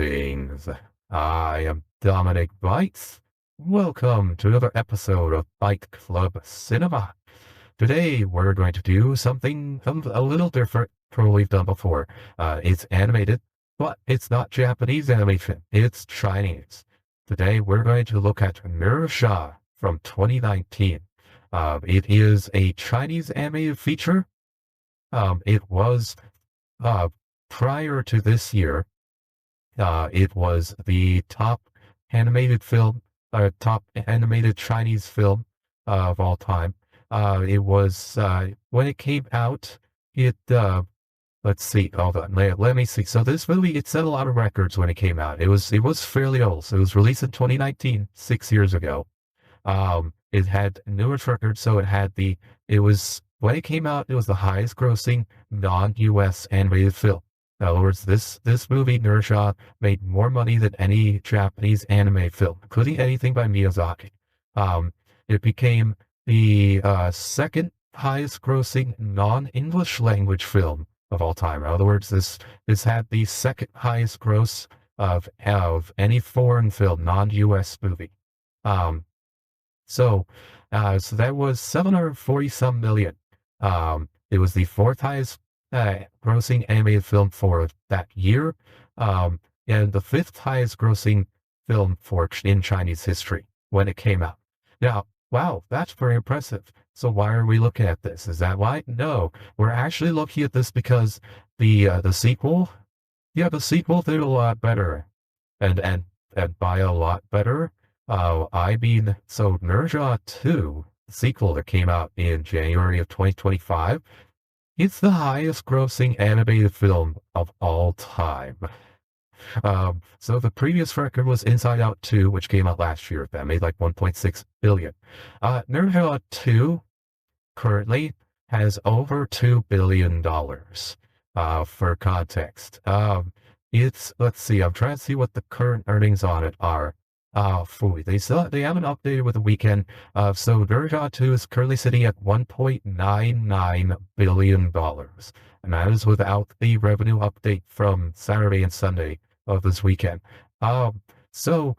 Greetings. I am Dominic Bytes. Welcome to another episode of Byte Club Cinema. Today we're going to do something a little different from what we've done before. It's animated, but it's not Japanese animation. It's Chinese. Today we're going to look at Ne Zha from 2019. It is a Chinese animated feature. It was prior to this year. It was the top animated film, top animated Chinese film of all time. It was when it came out. It let's see, hold on, let me see. So this movie, it set a lot of records when it came out. It was fairly old. So it was released in 2019, 6 years ago. It had numerous records. So it was when it came out, it was the highest grossing non-US animated film. In other words, this movie, Ne Zha, made more money than any Japanese anime film, including anything by Miyazaki. It became the second highest grossing non-English language film of all time. In other words, this had the second highest gross of any foreign film, non-US movie. Um, so that was 740 some million. It was the fourth highest grossing animated film for that year, and the fifth highest grossing film in Chinese history when it came out. Now, wow, that's very impressive. So why are we looking at this? Is that why? No, we're actually looking at this because the sequel, yeah, the sequel did a lot better, and by a lot better, I mean, so Ne Zha 2, the sequel that came out in January of 2025, it's the highest grossing animated film of all time. So the previous record was Inside Out 2, which came out last year. That made like 1.6 billion. Ne Zha 2 currently has over $2 billion. For context. Let's see, I'm trying to see what the current earnings on it are. They haven't updated with the weekend. So Ne Zha 2 is currently sitting at $1.99 billion. And that is without the revenue update from Saturday and Sunday of this weekend. So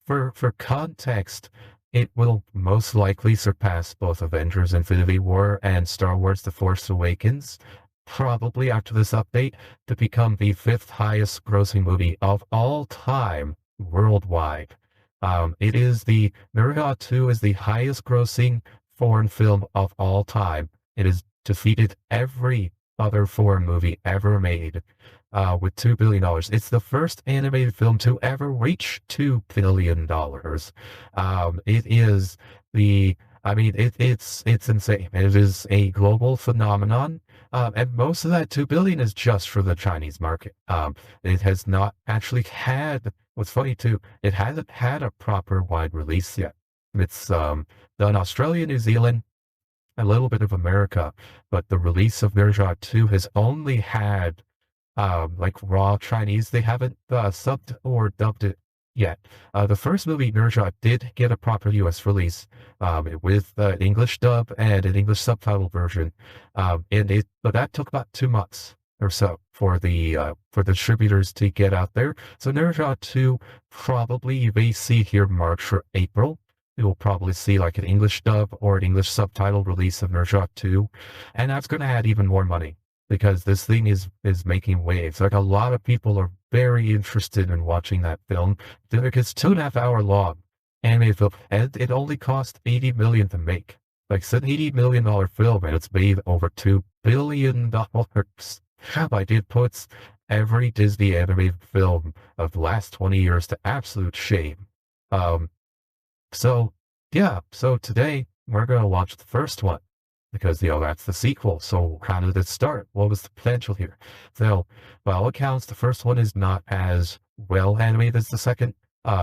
for context, it will most likely surpass both Avengers Infinity War and Star Wars The Force Awakens, probably after this update, to become the fifth highest grossing movie of all time worldwide. Ne Zha 2 is the highest grossing foreign film of all time. It has defeated every other foreign movie ever made, with $2 billion. It's the first animated film to ever reach $2 billion. It's insane. It is a global phenomenon. And most of that 2 billion is just for the Chinese market. It has not actually had, what's funny too, it hasn't had a proper wide release yet. It's done Australia, New Zealand, a little bit of America, but the release of Ne Zha 2 has only had like raw Chinese. They haven't subbed or dubbed it yet. The first movie, Ne Zha, did get a proper US release with an English dub and an English subtitle version, but that took about 2 months or so for the distributors to get out there. So Ne Zha 2 probably you may see here March or April. You'll probably see like an English dub or an English subtitle release of Ne Zha 2, and that's going to add even more money because this thing is making waves. Like a lot of people are very interested in watching that film because it's 2.5 hour long animated film, and it only cost $80 million to make. Like it's an $80 million film, and it's made over $2 billion. I did puts every Disney animated film of the last 20 years to absolute shame. So yeah, so today we're gonna watch the first one because that's the sequel. So how did it start? What was the potential here? So by all accounts, the first one is not as well animated as the second.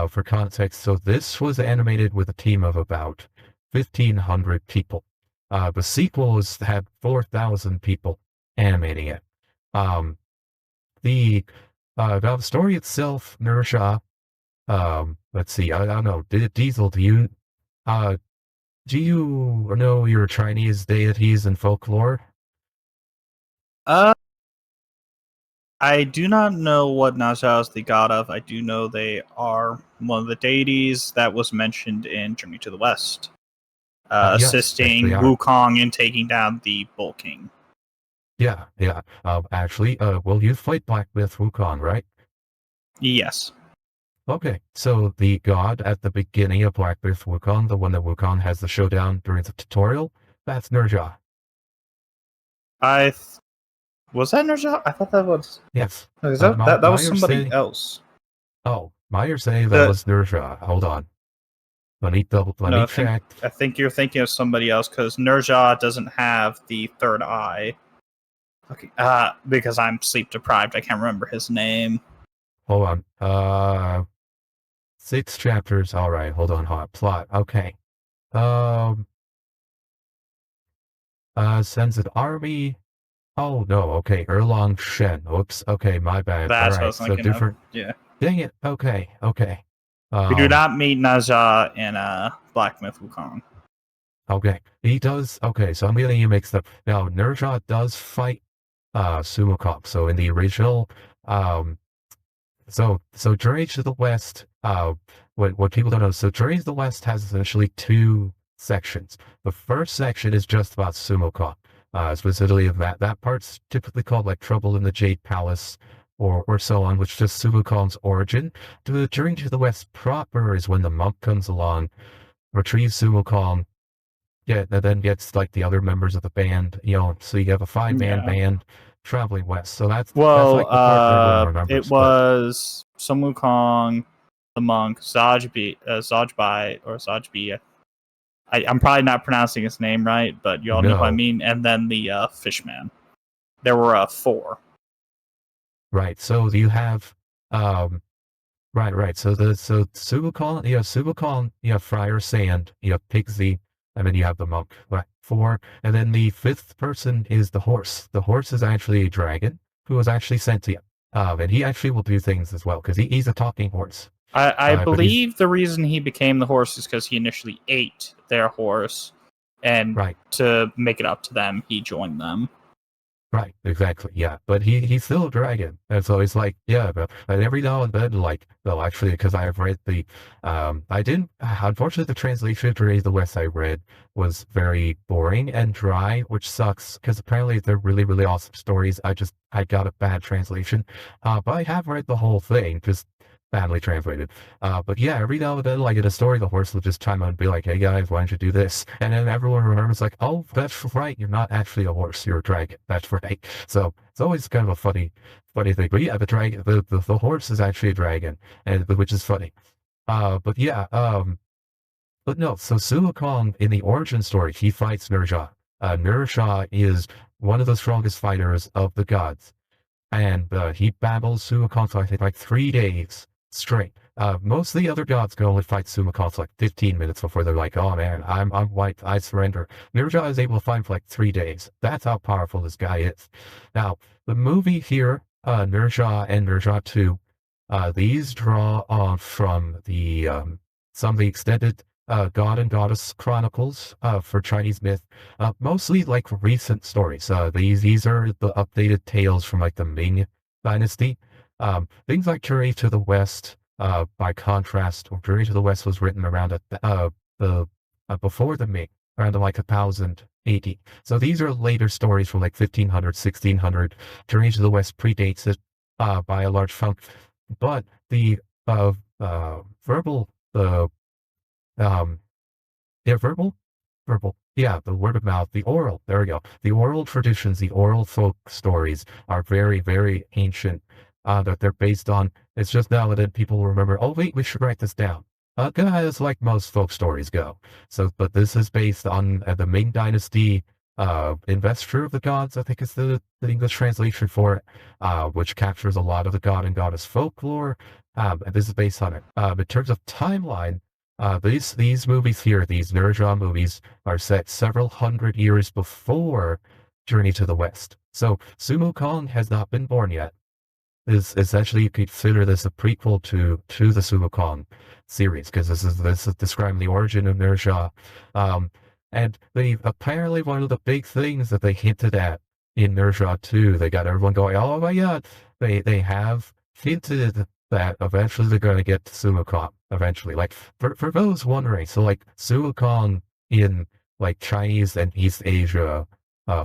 For context, so this was animated with a team of about 1,500 people. The sequels had 4,000 people animating it. The About the story itself, Ne Zha. Let's see. I don't know. Diesel, uh, do you know your Chinese deities and folklore? Uh, I do not know what Ne Zha is the god of. I do know they are one of the deities that was mentioned in Journey to the West, Yes, they assisting are. Wukong in taking down the Bull King. Yeah, yeah. Actually, will you fight Black Myth Wukong, right? Yes. Okay, so the god at the beginning of Black Myth Wukong, the one that Wukong has the showdown during the tutorial, that's Ne Zha. Was that Ne Zha? I thought that was. Yes. That was Myers somebody say, else. oh, Myers say that The was Ne Zha. Hold on. Let No, me check. I think you're thinking of somebody else because Ne Zha doesn't have the third eye. Okay, because I'm sleep deprived, I can't remember his name. Hold on. 6 chapters. All right, hold on. Plot. Okay. Um, sends an army. Oh no. Okay, Erlong Shen. Oops. Okay, my bad. All That's what I right, was so thinking of. different. Yeah, Dang it. Okay. Okay. we do Um. not meet Ne Zha in Black Myth Wukong. Okay. He does. Okay, so I'm getting you mixed up. Now, Ne Zha does fight Sumo Cop. So in the original, um, so Journey to the West, what people don't know, so Journey to the West has essentially 2 sections. The first section is just about Sumo Cop, specifically that part's typically called like Trouble in the Jade Palace, or so on, which is just Sumo Cop's origin. The Journey to the West proper is when the monk comes along, retrieves Sumo Cop, yeah, and then gets like the other members of the band, so you have a 5-man Yeah. band traveling west. So that's Well, like the part that everyone it remembers, but. was Sun Wukong, the monk, Zajbi, or Zajbi. I'm probably not pronouncing his name right, but you all know who I No. mean. And then the Fishman. There were 4. Right. So you have right. So Subicon, you have Friar Sand, you have Pigsy, and then you have the monk. Right. 4. And then the 5th person is the horse. The horse is actually a dragon who was actually sentient. And he actually will do things as well, because he's a talking horse. I But he's believe the reason he became the horse is because he initially ate their horse, and right. to make it up to them, he joined them. Right, exactly, yeah. But he's still a dragon. And so it's like, yeah, but and every now and then, like, well, actually, because I've read I didn't, unfortunately, the translation of Journey to the West I read was very boring and dry, which sucks, because apparently they're really, really awesome stories. I got a bad translation. But I have read the whole thing, just badly translated. But yeah, every now and then, like in a story, the horse will just chime in and be like, "Hey guys, why don't you do this?" And then everyone remembers, like, "Oh, that's right, you're not actually a horse, you're a dragon. That's right." So it's always kind of a funny thing. But yeah, the dragon, the horse is actually a dragon, and which is funny. But yeah, but no. So Suakong in the origin story, he fights Ne Zha. Ne Zha is one of the strongest fighters of the gods, and he battles Suakong for I think like 3 days straight. Most of the other gods can only fight Sumakon for like 15 minutes before they're like, "Oh man, I'm white, I surrender." Ne Zha is able to fight for like 3 days. That's how powerful this guy is. Now, the movie here, Ne Zha and Ne Zha 2, these draw on from the some of the extended God and Goddess chronicles for Chinese myth, mostly like recent stories. These are the updated tales from like the Ming Dynasty. Things like Journey to the West, by contrast, or Journey to the West was written around the before the Ming, around like 1000 AD. So these are later stories from like 1500, 1600. Journey to the West predates it by a large chunk, but the verbal, um, yeah, verbal, yeah, the word of mouth, the oral, there we go. The oral traditions, the oral folk stories are very, very ancient, that they're based on. It's just now that people remember, oh wait, we should write this down. Guys, like most folk stories go. So, but this is based on the Ming Dynasty, investiture of the gods, I think is the English translation for it, which captures a lot of the god and goddess folklore, and this is based on it. In terms of timeline, these movies here, these Ne Zha movies, are set several hundred years before Journey to the West. So Sumo Kong has not been born yet. Is essentially you could consider this a prequel to the Sumo Kong series, because this is describing the origin of Ne Zha. And apparently one of the big things that they hinted at in Ne Zha 2, they got everyone going, "Oh my god, they have hinted that eventually they're going to get to Suicon eventually. Like for those wondering, so like Suicon in like Chinese and East Asia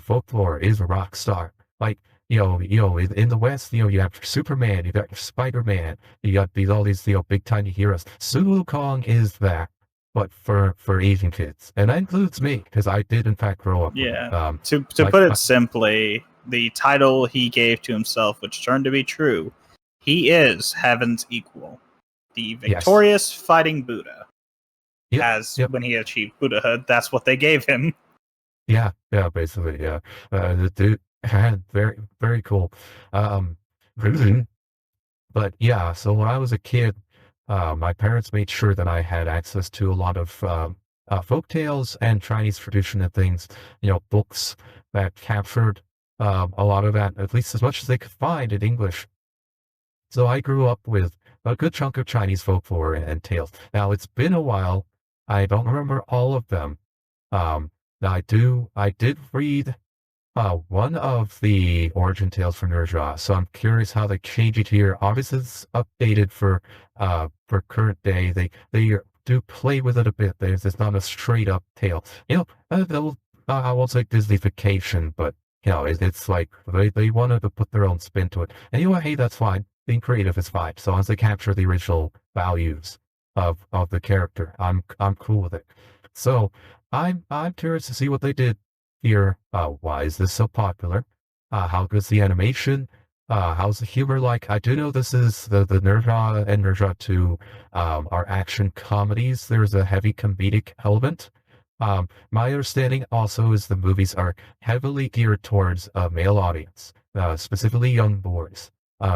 folklore is a rock star. Like in the West, you have Superman, you got Spider-Man, you got all these big tiny heroes. Suicon is that, but for Asian kids, and that includes me because I did in fact grow up with it. Yeah. To put it simply, the title he gave to himself, which turned to be true, he is heaven's equal, the victorious fighting Buddha. When he achieved Buddhahood, that's what they gave him. Yeah, basically, yeah. The dude had very, very cool. But yeah, so when I was a kid, my parents made sure that I had access to a lot of folk tales and Chinese tradition and things, books that captured a lot of that, at least as much as they could find in English. So I grew up with a good chunk of Chinese folklore and tales. Now, it's been a while. I don't remember all of them. I did read one of the origin tales for Ne Zha, so I'm curious how they change it here. Obviously, it's updated for current day. They do play with it a bit. There's not a straight up tale. I won't say Disneyfication, but it's like they wanted to put their own spin to it. And hey, that's fine. Being creative is fine, so long as they capture the original values of the character, I'm cool with it. So I'm curious to see what they did here. Why is this so popular? How good's the animation? How's the humor like? I do know this is the Ne Zha and Ne Zha 2 are action comedies. There's a heavy comedic element. My understanding also is the movies are heavily geared towards a male audience, specifically young boys.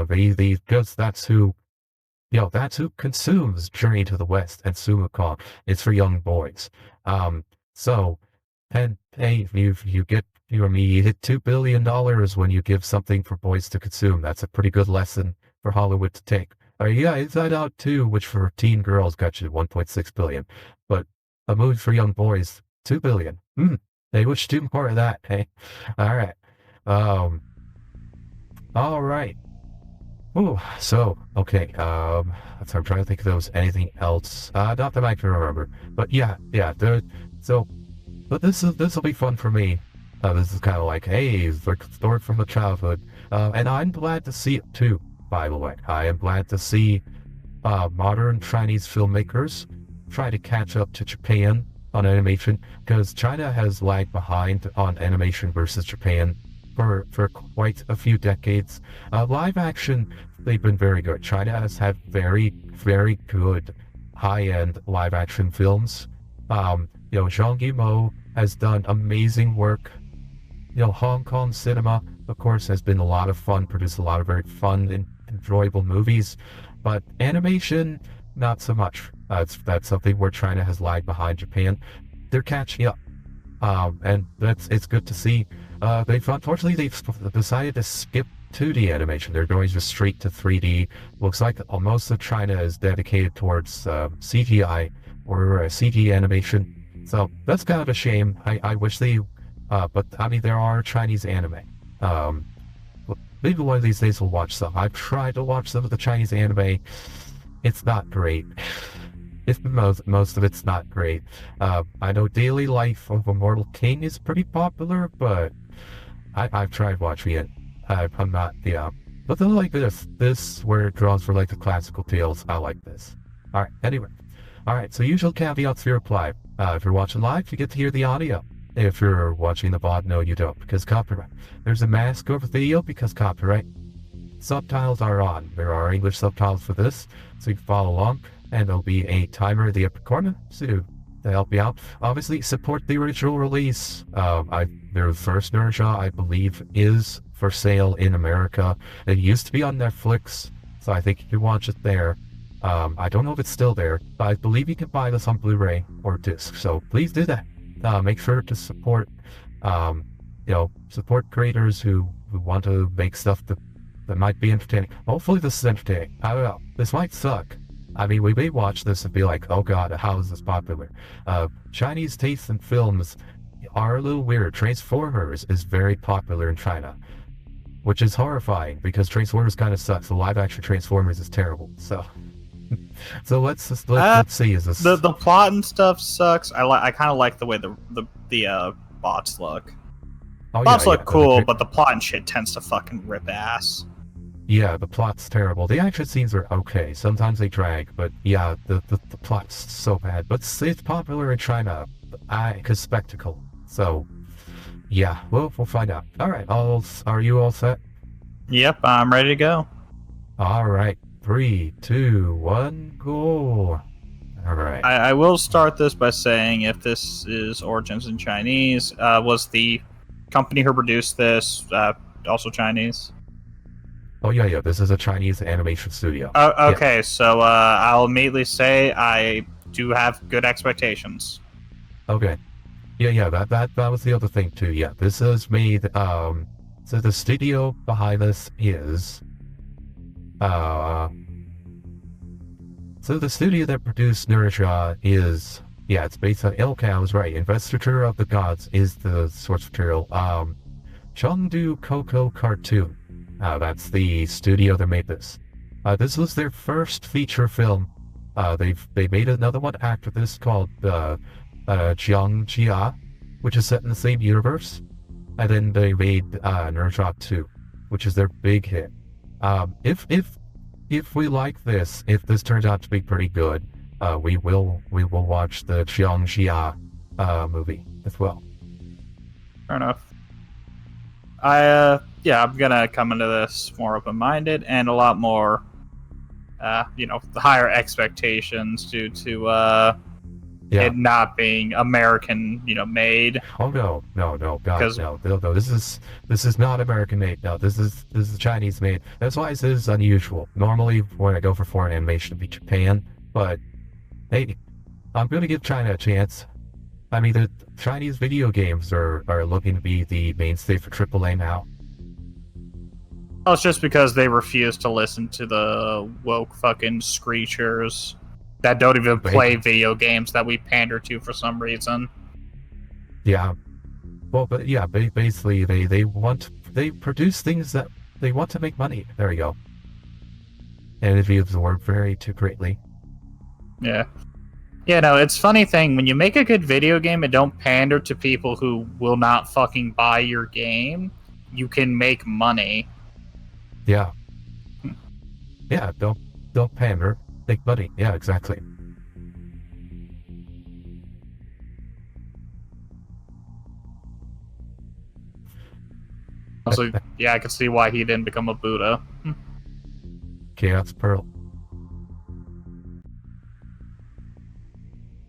Because that's who consumes Journey to the West and Suicon. It's for young boys. So, and hey, you hit $2 billion when you give something for boys to consume. That's a pretty good lesson for Hollywood to take. Inside Out 2, which for teen girls got you 1.6 billion, but a movie for young boys, 2 billion. They wish to do more of that. Hey, all right, all right. Ooh, so okay. I'm trying to think if there was anything else. Not that I can remember, but yeah. But this will be fun for me. This is kind of like, hey, it's like a story from a childhood, and I'm glad to see it too. By the way, I am glad to see modern Chinese filmmakers try to catch up to Japan on animation, because China has lagged behind on animation versus Japan for quite a few decades. Live action, they've been very good. China has had very, very good high-end live action films. Zhang Yimou has done amazing work. Hong Kong cinema, of course, has been a lot of fun, produced a lot of very fun and enjoyable movies. But animation, not so much. That's something where China has lagged behind Japan. They're catching up. And it's good to see. Unfortunately, they've decided to skip 2D animation. They're going just straight to 3D. Looks like most of China is dedicated towards CGI or CG animation. So that's kind of a shame. I wish they, but I mean, there are Chinese anime. Maybe one of these days we'll watch some. I've tried to watch some of the Chinese anime. It's not great. Most of it's not great. I know Daily Life of a Mortal King is pretty popular, but I've tried watching it. I'm not, but they're like this where it draws for like the classical tales. I like this. Alright, anyway. Alright, so usual caveats here apply. If you're watching live, you get to hear the audio. If you're watching the VOD, no you don't, because copyright. There's a mask over video because copyright. Subtitles are on. There are English subtitles for this, so you can follow along. And there'll be a timer in the upper corner to help you out. Obviously, support the original release. Their first Ne Zha, I believe, is for sale in America. It used to be on Netflix, so I think you can watch it there. I don't know if it's still there, but I believe you can buy this on Blu-ray or disc. So please do that. Make sure to support, support creators who want to make stuff that might be entertaining. Hopefully this is entertaining. I don't know. This might suck. I mean, we may watch this and be like, oh god, how is this popular? Chinese tastes in films are a little weird. Transformers is very popular in China. which is horrifying because Transformers kind of sucks. The live-action Transformers is terrible. So, so let's see. Is this the plot and stuff sucks? I kind of like the way the bots look. Bots look cool, but the plot and shit tends to fucking rip ass. Yeah, the plot's terrible. The action scenes are okay. Sometimes they drag, but yeah, the plot's so bad. But it's popular in China, because spectacle. So, yeah, we'll find out. All right, are you all set? Yep, I'm ready to go. All right, 3, 2, 1, go. All right. I will start this by saying if this is origins in Chinese, was the company who produced this also Chinese? Oh yeah, this is a Chinese animation studio. Okay, so I'll immediately say I do have good expectations. Okay. Yeah, that was the other thing too. Yeah, this is made, so the studio behind this is, so the studio that produced Ne Zha is, yeah, it's based on Ilkow's, right, Investiture of the Gods is the source material, Chengdu Coco Cartoon. That's the studio that made this. This was their first feature film. They made another one after this called Jia, which is set in the same universe, and then they made Ne Zha 2, which is their big hit. If we like this, if this turns out to be pretty good, we will watch the Jia movie as well. Fair enough. I'm gonna come into this more open-minded and a lot more, the higher expectations due to it not being American, made. Oh no, God, no. This is not American made. No, this is Chinese made. That's why this is unusual. Normally, when I go for foreign animation, it'd be Japan, but hey, I'm gonna give China a chance. I mean, the Chinese video games are looking to be the mainstay for AAA now. Oh, it's just because they refuse to listen to the woke fucking screechers that don't even play video games that we pander to for some reason. Yeah. Well, but yeah, basically they produce things that they want to make money. There you go. And if you absorb very too greatly. Yeah. Yeah, no, it's funny thing, when you make a good video game and don't pander to people who will not fucking buy your game, you can make money. Yeah. Yeah, don't pander, make money. Yeah, exactly. Also, yeah, I can see why he didn't become a Buddha. Chaos Pearl.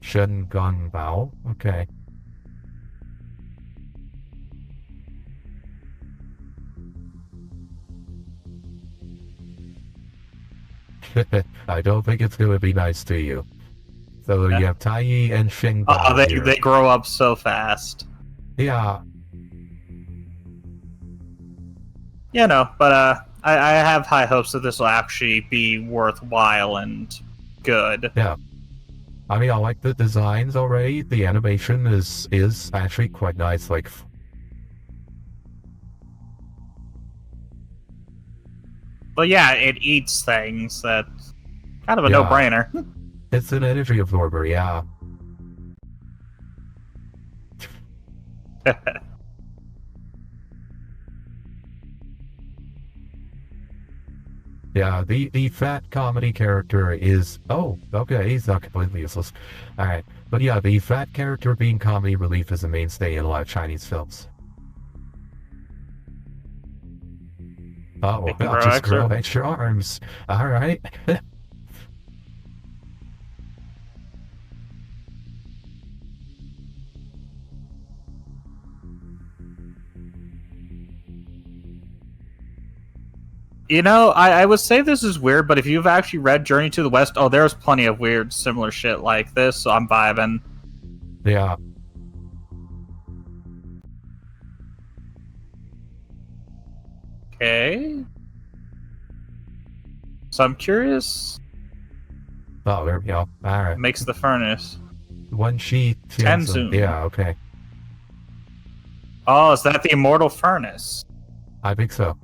Shen Gong Bao. Okay. I don't think it's going to be nice to you. So you have Tai Yi and Shen Gong. Oh, they grow up so fast. Yeah. Yeah, no, but I have high hopes that this will actually be worthwhile and good. Yeah. I mean, I like the designs already. The animation is actually quite nice. Like, but yeah, it eats things. That's kind of a no-brainer. It's an energy absorber, yeah. Yeah, the fat comedy character is... Oh, okay, he's not completely useless. Alright, but yeah, the fat character being comedy relief is a mainstay in a lot of Chinese films. Oh, I'll just grow extra arms. Alright. You know, I would say this is weird, but if you've actually read Journey to the West, oh, there's plenty of weird, similar shit like this, so I'm vibing. Yeah. Okay. So I'm curious. Oh, there we go. Alright. Makes the furnace. One sheet. Tenzun. Yeah, okay. Oh, is that the immortal furnace? I think so.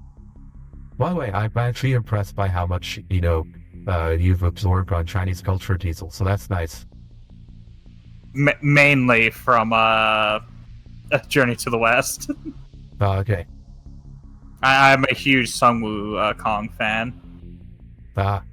By the way, I'm actually impressed by how much, you've absorbed on Chinese culture, Diesel, so that's nice. Mainly from A Journey to the West. Okay. I'm a huge Sung Woo Kong fan. Ah.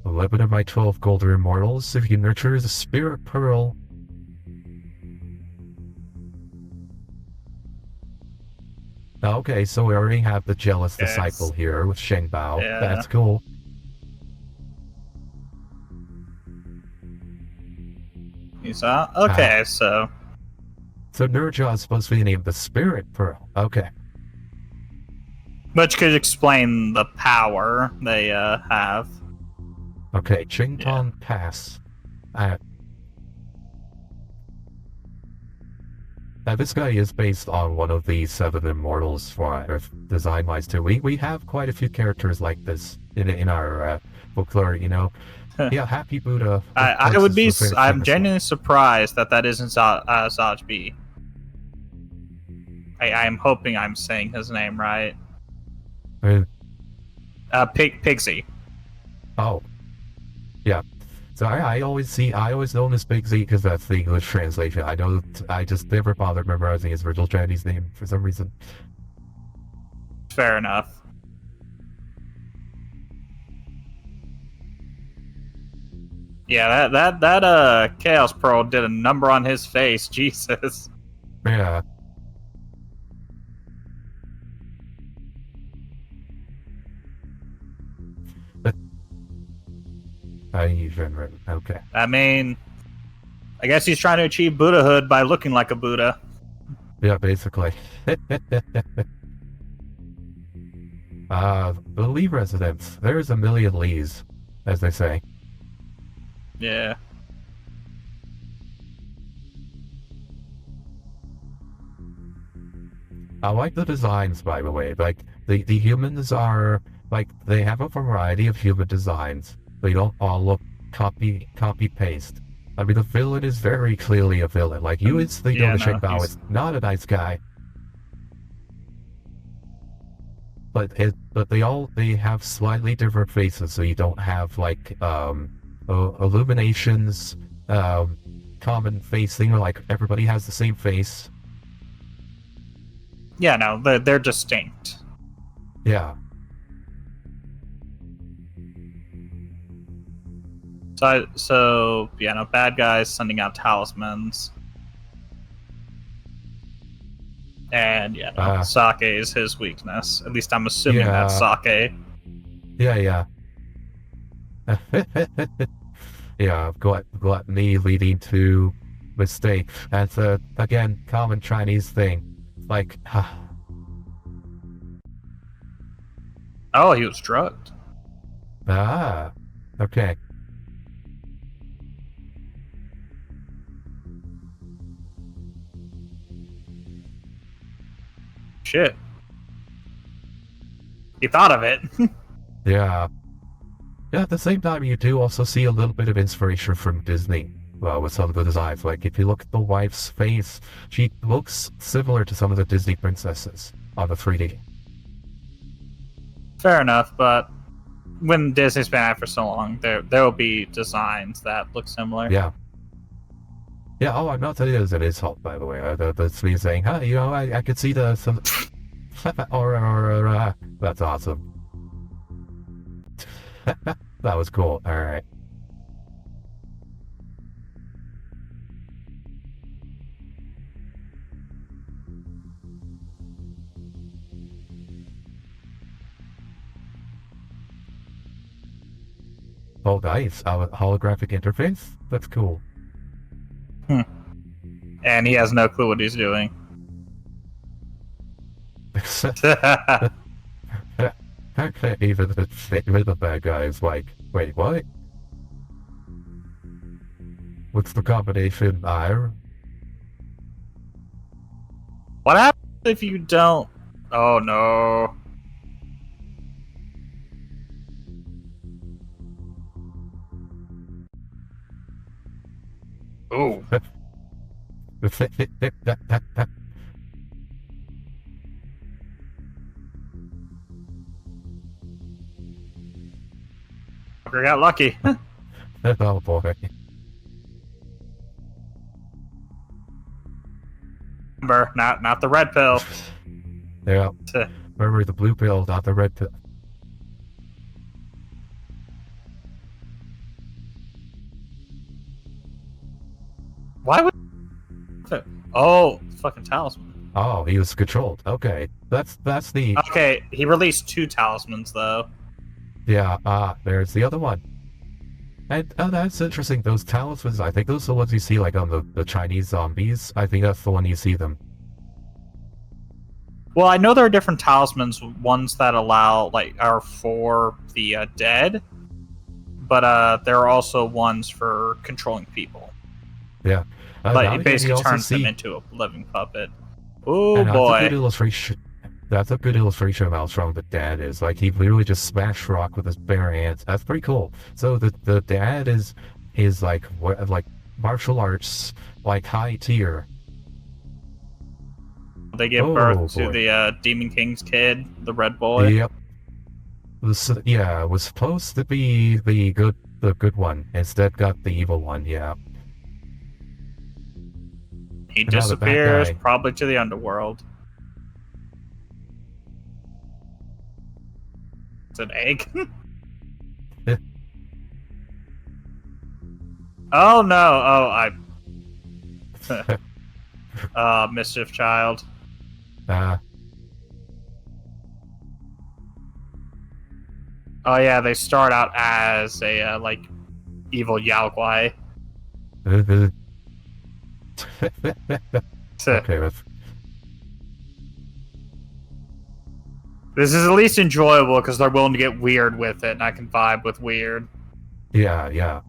"11 of my 12 golden immortals, if you nurture the spirit pearl." Okay, so we already have the jealous disciple here with Sheng Bao. Yeah. That's cool. Okay, so... So Ne Zha is supposed to be the name of the spirit pearl. Okay. Which could explain the power they have. Okay, Qingtong Pass. Now this guy is based on one of the 7 immortals for Earth design-wise too. We have quite a few characters like this in our folklore, Yeah, Happy Buddha. I'm genuinely surprised that isn't Zaj B. I'm hoping I'm saying his name right. Pigsy. Oh. Yeah. So I always know him as Big Z because that's the English translation. I just never bothered memorizing his original Chinese name for some reason. Fair enough. Yeah, that Chaos Pearl did a number on his face. Jesus. Yeah. Okay. I mean, I guess he's trying to achieve Buddhahood by looking like a Buddha. Yeah, basically. The Lee residence. There's a million Lees, as they say. Yeah. I like the designs, by the way. Like, the humans are, like, they have a variety of human designs. They don't all look copy-paste. I mean, the villain is very clearly a villain. Like, you instantly know Sheng Bao is not a nice guy. But they have slightly different faces, so you don't have, like, illuminations, common facing, like, everybody has the same face. Yeah, no, they're distinct. Yeah. So yeah, no, bad guys sending out talismans. And yeah, no, sake is his weakness. At least I'm assuming that's sake. Yeah. Yeah, gluttony leading to mistake. That's a, again, common Chinese thing. Like, oh, he was drugged. Okay. Shit. He thought of it. Yeah. Yeah, at the same time, you do also see a little bit of inspiration from Disney. Well, with some of the designs. Like, if you look at the wife's face, she looks similar to some of the Disney princesses on the 3D. Fair enough, but when Disney's been out for so long, there will be designs that look similar. Yeah. Yeah, oh, I'm not telling you as an insult, by the way. That's me saying, I could see some... That's awesome. That was cool. Alright. Oh, nice. Holographic interface? That's cool. And he has no clue what he's doing. Even the bad guy is like, wait, what? What's the combination there? What happens if you don't? Oh no. Oh. Fucker got lucky. Oh boy. Remember, not the red pill. Yeah. Remember the blue pill, not the red pill. Why would? Oh, fucking talisman. Oh, he was controlled. Okay, that's the. Okay, he released 2 talismans though. Yeah. There's the other one. And that's interesting. Those talismans, I think those are the ones you see like on the Chinese zombies. I think that's the one you see them. Well, I know there are different talismans, ones that allow are for the dead, but there are also ones for controlling people. Yeah. But it basically turns them into a living puppet. Oh boy. That's a good illustration. That's a good illustration of how strong the dad is. Like he literally just smashed rock with his bare hands. That's pretty cool. So the dad is like martial arts, like high tier. They give birth to the Demon King's kid, the red boy. Yep. It was supposed to be the good one. Instead got the evil one, yeah. He disappears, probably to the underworld. It's an egg. Oh no! Oh, mischief child. Oh yeah, they start out as a evil Yao Guai. Okay, this is at least enjoyable because they're willing to get weird with it, and I can vibe with weird. Yeah.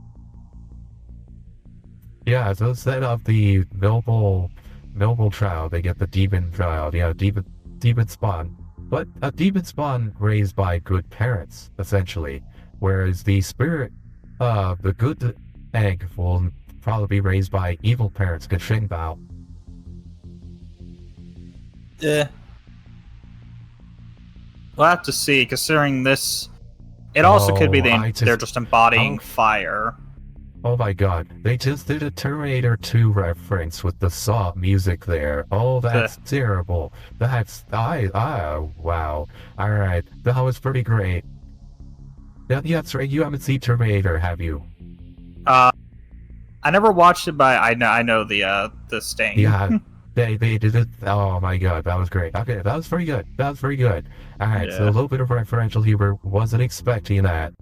Yeah, so instead of the noble child, they get the demon child. Yeah, demon spawn. But a demon spawn raised by good parents, essentially. Whereas the spirit, the good egg will probably be raised by evil parents, Bao. Yeah. We'll have to see, considering this... It also could be they're just embodying fire. Oh my god, they just did a Terminator 2 reference with the Saw music there. Oh, that's terrible. Wow. Alright, that was pretty great. Yeah, that's right, you haven't seen Terminator, have you? I never watched it, but I know the Sting. Yeah, they did it. Oh my god, that was great. Okay, that was very good. Alright, so a little bit of referential humor, wasn't expecting that.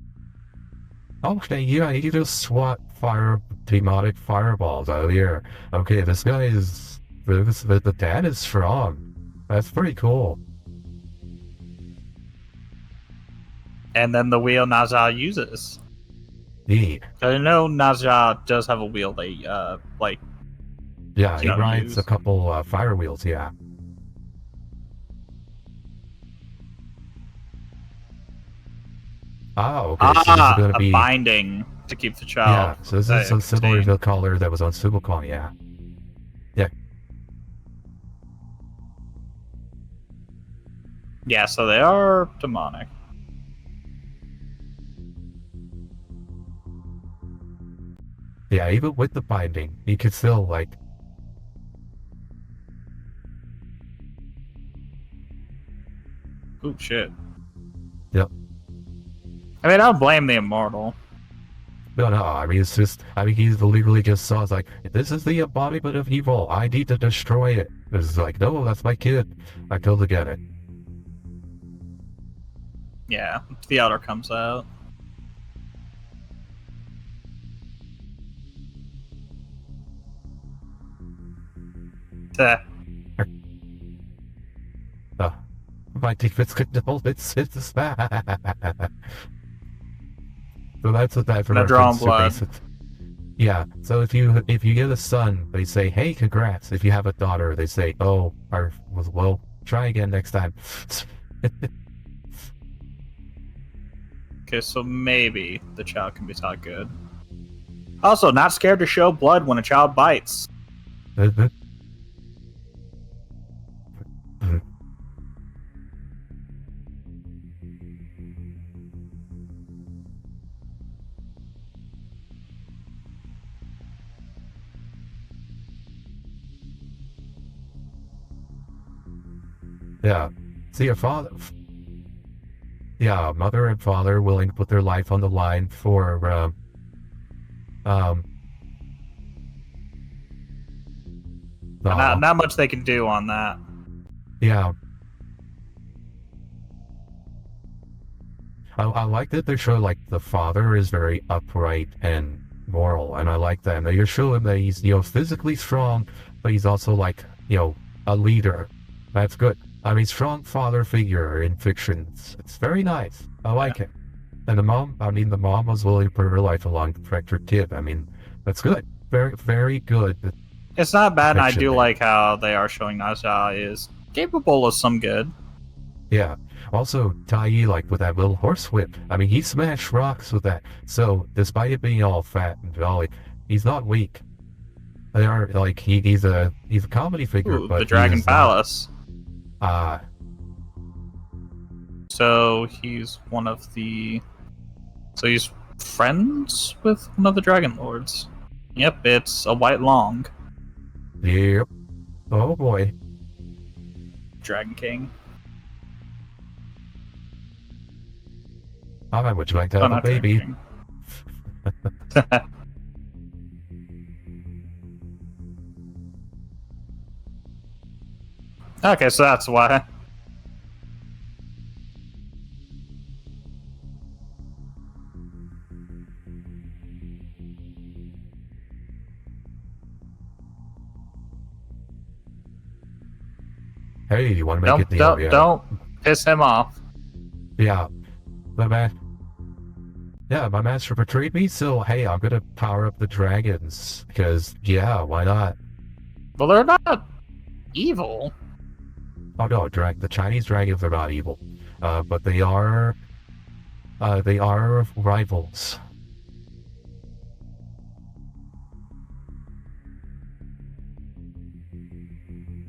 Okay, yeah, you just swat demonic fireballs out here. Okay, this guy is... The dad is strong. That's pretty cool. And then the wheel Ne Zha uses. Yeah. I know Ne Zha does have a wheel they, Yeah, he rides a couple fire wheels, yeah. Oh, okay, so this is gonna be... a binding to keep the child. Yeah, so this is similar to the color that was on Subicon, yeah. Yeah. Yeah, so they are demonic. Yeah, even with the binding, you could still, like... Oh, shit. Yep. I mean, I don't blame the immortal. No, I mean, it's just... I mean, he's literally just saw, it's like, this is the embodiment of evil, I need to destroy it. It's like, no, that's my kid. I totally get it. Yeah, the outer comes out. My defense could hold it's bad. So that's what that No drawing reference to blood. basic. Yeah. So if you get a son, they say, "Hey, congrats." If you have a daughter, they say, "Oh, well, try again next time." Okay, so maybe the child can be taught good. Also, not scared to show blood when a child bites. Yeah. See, your father. Yeah, mother and father willing to put their life on the line for Not much they can do on that. Yeah. I like that they show like the father is very upright and moral, and I like that. And you show him that he's physically strong, but he's also like a leader. That's good. I mean, strong father figure in fiction. It's very nice. I like it. And the mom was willing to put her life along to protect her kid. I mean, that's good. Very, very good. It's not bad, and I do like how they are showing Ne Zha is capable of some good. Yeah. Also, Tai Yi, like with that little horse whip. I mean, he smashed rocks with that. So, despite it being all fat and jolly, he's not weak. They are like he's a comedy figure. Ooh, but the Dragon Palace. So he's one of the. So he's friends with one of the Dragon Lords. Yep, it's a White Long. Yep. Oh boy. Dragon King. Alright, would you like to have a baby? Okay, so that's why. Hey, you want to make a deal? Don't piss him off. Yeah. My master betrayed me, so hey, I'm gonna power up the dragons. Because, yeah, why not? Well, they're not evil. Oh no, the Chinese dragons are not evil. But they are rivals.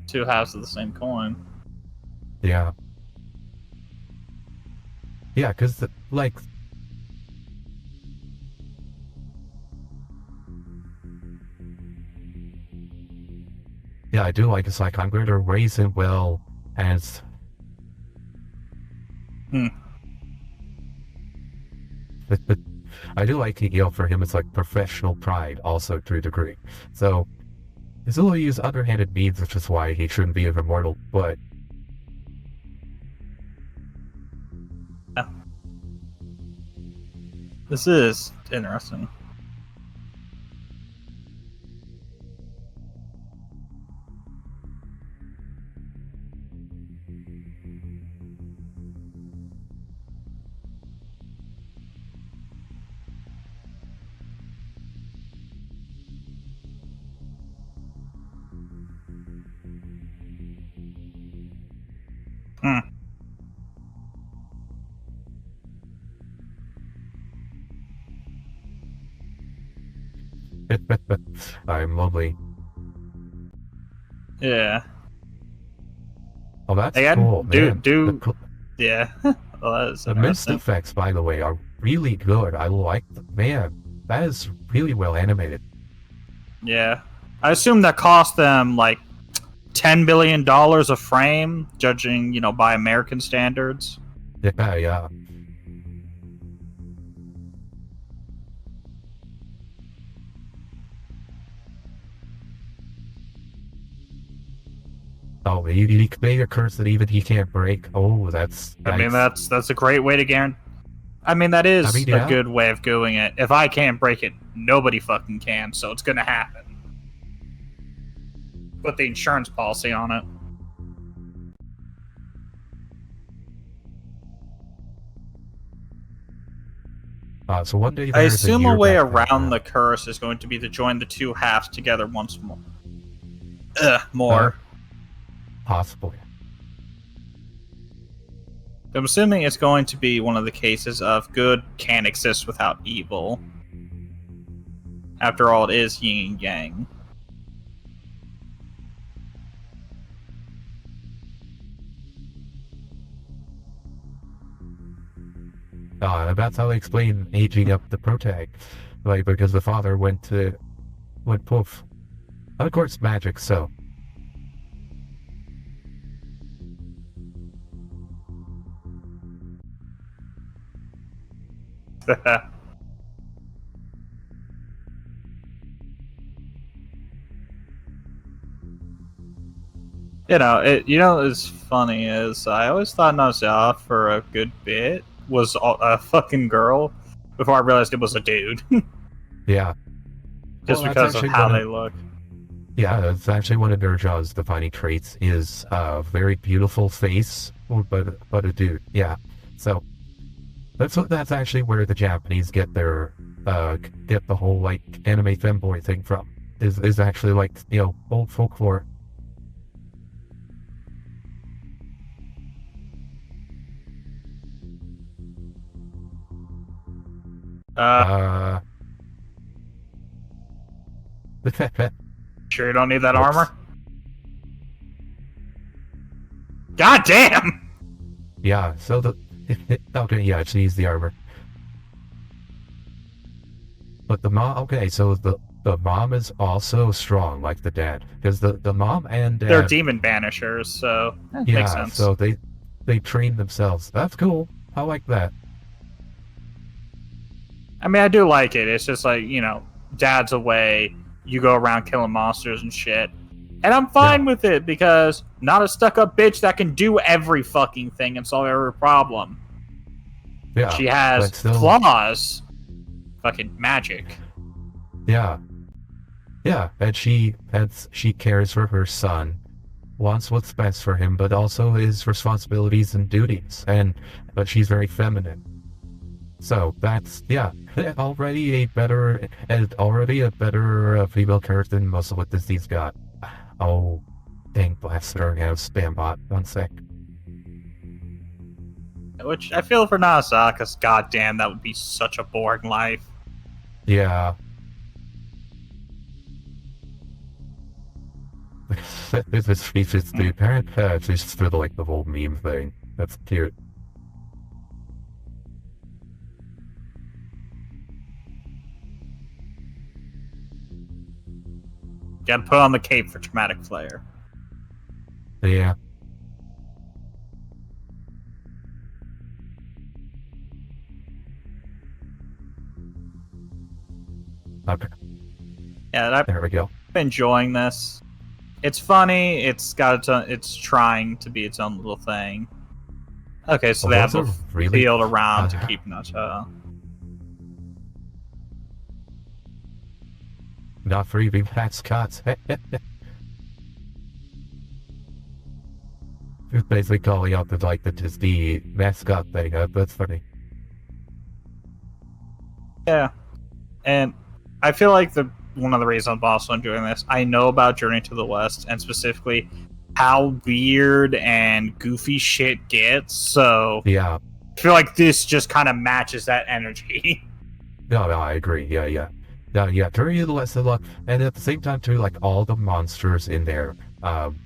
Two halves of the same coin. Yeah. Yeah, because, like... Yeah, I do like, it's like, I'm going to raise him well, and... But I do like, for him, it's like professional pride, also, to a degree. So, he's will use underhanded means, which is why he shouldn't be immortal, but... Yeah. This is interesting. I'm lovely. Yeah. Oh, that's cool, man. Yeah. Well, that is the mist effects, by the way, are really good. I like them. Man, that is really well animated. Yeah. I assume that cost them, like, $10 billion a frame, judging, by American standards. Yeah. Oh, he made a curse that even he can't break. Oh, that's nice. I mean, that's a great way to guarantee. I mean, that is a good way of doing it. If I can't break it, nobody fucking can, so it's gonna happen. Put the insurance policy on it. So one day I there's a assume year a way back then, around the curse is going to be to join the two halves together once more. More. Possibly. I'm assuming it's going to be one of the cases of good can't exist without evil. After all, it is yin and yang. That's how they explain aging up the protag. Like, because the father went poof. Of course, magic, so. What's funny is I always thought Ne Zha for a good bit was a fucking girl before I realized it was a dude. Yeah. Just because of how they look. Yeah, it's actually one of Ne Zha's defining traits is a very beautiful face, but a dude. Yeah. So that's actually where the Japanese get the whole like anime femboy thing from. Is actually like, old folklore. Sure you don't need that armor? God damn! Yeah, so okay, yeah, she needs the armor. But the mom, okay, so the mom is also strong, like the dad. Because the mom and dad... They're demon banishers, so yeah, makes sense. So they train themselves. That's cool. I like that. I mean, I do like it. It's just like, dad's away, you go around killing monsters and shit. And I'm fine with it, because not a stuck-up bitch that can do every fucking thing and solve every problem. Yeah. She has flaws. Fucking magic. Yeah. Yeah, and she cares for her son, wants what's best for him, but also his responsibilities and duties, but she's very feminine. So that's, already a better female character than most of what Disney's got. Oh, dang, blaster, I have spam bot. 1 sec. Which I feel for Ne Zha, because goddamn, that would be such a boring life. Yeah. It's the parent patch is sort of like the whole meme thing. That's cute. Gotta put on the cape for dramatic flair. Yeah. Okay. Yeah, there we go. I'm enjoying this. It's funny. It's got its own, it's trying to be its own little thing. Okay, so they have a field around to keep Ne Zha. Not for even mascots. It's basically calling out the Disney mascot thing. That's funny. Yeah, and I feel like one of the reasons I'm also enjoying this, I know about Journey to the West, and specifically how weird and goofy shit gets, so yeah, I feel like this just kind of matches that energy. No, I agree. Yeah. Journey to the West is and at the same time too, like all the monsters in there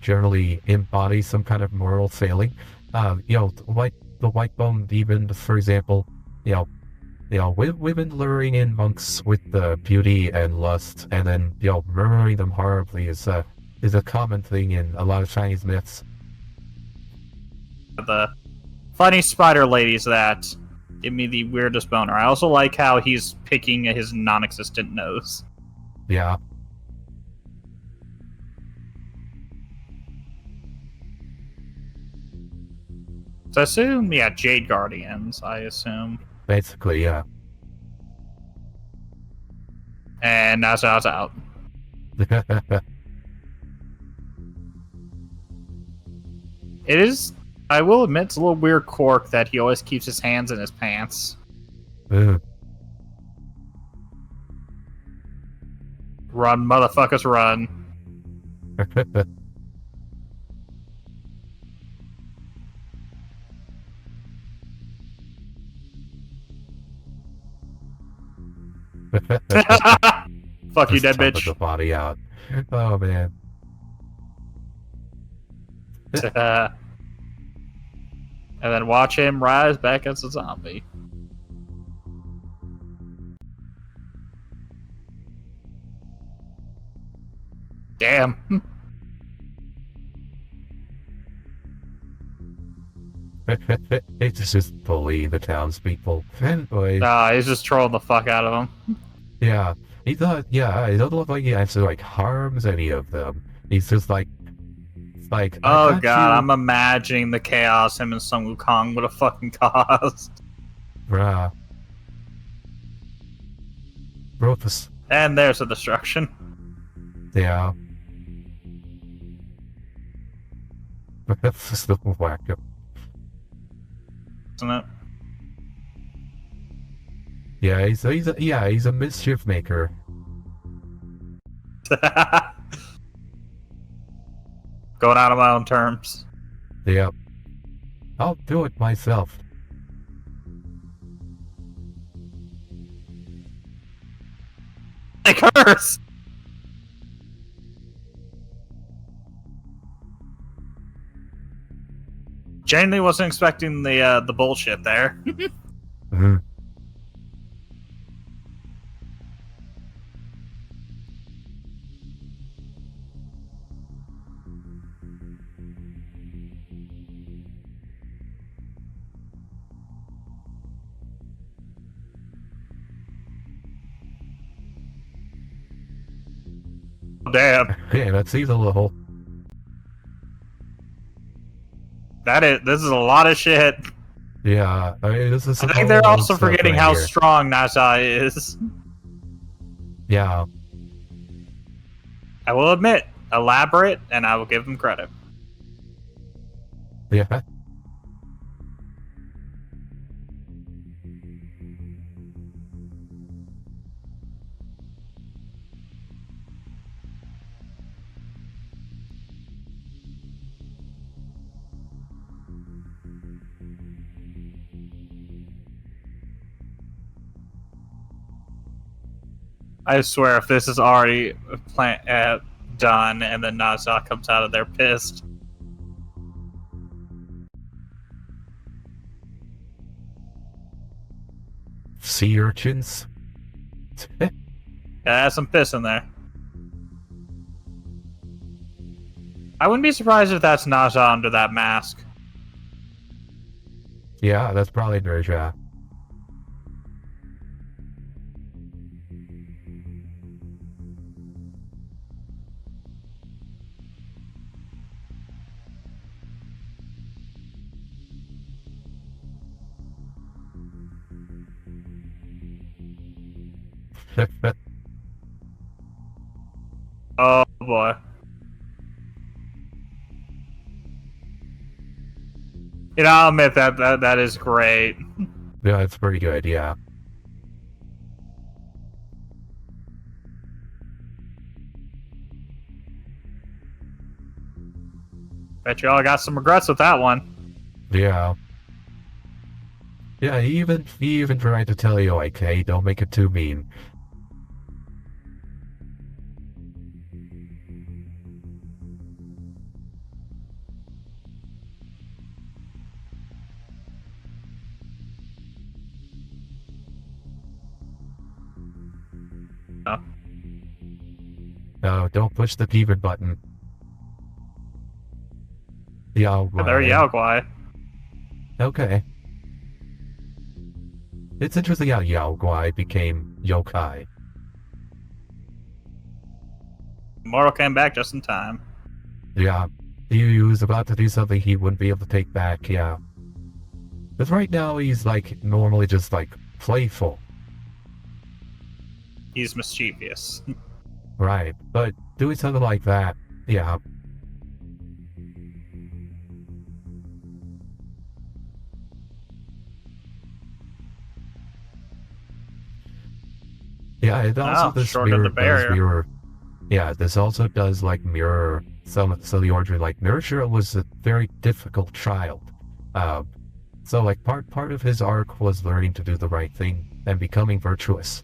generally embody some kind of moral failing. Like the white bone demon, for example, women luring in monks with beauty and lust, and then murdering them horribly is a common thing in a lot of Chinese myths. The funny spider ladies that give me the weirdest boner. I also like how he's picking his non-existent nose. Yeah. So I assume, Jade Guardians, I assume. Basically, yeah. And Ne Zha's out. It is, I will admit, it's a little weird quirk that he always keeps his hands in his pants. Run, motherfuckers, run. Fuck you, dead bitch. The body out. Oh man. And then watch him rise back as a zombie. Damn. They just bully the townspeople. Anyway. Nah, he's just trolling the fuck out of them. Yeah. He doesn't look like he actually like harms any of them. He's just like oh god, I'm imagining the chaos him and Sun Wukong would have fucking caused. Bruh. Rufus. And there's a destruction. Yeah. That's the whack up. Isn't it? Yeah, he's a mischief maker. Going out on my own terms. Yep. I'll do it myself. I curse! Genuinely wasn't expecting the bullshit there. Mm-hmm. Damn. Yeah, that seems a little. This is a lot of shit. Yeah, I mean, this is. I think they're also forgetting how strong Ne Zha is. Yeah. I will admit, elaborate, and I will give them credit. Yeah. I swear, if this is already done, and then Ne Zha comes out of there pissed. Sea urchins. Yeah, there's some piss in there. I wouldn't be surprised if that's Ne Zha under that mask. Yeah, that's probably Ne Zha. Oh boy. You know, I'll admit that is great. Yeah, it's pretty good, yeah. Bet you all got some regrets with that one. Yeah. Yeah, he even tried to tell you, like, hey, don't make it too mean. Oh. No, don't push the pivot button. Yao Guai. There, Yao Guai. Okay. It's interesting how Yao Guai became yokai. Immortal came back just in time. Yeah. He was about to do something he wouldn't be able to take back, yeah. But right now he's like normally just like playful. He's mischievous. Right. But doing something like that, yeah. Yeah, and also this shortened the barrier. Yeah, this also does like mirror some of the origin. Like Nurture was a very difficult child. Uh, so like part of his arc was learning to do the right thing and becoming virtuous.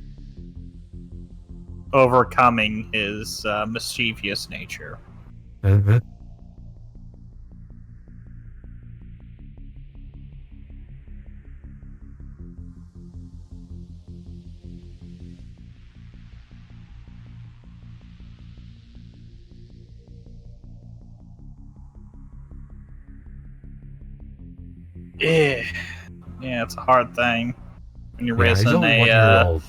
Overcoming his mischievous nature. And Yeah, it's a hard thing when you're yeah, he's raising only a 1 year old.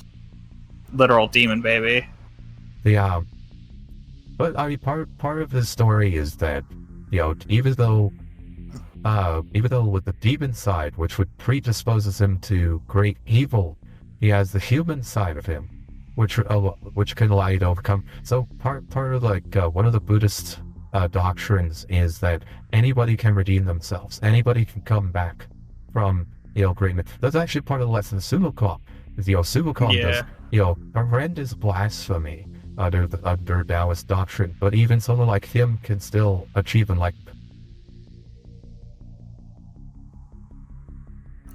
literal demon baby. Yeah, but I mean, part of his story is that, even though with the demon side, which would predisposes him to great evil, he has the human side of him, which can allow you to overcome. So part of like one of the Buddhist doctrines is that anybody can redeem themselves. Anybody can come back from greatness. That's actually part of the lesson of Sumokon. Is Sumokon does horrendous blasphemy under Taoist doctrine, but even someone like him can still achieve enlightenment.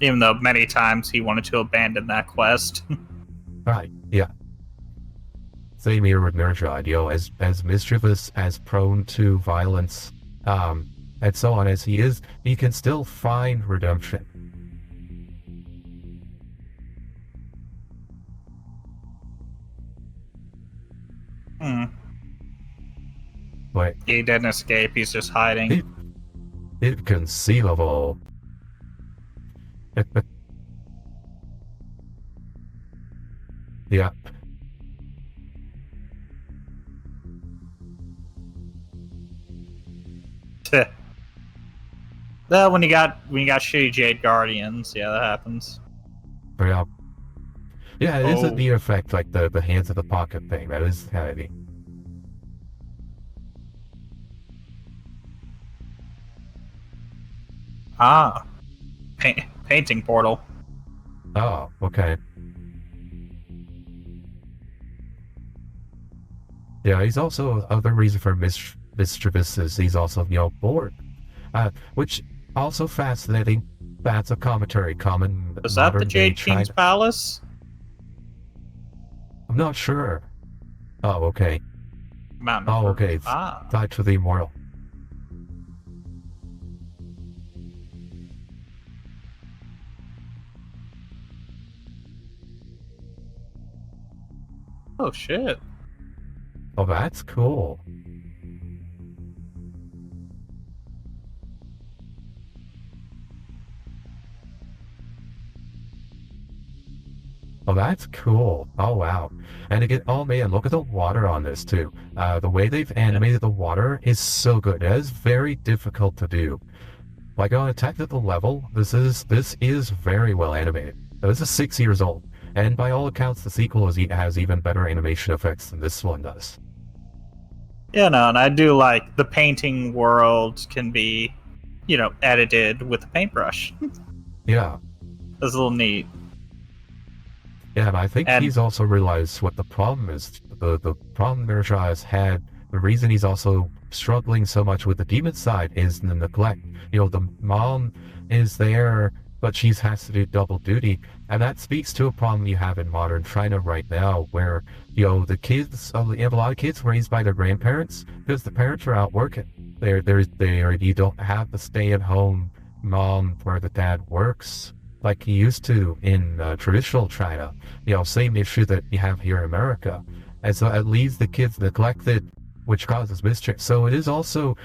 Even though many times he wanted to abandon that quest. Right, yeah. Same here with Ne Zha, as mischievous, as prone to violence, and so on as he is, he can still find redemption. But he didn't escape, he's just hiding. Inconceivable. Yeah. Well, when you got shitty Jade Guardians, yeah, that happens. Yeah. Yeah, it is a neat effect, like the hands of the pocket thing. That is heavy. Ah. Painting portal. Oh, okay. Yeah, he's also other reason for mischievous is he's also bored, which also fascinating. That's a commentary common. Was that the Jade King's palace? I'm not sure. Oh, okay. Mountain. Oh, okay. Tied to the immortal. Oh shit. Oh, that's cool. Oh, that's cool. Oh, wow. And again, oh man, look at the water on this too. The way they've animated the water is so good. It is very difficult to do. Like on a technical level, this is very well animated. This is 6 years old, and by all accounts, the sequel has even better animation effects than this one does. Yeah, no, and I do like the painting world can be, edited with a paintbrush. Yeah. That's a little neat. Yeah, and I think he's also realized what the problem is. The problem Ne Zha has had, the reason he's also struggling so much with the demon side is the neglect. The mom is there, but she has to do double duty. And that speaks to a problem you have in modern China right now, where, the kids, you have a lot of kids raised by their grandparents, because the parents are out working. You don't have the stay-at-home mom where the dad works like he used to in traditional China. Same issue that you have here in America. And so it leaves the kids neglected, which causes mischief. So it is also,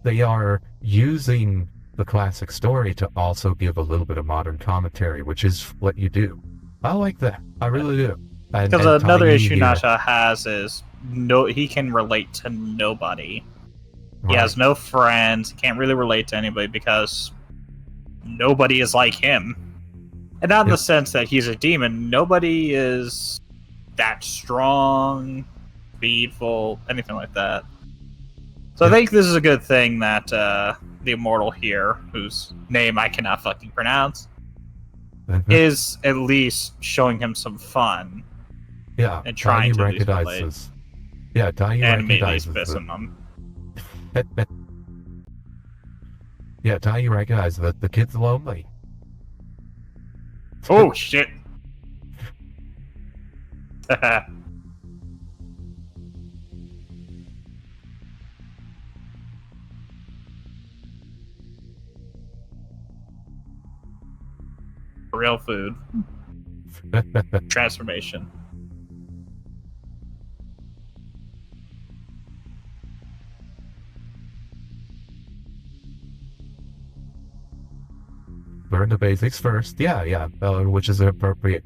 they are using the classic story to also give a little bit of modern commentary, which is what you do. I like that. I really do. Because another issue Ne Zha has is he can relate to nobody. Right. He has no friends. He can't really relate to anybody because nobody is like him. And not in the sense that he's a demon. Nobody is that strong, speedful, anything like that. So I think this is a good thing that the immortal here, whose name I cannot fucking pronounce, is at least showing him some fun. Yeah, and trying to recognize this. Yeah, Dai and immediately recognizes pissing them. Yeah, Dai recognizes that the kid's lonely. Oh shit! Real food. Transformation. Learn the basics first. Yeah, which is appropriate.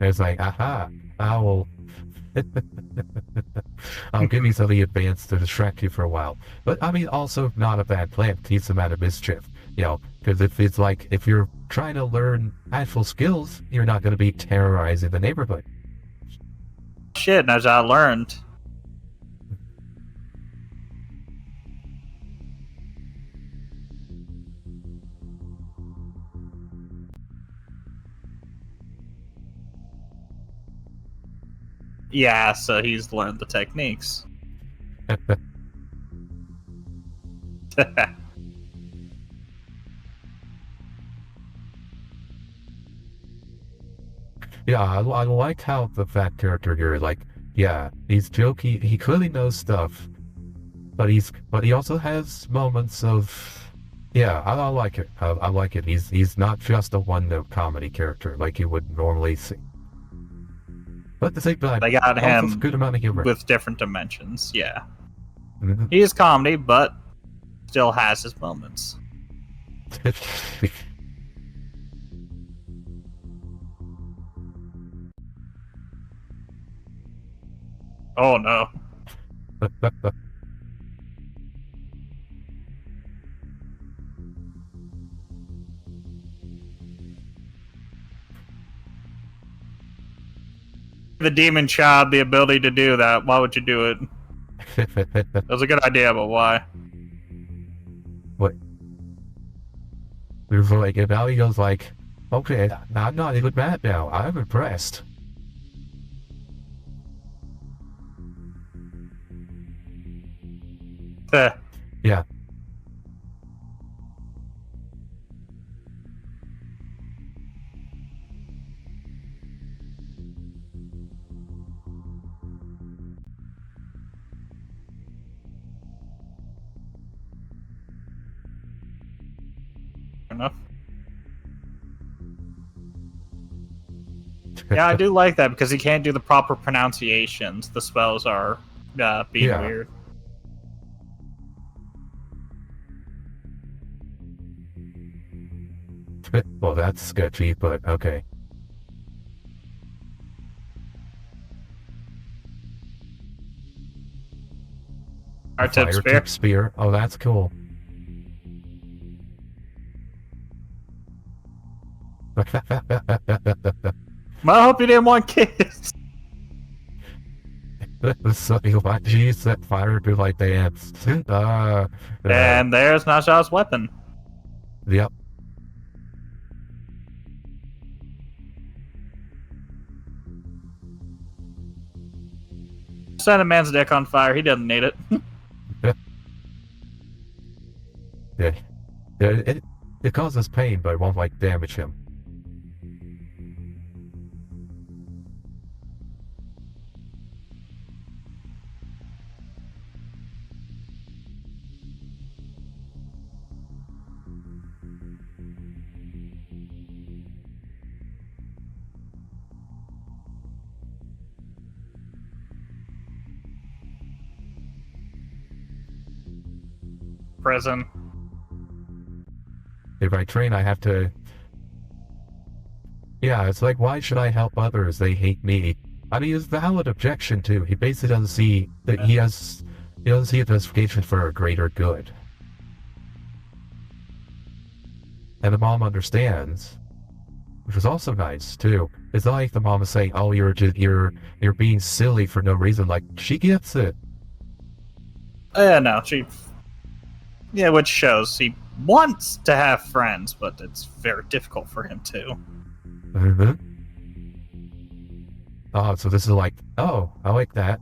It's like, aha, I'll give you something advanced to distract you for a while. But I mean, also not a bad plan. Teach them out of mischief, because if you're trying to learn actual skills, you're not going to be terrorizing the neighborhood. Shit, as I learned. Yeah, so he's learned the techniques. Yeah, I like how the fat character here, he's jokey. He clearly knows stuff, but he also has moments of, yeah, I like it. I like it. He's not just a one-note comedy character like you would normally see. But at the same time, they got him good amount of humor with different dimensions. Yeah, mm-hmm. He is comedy, but still has his moments. Oh no. The demon child the ability to do that, why would you do it? That was a good idea, but why? What? There's and now he goes like, okay, I'm not even mad now. I'm impressed. Yeah. Enough. Yeah, I do like that because he can't do the proper pronunciations. The spells are being weird. Well, that's sketchy, but okay. Our tip spear. Oh, that's cool. Well, I hope you didn't want kids. She set fire to like the ants. And there's Ne Zha's weapon. Yep. Set a man's dick on fire. He doesn't need it. Yeah. It causes pain, but it won't damage him. Prison. If I train, I have to... Yeah, it's like, why should I help others? They hate me. I mean, it's a valid objection too. He basically doesn't see that he doesn't see a justification for a greater good. And the mom understands, which is also nice too. It's not like the mom is saying, "Oh, you're being silly for no reason." Like, she gets it. No, which shows he wants to have friends, but it's very difficult for him to. Mm-hmm. Oh, so this is like, oh, I like that.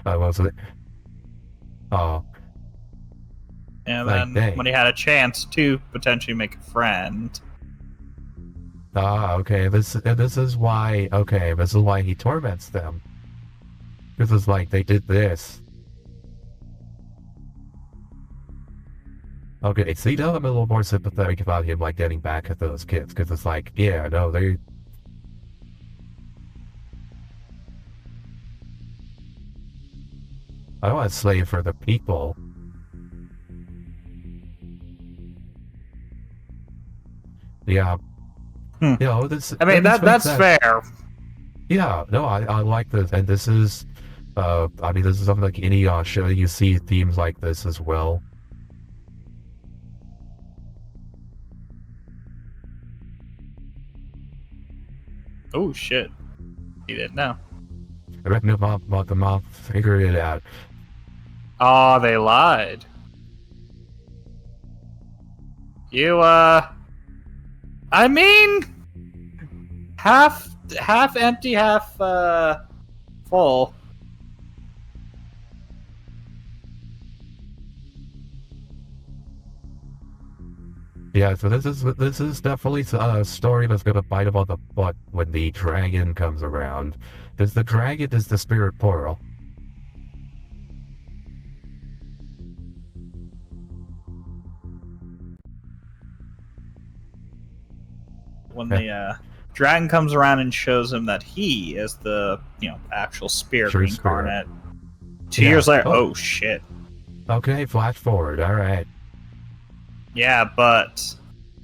What was it? Oh. And then when he had a chance to potentially make a friend. Ah, okay. This is why. Okay, this is why he torments them. This is like they did this. Okay, see, now I'm a little more sympathetic about him, like, getting back at those kids, because it's like, yeah, no, they... I don't want to slave for the people. Yeah. You know, this... I mean, that's fair. Yeah, no, I like this, and this is... I mean, this is something like any show you see themes like this as well. Oh shit! He didn't know. I reckon the mom figured it out. Oh, they lied. I mean, half empty, half full. Yeah, so this is definitely a story that's gonna bite him on the butt when the dragon comes around. Because the dragon is the spirit portal. When the dragon comes around and shows him that he is the actual spirit reincarnate. 2 years later, oh shit. Okay, flash forward, alright. Yeah, but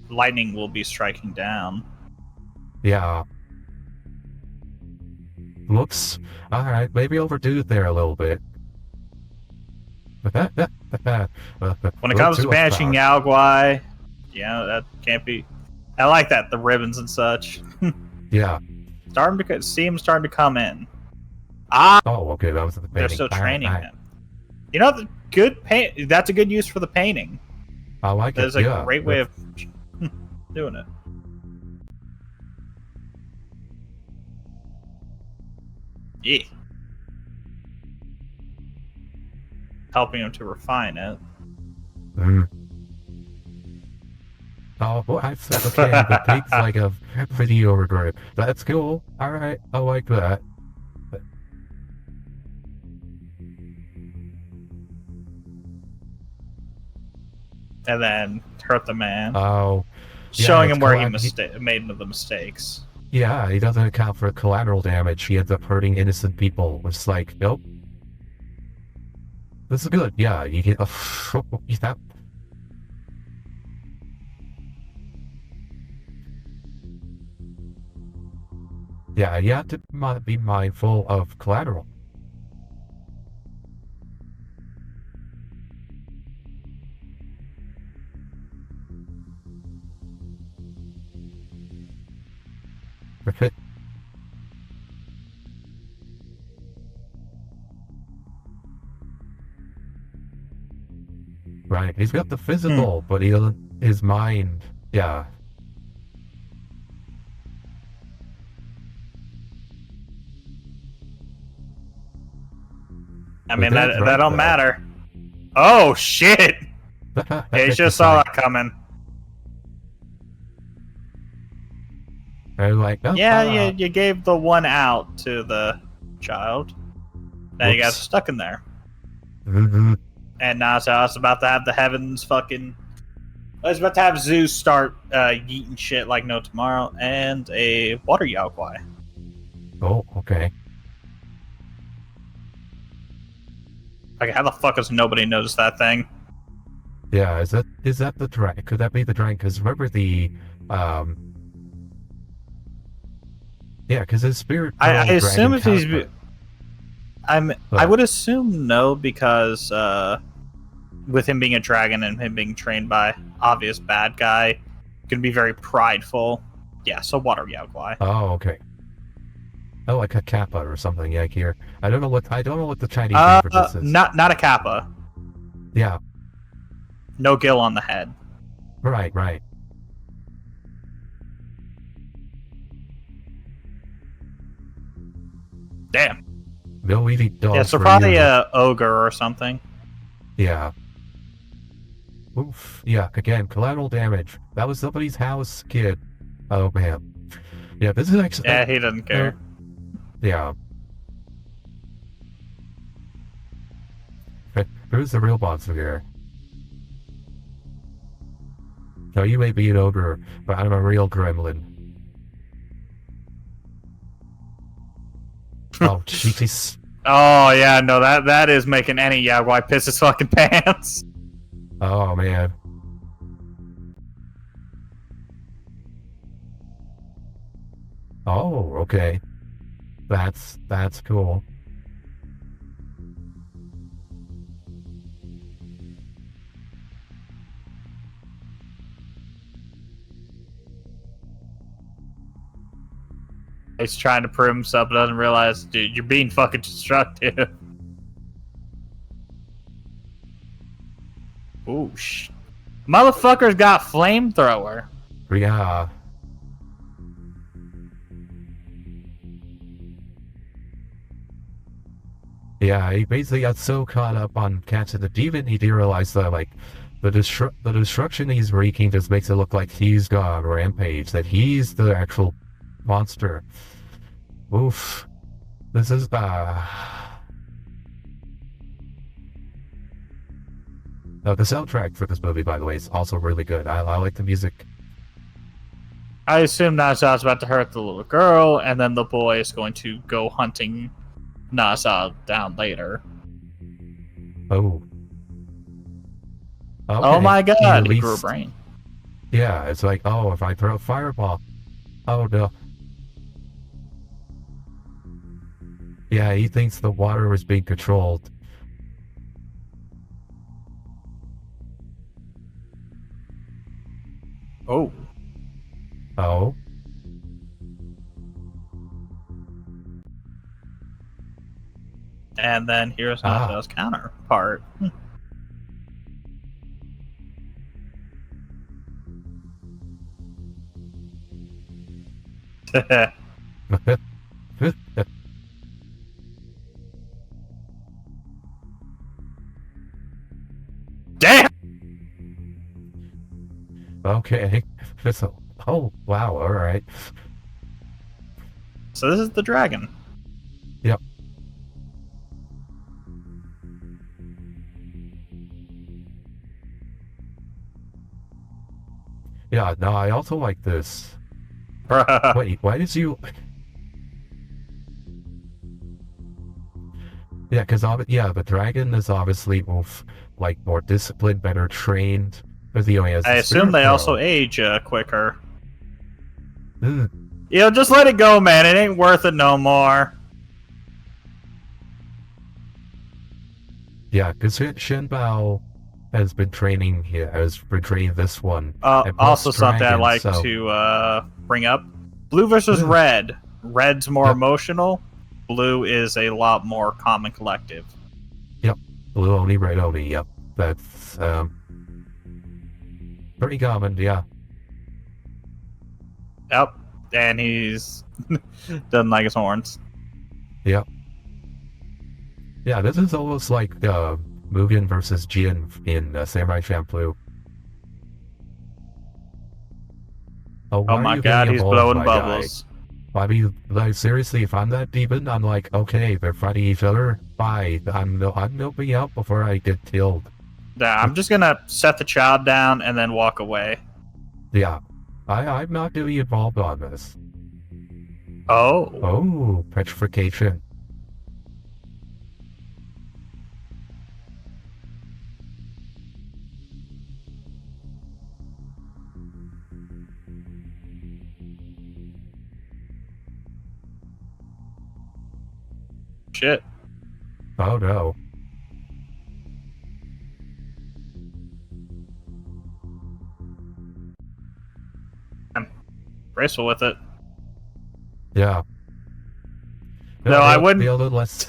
lightning will be striking down. Yeah. Whoops. Alright, maybe overdue there a little bit. When it comes to banishing Yao Guai, that can't be... I like that, the ribbons and such. Yeah. Starting to come in. Oh, okay, that was the painting. They're still training him. You know, the good paint. That's a good use for the painting. I like it. That's a great way of doing it. Yeah. Helping him to refine it. Oh, well, I said okay, the pig's like a video grip. That's cool. Alright, I like that. And then hurt the man. Oh. Showing him where he made the mistakes. Yeah, he doesn't account for collateral damage. He ends up hurting innocent people. It's like, nope. This is good. Yeah, you get that. Yeah, you have to be mindful of collateral. Right, he's got the physical, but he doesn't. His mind, yeah. I mean, that don't matter. Oh shit! He just saw that coming. Like, oh, yeah, you gave the one out to the child. Now you guys are stuck in there. And now it's about to have the heavens fucking... I was about to have Zeus start yeeting shit like no tomorrow, and a water Yao Guai. Oh, okay. Like, how the fuck has nobody noticed that thing? Yeah, is that the dragon? Could that be the dragon? Because remember the yeah, because his spirit I girl assume dragon if he's, counterpart. I would assume no, because with him being a dragon and him being trained by obvious bad guy, can be very prideful. Yeah, so water Yaogwai. Oh, okay. Oh, like a kappa or something. Yeah, here. I don't know what the Chinese name for this is. Not a kappa. Yeah. No gill on the head. Right, right. Damn. No eating dogs. Yeah, so for probably you. a ogre or something. Yeah. Oof. Yeah, again, collateral damage. That was somebody's house, kid. Oh, man. Yeah, this is actually... Yeah, he doesn't care. Yeah. Who's the real monster here? No, you may be an ogre, but I'm a real gremlin. Oh, jeez. Oh, yeah, no, that is making any Yaogwai piss his fucking pants. Oh, man. Oh, okay. That's cool. He's trying to prove himself, but doesn't realize, dude, you're being fucking destructive. Ooh, motherfucker's got flamethrower. Yeah. Yeah, he basically got so caught up on catching the demon, he didn't realize that, like, the destruction he's wreaking just makes it look like he's gone rampage, that he's the actual monster. Oof. This is, the soundtrack for this movie, by the way, is also really good. I like the music. I assume Ne Zha's about to hurt the little girl, and then the boy is going to go hunting Ne Zha down later. Oh. Okay. Oh my god, he grew a brain. Yeah, it's like, oh, if I throw a fireball. Oh no. Yeah, he thinks the water is being controlled. Oh. Oh. And then here's Ne Zha's counterpart. Damn! Okay. Oh, wow, alright. So this is the dragon. Yep. Yeah, no, I also like this. Wait, why did you... Yeah, because the dragon is obviously more disciplined, better trained. Because he only has I assume they also age quicker. You know, just let it go, man. It ain't worth it no more. Yeah, because Shenbao has been training this one. Also something I'd like to bring up. Blue versus red. Red's more emotional. Blue is a lot more calm and collective. Yep. Blue only, red only. Yep. That's pretty common, yeah. Yep. And he's doesn't like his horns. Yep. Yeah, this is almost like Mugen versus Jin in Samurai Champloo. Oh my god, he's blowing bubbles. I mean, like, seriously, if I'm that demon, I'm like, okay, they're fighting each other. Bye. I'm noping out before I get killed. Yeah, I'm just gonna set the child down and then walk away. Yeah. I'm not getting involved on this. Oh. Oh, petrification. Shit. Oh no. I'm graceful with it. Yeah. No, I wouldn't. Be a little less.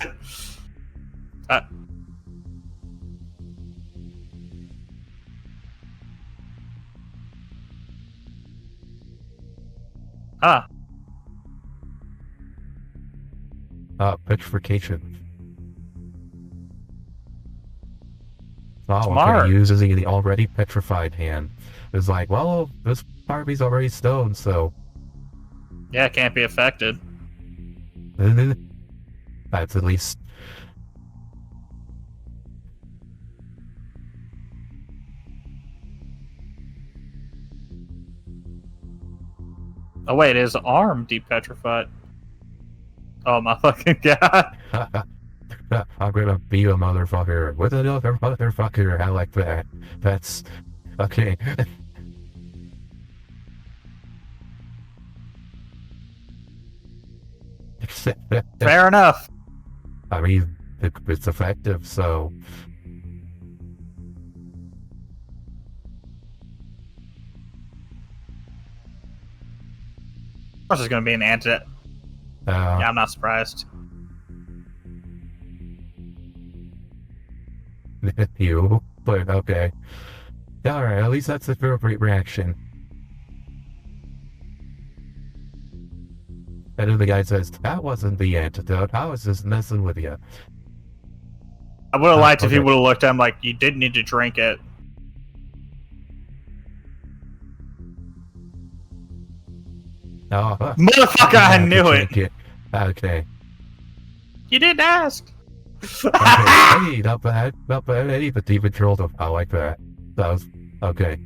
Petrification. Oh, Smart. okay. Using the already petrified hand. It's like, well, this Barbie's already stoned, so. Yeah, it can't be affected. That's at least. Oh wait, his arm depetrified. Oh my fucking god. I'm gonna be a motherfucker with another motherfucker. I like that. That's okay. Fair enough. I mean, it's effective, so. Of course, there's gonna be an antidote. Yeah, I'm not surprised. You, but okay. Alright, at least that's the appropriate reaction. And then the guy says, that wasn't the antidote, I was just messing with you. I would have liked if he would have looked at him like, you didn't need to drink it. Oh, motherfucker, I knew it. Okay. You didn't ask. Okay, hey, not bad. Hey, the demon trolled him. I like that. That was okay.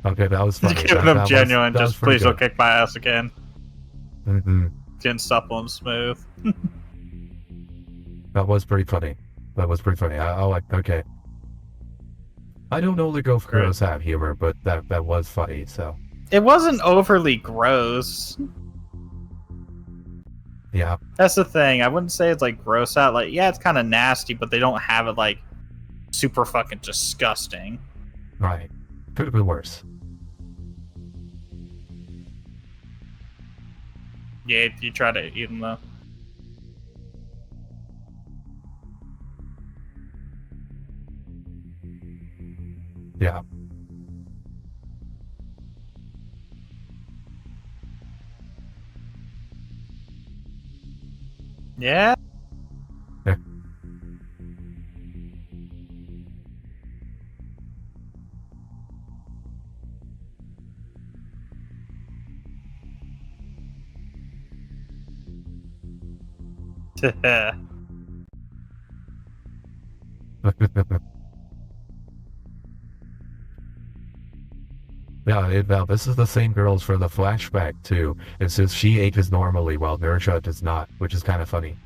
Okay, that was funny. Giving him genuine. Just please don't kick my ass again. Getting supple and smooth. That was pretty funny. I like. Okay. I don't know the Ghost Girls have humor, but that was funny. So. It wasn't overly gross. Yeah. That's the thing. I wouldn't say it's like gross out. Like, yeah, it's kind of nasty, but they don't have it like super fucking disgusting. Right. Could have been worse. Yeah, you try to eat them though. Yeah. Yeah. Yeah, now this is the same girls for the flashback too. It says she ages normally while Ne Zha does not, which is kind of funny.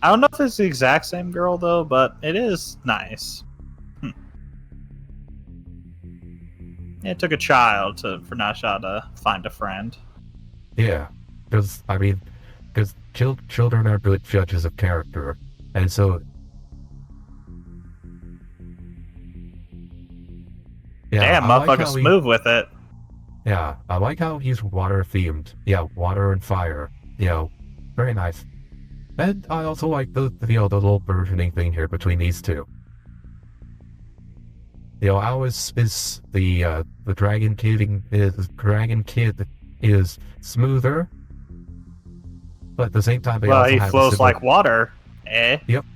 I don't know if it's the exact same girl though, but it is nice. It took a child for Ne Zha to find a friend. Yeah, because children are good judges of character, and so. Yeah, damn, motherfucker smooth with it. Yeah, I like how he's water themed. Yeah, water and fire. You know, very nice. And I also like the little versioning thing here between these two. You know, how is the dragon kid is smoother, but at the same time they also he have flows like water. Yep.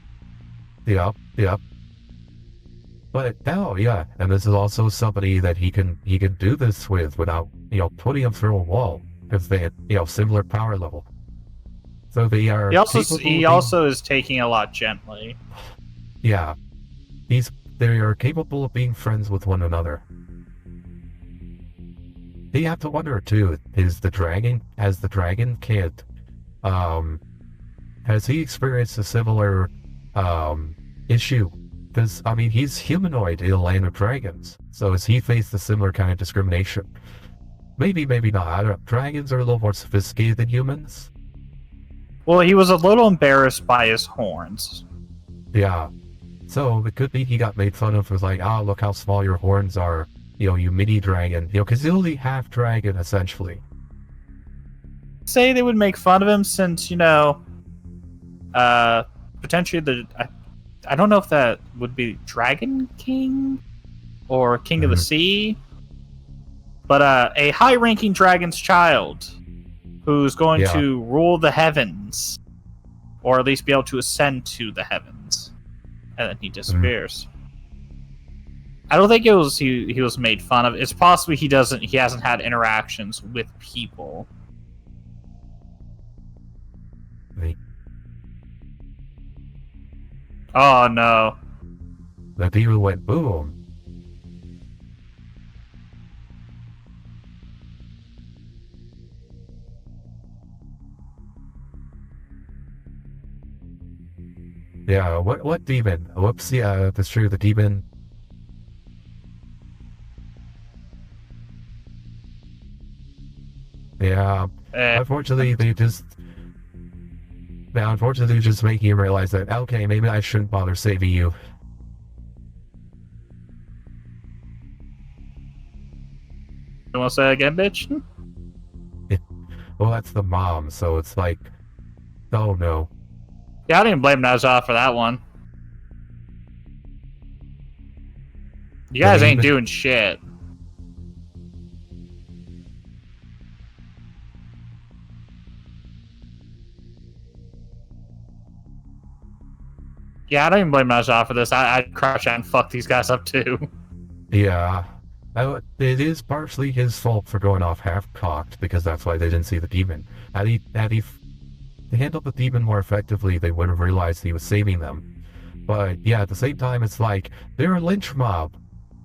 But now, yeah, and this is also somebody that he can do this with without putting him through a wall because they had similar power level. So they are. He also is taking a lot gently. Yeah, they are capable of being friends with one another. You have to wonder too: has the dragon kid, has he experienced a similar issue? Because, I mean, he's humanoid in a land of dragons, so has he faced a similar kind of discrimination? maybe, maybe not. I don't know. Dragons are a little more sophisticated than humans. Well, he was a little embarrassed by his horns. Yeah. So it could be he got made fun of for like, oh, look how small your horns are. You mini dragon. Because he's only half dragon, essentially. Say they would make fun of him since, potentially I don't know if that would be Dragon King or King of the Sea, but a high-ranking dragon's child who's going to rule the heavens, or at least be able to ascend to the heavens, and then he disappears. I don't think it was he was made fun of. It's possibly he hasn't had interactions with people. Oh no. The people went boom. Yeah, what demon? Whoops, yeah, that's true, the demon. Yeah, unfortunately they just making you realize that, okay, maybe I shouldn't bother saving you. You want to say again, bitch? Well, that's the mom, so it's like, oh no. Yeah, I didn't blame Ne Zha for that one. You guys ain't doing shit. Yeah, I don't even blame Ne Zha for this. I'd crouch and fuck these guys up too. Yeah. It is partially his fault for going off half-cocked, because that's why they didn't see the demon. Had he handled the demon more effectively, they would have realized he was saving them. But yeah, at the same time, it's like, they're a lynch mob.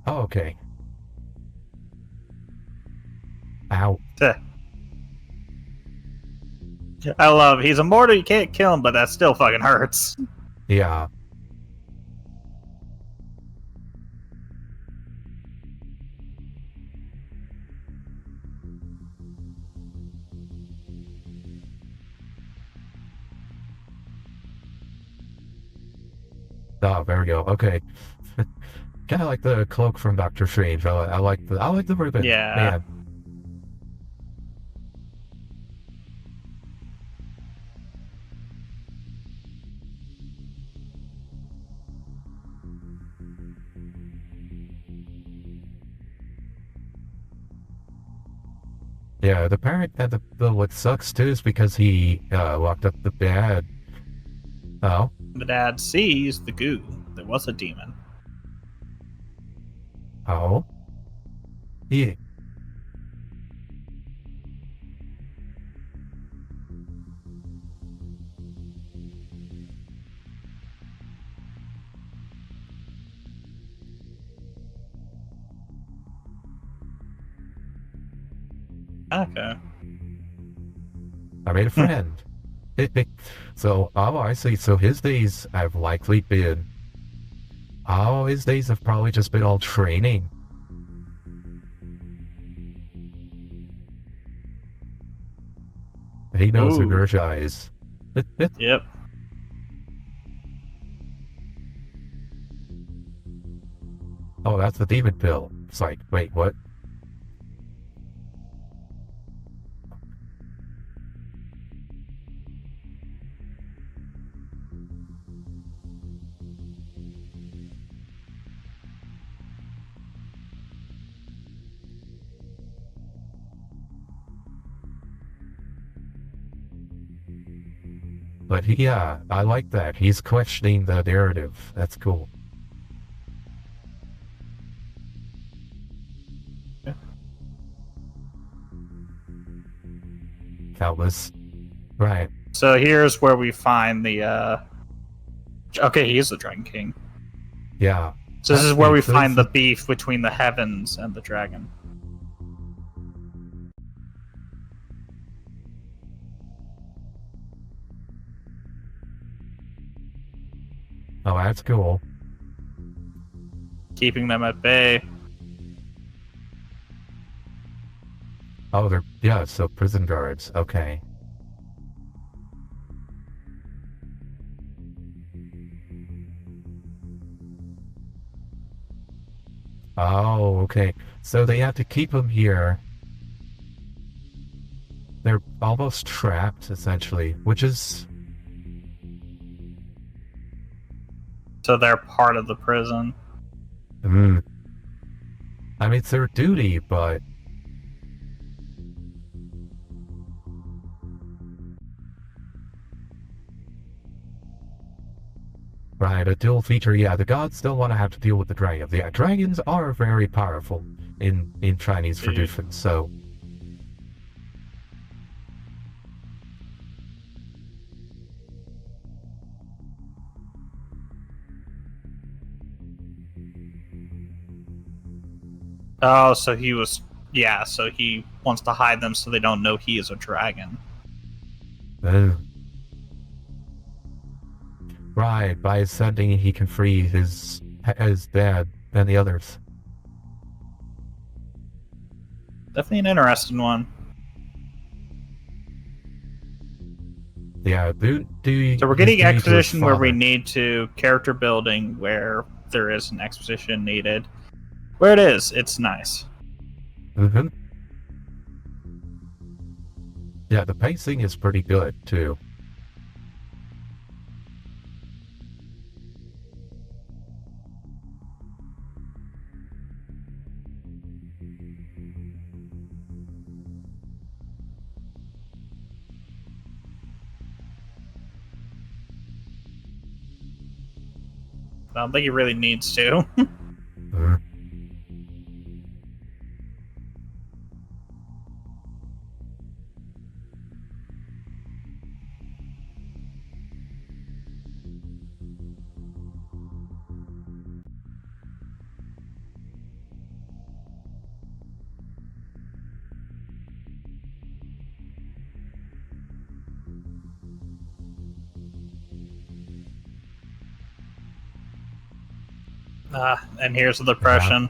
Oh, okay. Ow. I love he's immortal, you can't kill him, but that still fucking hurts. Yeah. Oh, there we go. Okay. Kind of like the cloak from Doctor Strange. I like the ribbon. Yeah. Man. Yeah, the parent and what sucks too is because he locked up the dad. Oh. The dad sees the goo. There was a demon. Oh. Yeah. Okay. I made a friend. So, oh, I see. So his days have likely been... Oh, his days have probably just been all training. He knows who Nezha is. Yep. Oh, that's the demon pill. It's like, wait, what? But yeah, I like that. He's questioning the narrative. That's cool. Yeah. Countless. Right. So here's where we find the okay, he is the Dragon King. Yeah. So this is where we find the beef between the heavens and the dragon. Oh, that's cool. Keeping them at bay. Oh, yeah, so prison guards. Okay. Oh, okay. So they have to keep him here. They're almost trapped, essentially, which is... So they're part of the prison. I mean, it's their duty, but... Right, a dual feature, yeah, the gods don't want to have to deal with the dragons. Yeah, dragons are very powerful in Chinese tradition, so... Oh, so he was... Yeah, so he wants to hide them so they don't know he is a dragon. Right, by ascending he can free his dad and the others. Definitely an interesting one. Yeah, so we're getting exposition where we need to, character building where there is an exposition needed. Where it is, it's nice. Yeah, the pacing is pretty good, too. I don't think he really needs to. And here's the depression.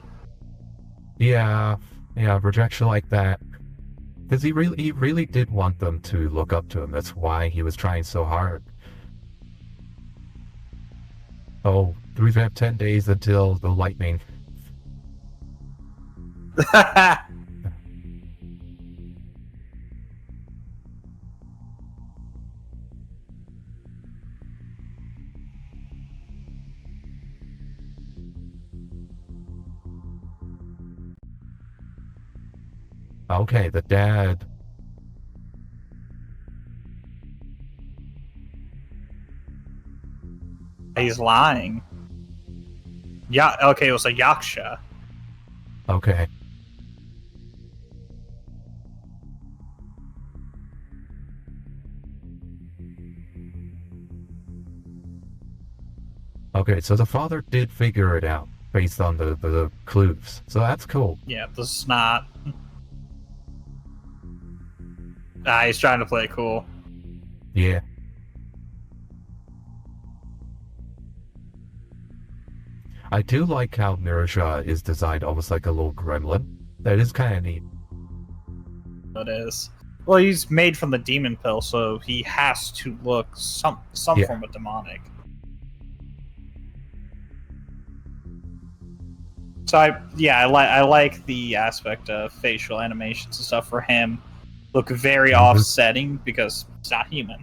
Yeah, rejection like that. Because he really did want them to look up to him. That's why he was trying so hard. Oh, we have 10 days until the lightning. Okay, the dad. He's lying. Yeah, okay, it was a yaksha. Okay. Okay, so the father did figure it out based on the clues. So that's cool. Yeah, this is not... he's trying to play it cool. Yeah. I do like how Ne Zha is designed almost like a little gremlin. That is kind of neat. It is. Well, he's made from the demon pill, so he has to look some form of demonic. So I like the aspect of facial animations and stuff for him. Look very offsetting because it's not human.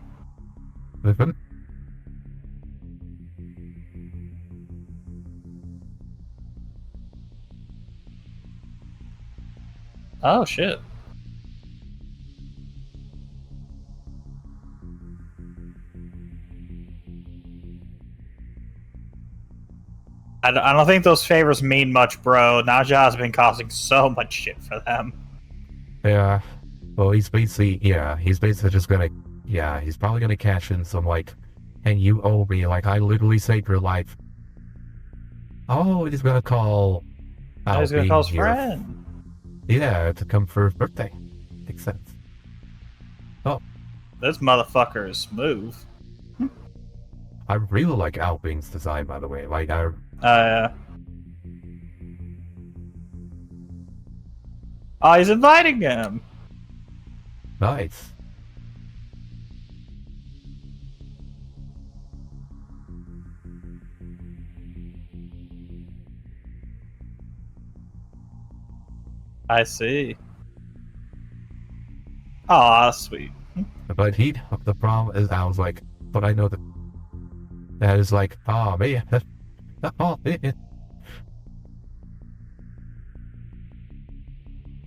Oh shit. I don't think those favors mean much, bro. Ne Zha has been causing so much shit for them. Yeah. Well, he's basically just gonna, he's probably gonna cash in some, like, and you owe me, like, I literally saved your life. Oh, he's gonna call... he's gonna call his friend. Yeah, to come for his birthday. Makes sense. Oh. This motherfucker's move. I really like Al Bing's design, by the way. Like, Oh, he's inviting him. Nice. I see. Aw, sweet. But the problem is, I was like, but I know that is like, oh man, oh man.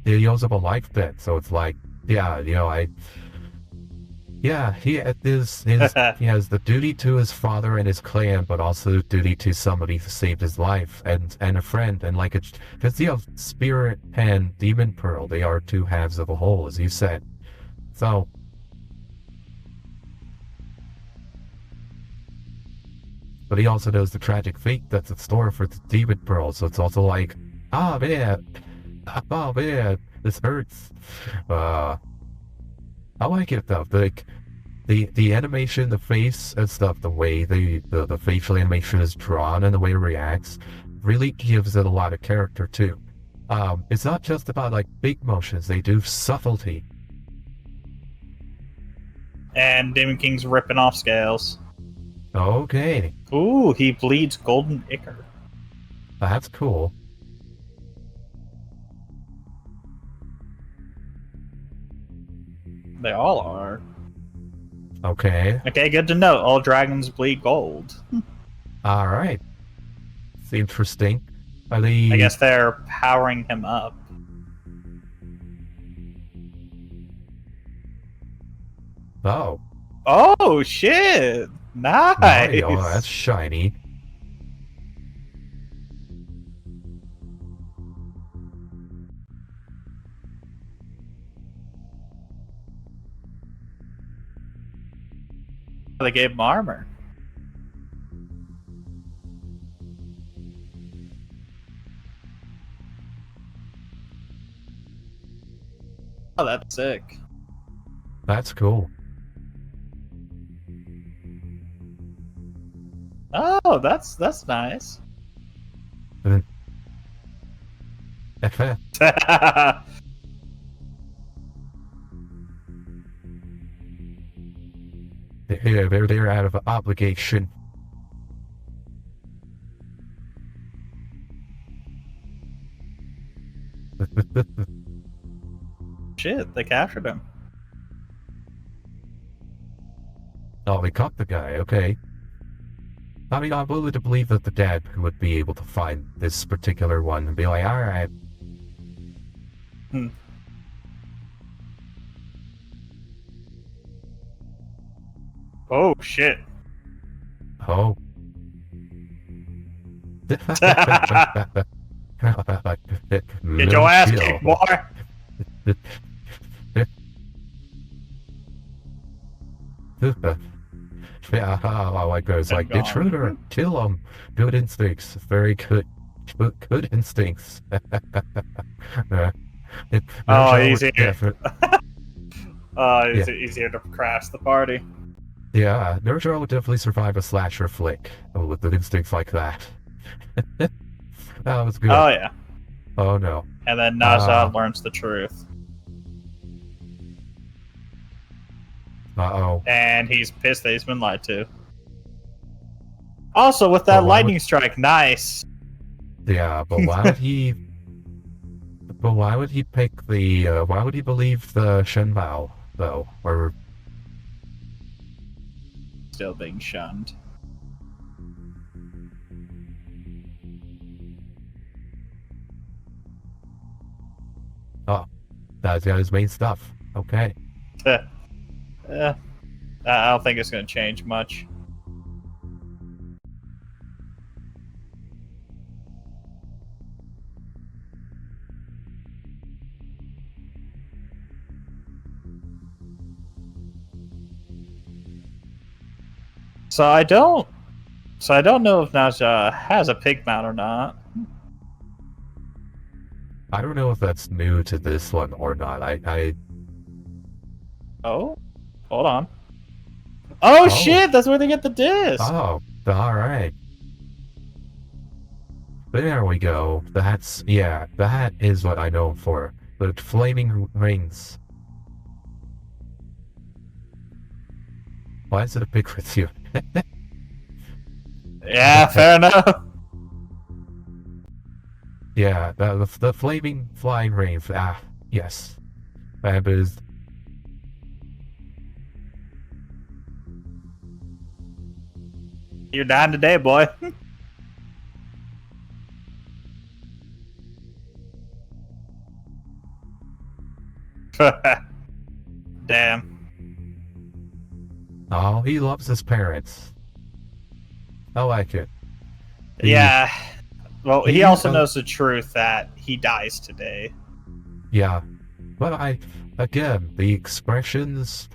He owes him a life debt, so it's like, yeah, he he has the duty to his father and his clan, but also the duty to somebody who saved his life and a friend, and like it's because spirit and demon pearl, they are two halves of a whole, as you said. So, but he also knows the tragic fate that's in store for the demon pearl, so it's also like, oh man, this hurts. I like it though. Like the animation, the face and stuff, the way the facial animation is drawn and the way it reacts really gives it a lot of character too. It's not just about like big motions, they do subtlety. And Demon King's ripping off scales. Okay. Ooh, he bleeds golden ichor. That's cool. They all are. Okay. Okay, good to know. All dragons bleed gold. Alright. It's interesting. I guess they're powering him up. Oh. Oh, shit! Nice! Oh, that's shiny. They gave him armor. Oh, that's sick. That's cool. Oh, that's nice. They're out of obligation. Shit, they captured him. Oh, they caught the guy, okay. I mean, I'm willing to believe that the dad would be able to find this particular one and be like, alright. Oh, shit. Oh. Get your ass kicked, boy! Yeah, I like those. Like, the intruder, kill him. Good instincts. Very good. Good instincts. Oh, he's here. He's easier to crash the party. Yeah, Ne Zha would definitely survive a slasher flick with the instincts like that. That was good. Oh, yeah. Oh, no. And then Ne Zha learns the truth. Uh-oh. And he's pissed that he's been lied to. Also, with that lightning strike, nice. Yeah, but why would he... But why would he pick the... why would he believe the Shenbao, though? Or... Still being shunned. Oh, that's got his main stuff. Okay. I don't think it's going to change much. So I don't know if Ne Zha has a pig mount or not. I don't know if that's new to this one or not. Oh, hold on. Oh shit! That's where they get the disc. Oh, all right. There we go. The hat is what I know him for. The flaming rings. Why is it a pig with you? Yeah, fair enough. Yeah, the flaming flying rain. Yes. That is. You're dying today, boy. Damn. Oh, he loves his parents. I like it. Yeah. Well, he He also knows the truth that he dies today. Yeah. But again, the expressions,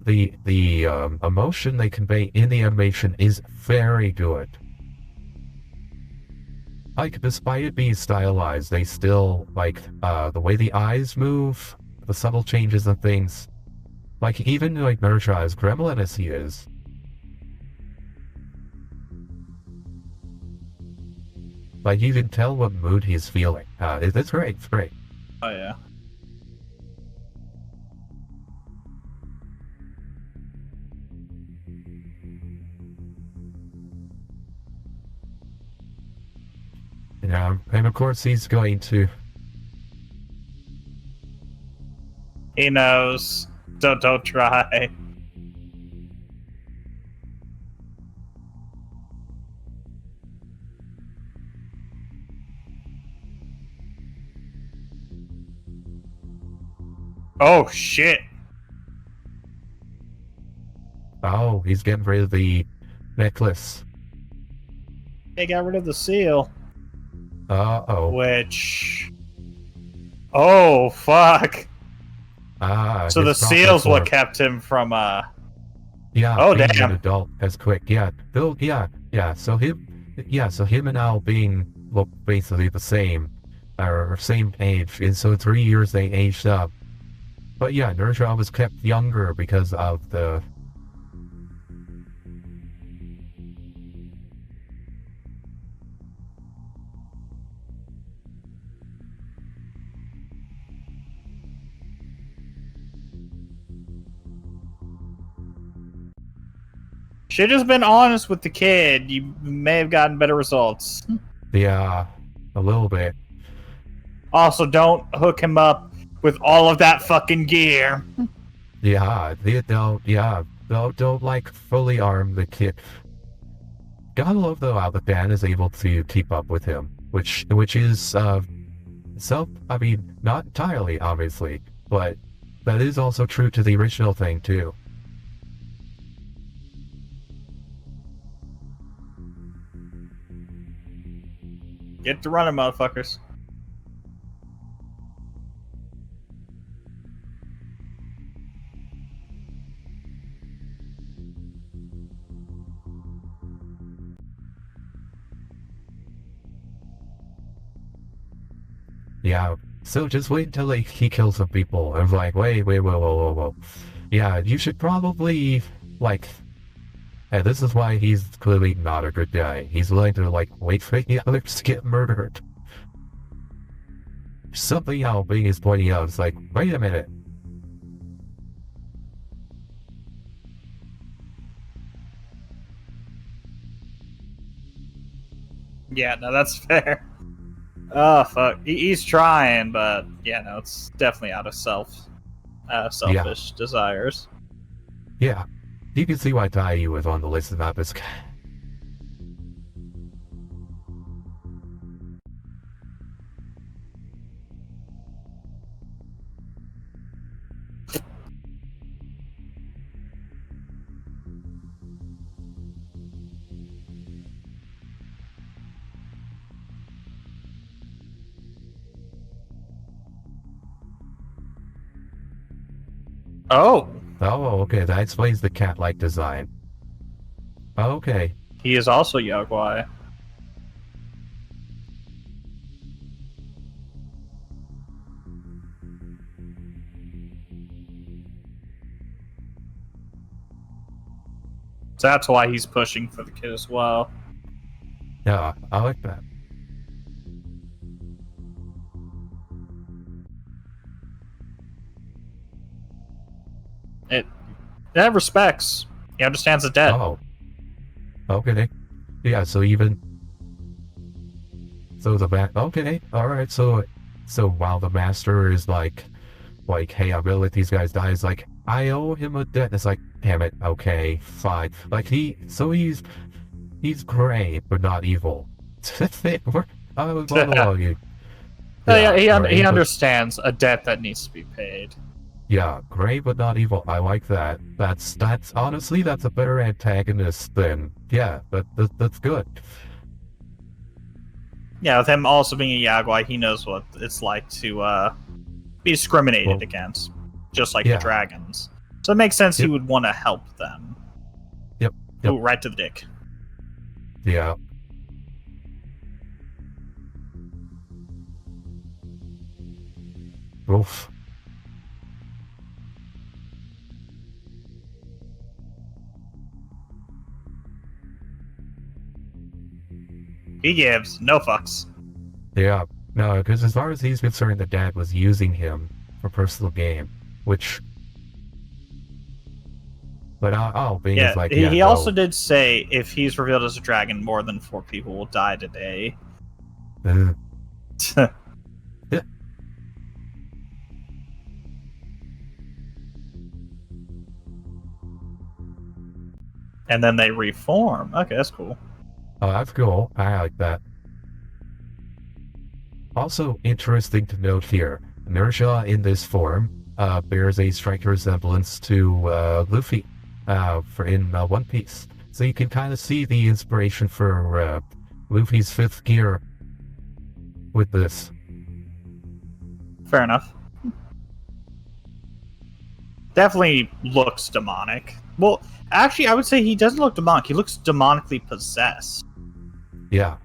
the emotion they convey in the animation is very good. Like, despite it being stylized, they still, like, the way the eyes move, the subtle changes and things. Like, even, like, Ne Zha, as gremlin as he is, like, you can tell what mood he's feeling. It's great, it's great. Oh, yeah. Yeah, and of course he's going to... He knows. Don't try. Oh, shit. Oh, he's getting rid of the necklace. They got rid of the seal. Uh-oh. Which... Oh, fuck. So the seal's what kept him from, Yeah, oh, being damn. an adult as quick. Yeah, so him and Al being, look, basically the same, or same age, and so 3 years they aged up. But yeah, Ne Zha was kept younger because of the... Should have been honest with the kid. You may have gotten better results. Yeah, a little bit. Also, don't hook him up with all of that fucking gear. Yeah, don't like fully arm the kid. Gotta love though how the band is able to keep up with him, which is I mean, not entirely obviously, but that is also true to the original thing too. Get to running, motherfuckers. Yeah, so just wait until he kills some people. I'm like, wait, whoa. Yeah, you should probably, like... And this is why he's clearly not a good guy. He's willing to, like, wait for the others to get murdered. Something how being is pointing out, it's like, wait a minute. Yeah, no, that's fair. Oh, fuck. He's trying, but, yeah, no, it's definitely out of selfish desires. Yeah, you can see why Dai was on the list of Apis. Oh. Oh, okay, that explains the cat-like design. Okay. He is also Yagwai. So that's why he's pushing for the kid as well. Yeah, I like that. It respects. He understands the debt. Oh. Okay. Yeah, so even... So okay, alright, so while the master is like, hey, I will let these guys die, it's like, I owe him a debt. It's like, damn it, okay, fine. Like, he's gray, but not evil. I would follow you. Yeah, he understands a debt that needs to be paid. Yeah, gray but not evil. I like that. That's honestly, that's a better antagonist than, yeah, that's good. Yeah, with him also being a Yaguai, he knows what it's like to be discriminated against, just like the dragons. So it makes sense he would want to help them. Yep. Ooh, right to the dick. Yeah. Oof. He gives no fucks. Yeah, no, because as far as he's concerned, the dad was using him for personal gain, which... But being is like, he also did say if he's revealed as a dragon, more than 4 people will die today. Yeah. And then they reform. Okay, that's cool. Oh, that's cool. I like that. Also interesting to note here, Ne Zha in this form bears a striking resemblance to Luffy in One Piece. So you can kind of see the inspiration for Luffy's 5th gear with this. Fair enough. Definitely looks demonic. Well, actually, I would say he doesn't look demonic. He looks demonically possessed. Yeah.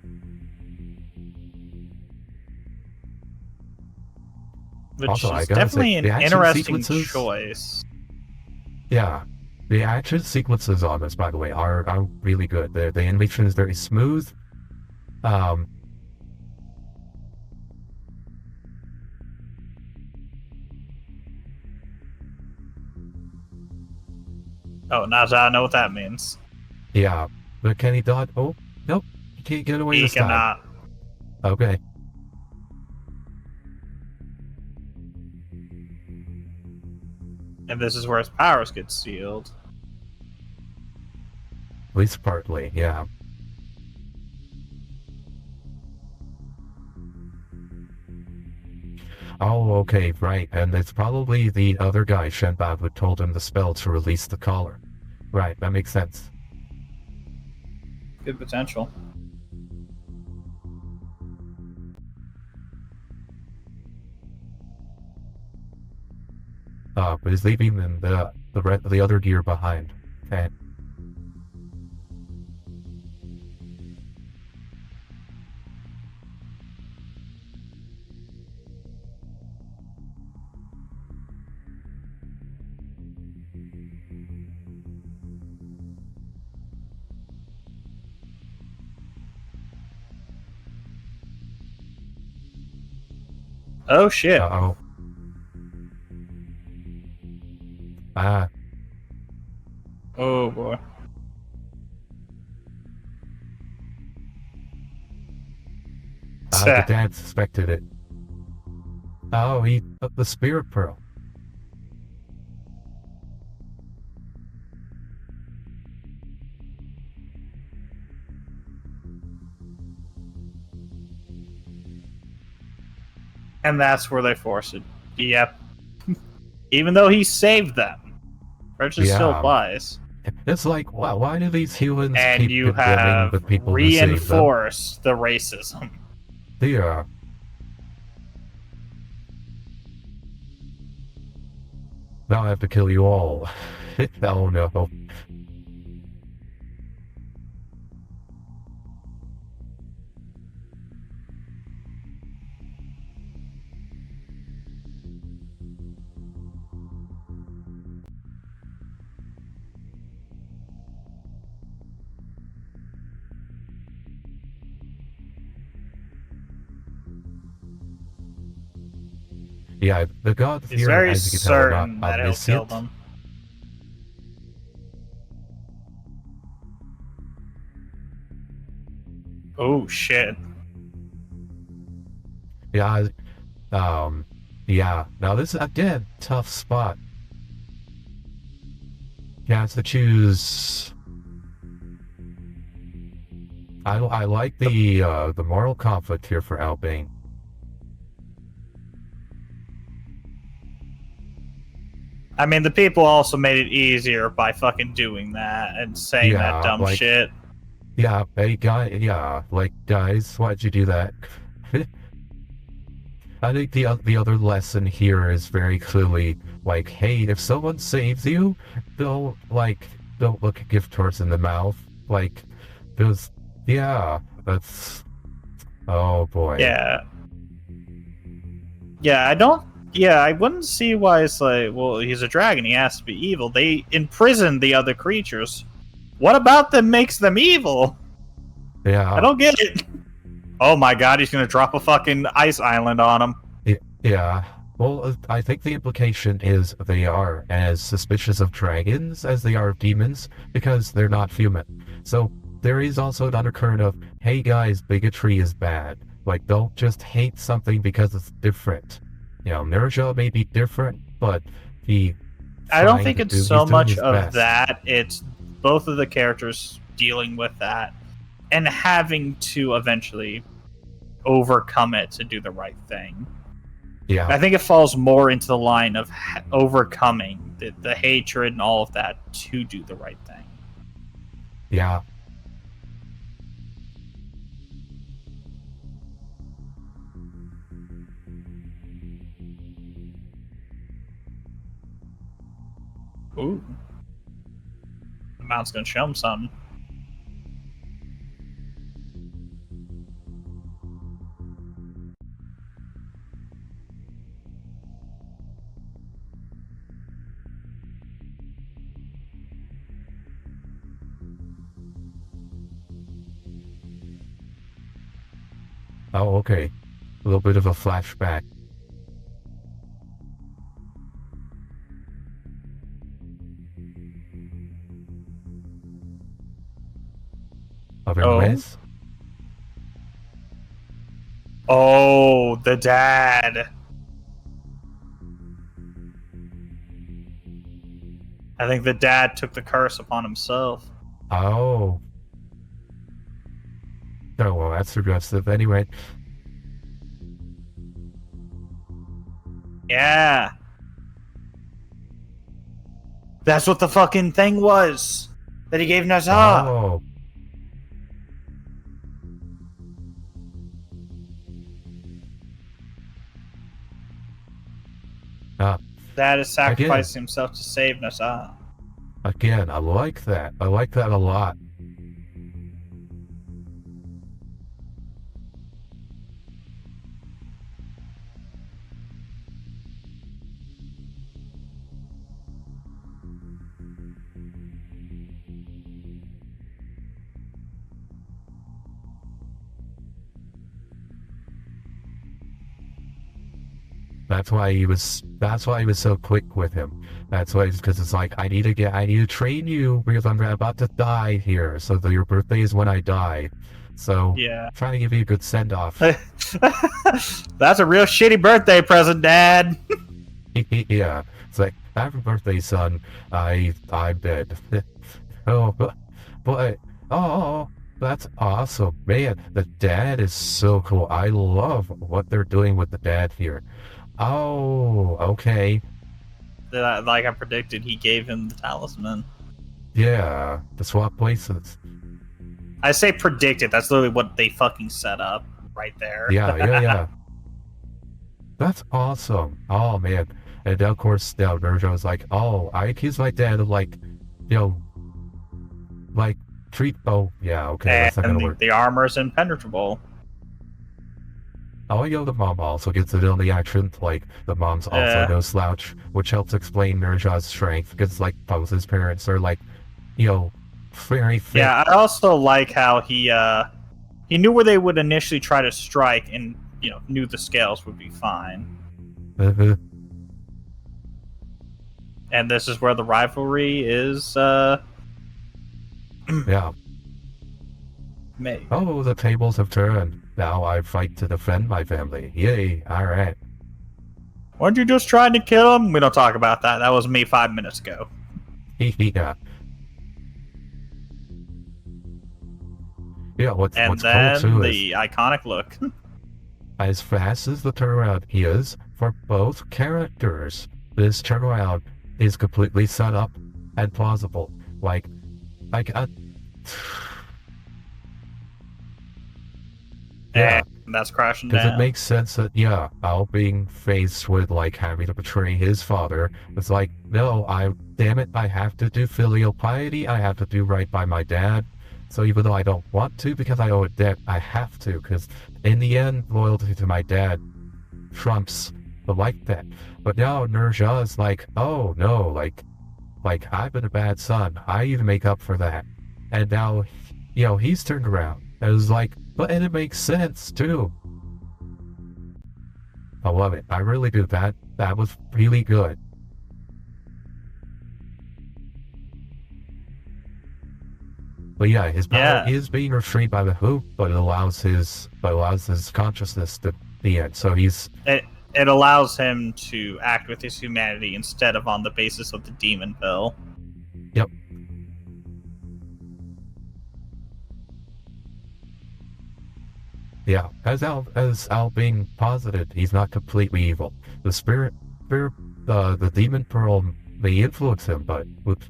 Which also, is definitely an interesting choice. Yeah. The action sequences on this, by the way, are really good. The animation is very smooth. Oh, Ne Zha, I know what that means. Yeah. But can he dodge? Oh, nope. He can't get away this time. He cannot. Okay. And this is where his powers get sealed. At least partly, yeah. Oh, okay, right. And it's probably the other guy, Shenbab, who told him the spell to release the collar. Right, that makes sense. Good potential. But he's leaving them the other gear behind. Okay. Oh shit. Uh-oh. Ah. Oh boy. The dad suspected it. Oh, he took the spirit pearl. And that's where they force it. Yep. Even though he saved them. Prejudice still applies. It's like, wow, why do these humans and keep you condemning the people who save them? reinforced the racism. Yeah. Now I have to kill you all. Oh no. Yeah, the gods He's here, very as you can tell, are certain not that he'll kill them. Oh shit. Yeah, yeah. Now this is again tough spot. Yeah, to choose. I like the moral conflict here for Albane. I mean, the people also made it easier by fucking doing that and saying that dumb shit. Yeah, hey guys, why'd you do that? I think the other lesson here is very clearly like, hey, if someone saves you, don't look a gift horse in the mouth. Like, there's that's oh boy. Yeah. I wouldn't see why it's like, well, he's a dragon, he has to be evil. They imprisoned the other creatures. What about them makes them evil? Yeah. I don't get it. Oh my god, he's gonna drop a fucking ice island on him. Yeah. Well, I think the implication is they are as suspicious of dragons as they are of demons because they're not human. So there is also an undercurrent of, hey guys, bigotry is bad. Like, don't just hate something because it's different. You know, Ne Zha may be different, but I don't think it's so much of that. It's both of the characters dealing with that and having to eventually overcome it to do the right thing. Yeah. I think it falls more into the line of overcoming the hatred and all of that to do the right thing. Yeah. Ooh. The mount's gonna show him something. Oh, okay. A little bit of a flashback. Otherwise? Oh, the dad. I think the dad took the curse upon himself. Oh. Oh, well, that's suggestive. Anyway. Yeah. That's what the fucking thing was that he gave Ne Zha. Oh. Dad is sacrificing himself to save Ne Zha. Again, I like that. I like that a lot. That's why he was so quick with him. That's why, because it's like, I need to train you because I'm about to die here. So your birthday is when I die. So yeah, trying to give you a good send off. That's a real shitty birthday present, Dad. Yeah, it's like, happy birthday, son. I'm dead. Oh, but oh, that's awesome, man. The dad is so cool. I love what they're doing with the dad here. Oh, okay. Like I predicted, he gave him the talisman. Yeah, the swap places. I say predicted. That's literally what they fucking set up right there. Yeah. That's awesome. Oh, man. And of course, Ne Zha was like, oh, I accuse my dad of, like, you know, like, oh, yeah, okay, and that's not gonna work. The armor's impenetrable. Oh, the mom also gets it in the action. Like, the mom's also no slouch, which helps explain Ne Zha's strength, because, like, both his parents are, like, very fit. Yeah, I also like how he knew where they would initially try to strike and, knew the scales would be fine. And this is where the rivalry is, yeah. Me. Oh, the tables have turned. Now I fight to defend my family. Yay, alright. Weren't you just trying to kill him? We don't talk about that. That was me 5 minutes ago. Yeah. Yeah, what's cool too is the iconic look. as fast as the turnaround is for both characters, this turnaround is completely set up and plausible. Like yeah. And that's crashing Because down. it makes sense that, yeah, Al being faced with, like, having to betray his father, it's like, no, damn it, I have to do filial piety, I have to do right by my dad. So even though I don't want to because I owe a debt, I have to, because in the end, loyalty to my dad trumps the like that. But now Ne Zha is like, oh, no, like, I've been a bad son, I need to make up for that. And now, he's turned around. And it's like, and it makes sense, too. I love it. I really do. That was really good. But yeah, his power is being restrained by the hoop, but it allows his consciousness to be in. So it allows him to act with his humanity instead of on the basis of the demon pill. Yep. Yeah, as Al being posited, he's not completely evil. The the demon pearl may influence him, but oops.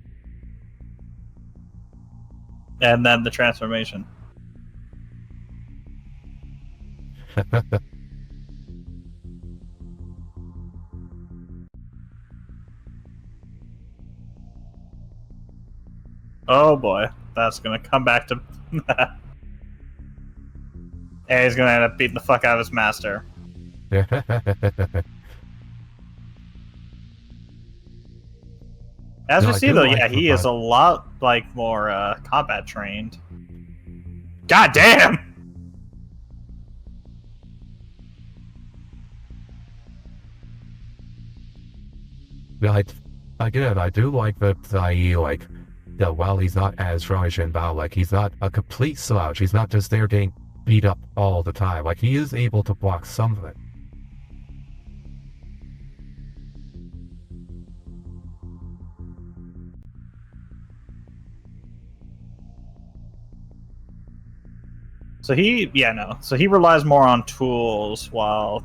And then the transformation. Oh boy, that's gonna come back to. And he's gonna end up beating the fuck out of his master. As we see, though, yeah, he is a lot more combat trained. God damn! Yeah, I do like that. While he's not as strong as Shin Bao, like he's not a complete slouch. He's not just there getting beat up all the time. Like he is able to block some of it. So he relies more on tools while.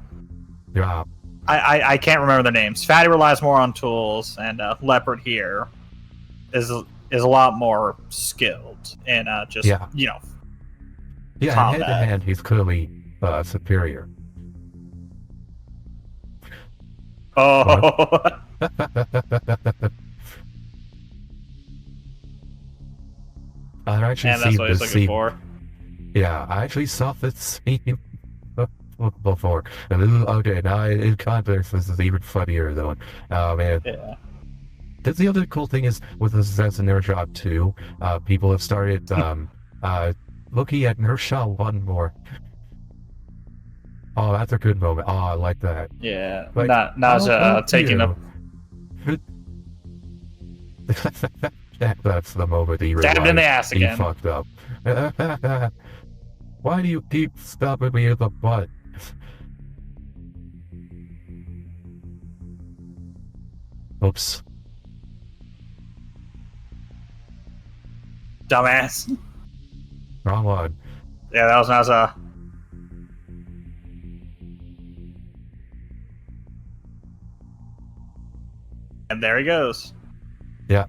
Yeah. I can't remember their names. Fatty relies more on tools, and Leopard here is a lot more skilled in Yeah, combat. hand to hand, he's clearly superior. Oh. I actually and that's what he's looking for. Yeah, I actually saw this scene before. Okay, now in context, this is even funnier though. Oh man. Yeah. Because the other cool thing is with this as a Ne Zha 2, people have started looking at Ne Zha 1 more. Oh, that's a good moment. Oh, I like that. Yeah, like, not taking a. That's the moment he stabbed in the ass again. He fucked up. Why do you keep stabbing me in the butt? Oops. Dumbass. Wrong one. Yeah, that was Ne Zha. And there he goes. Yeah.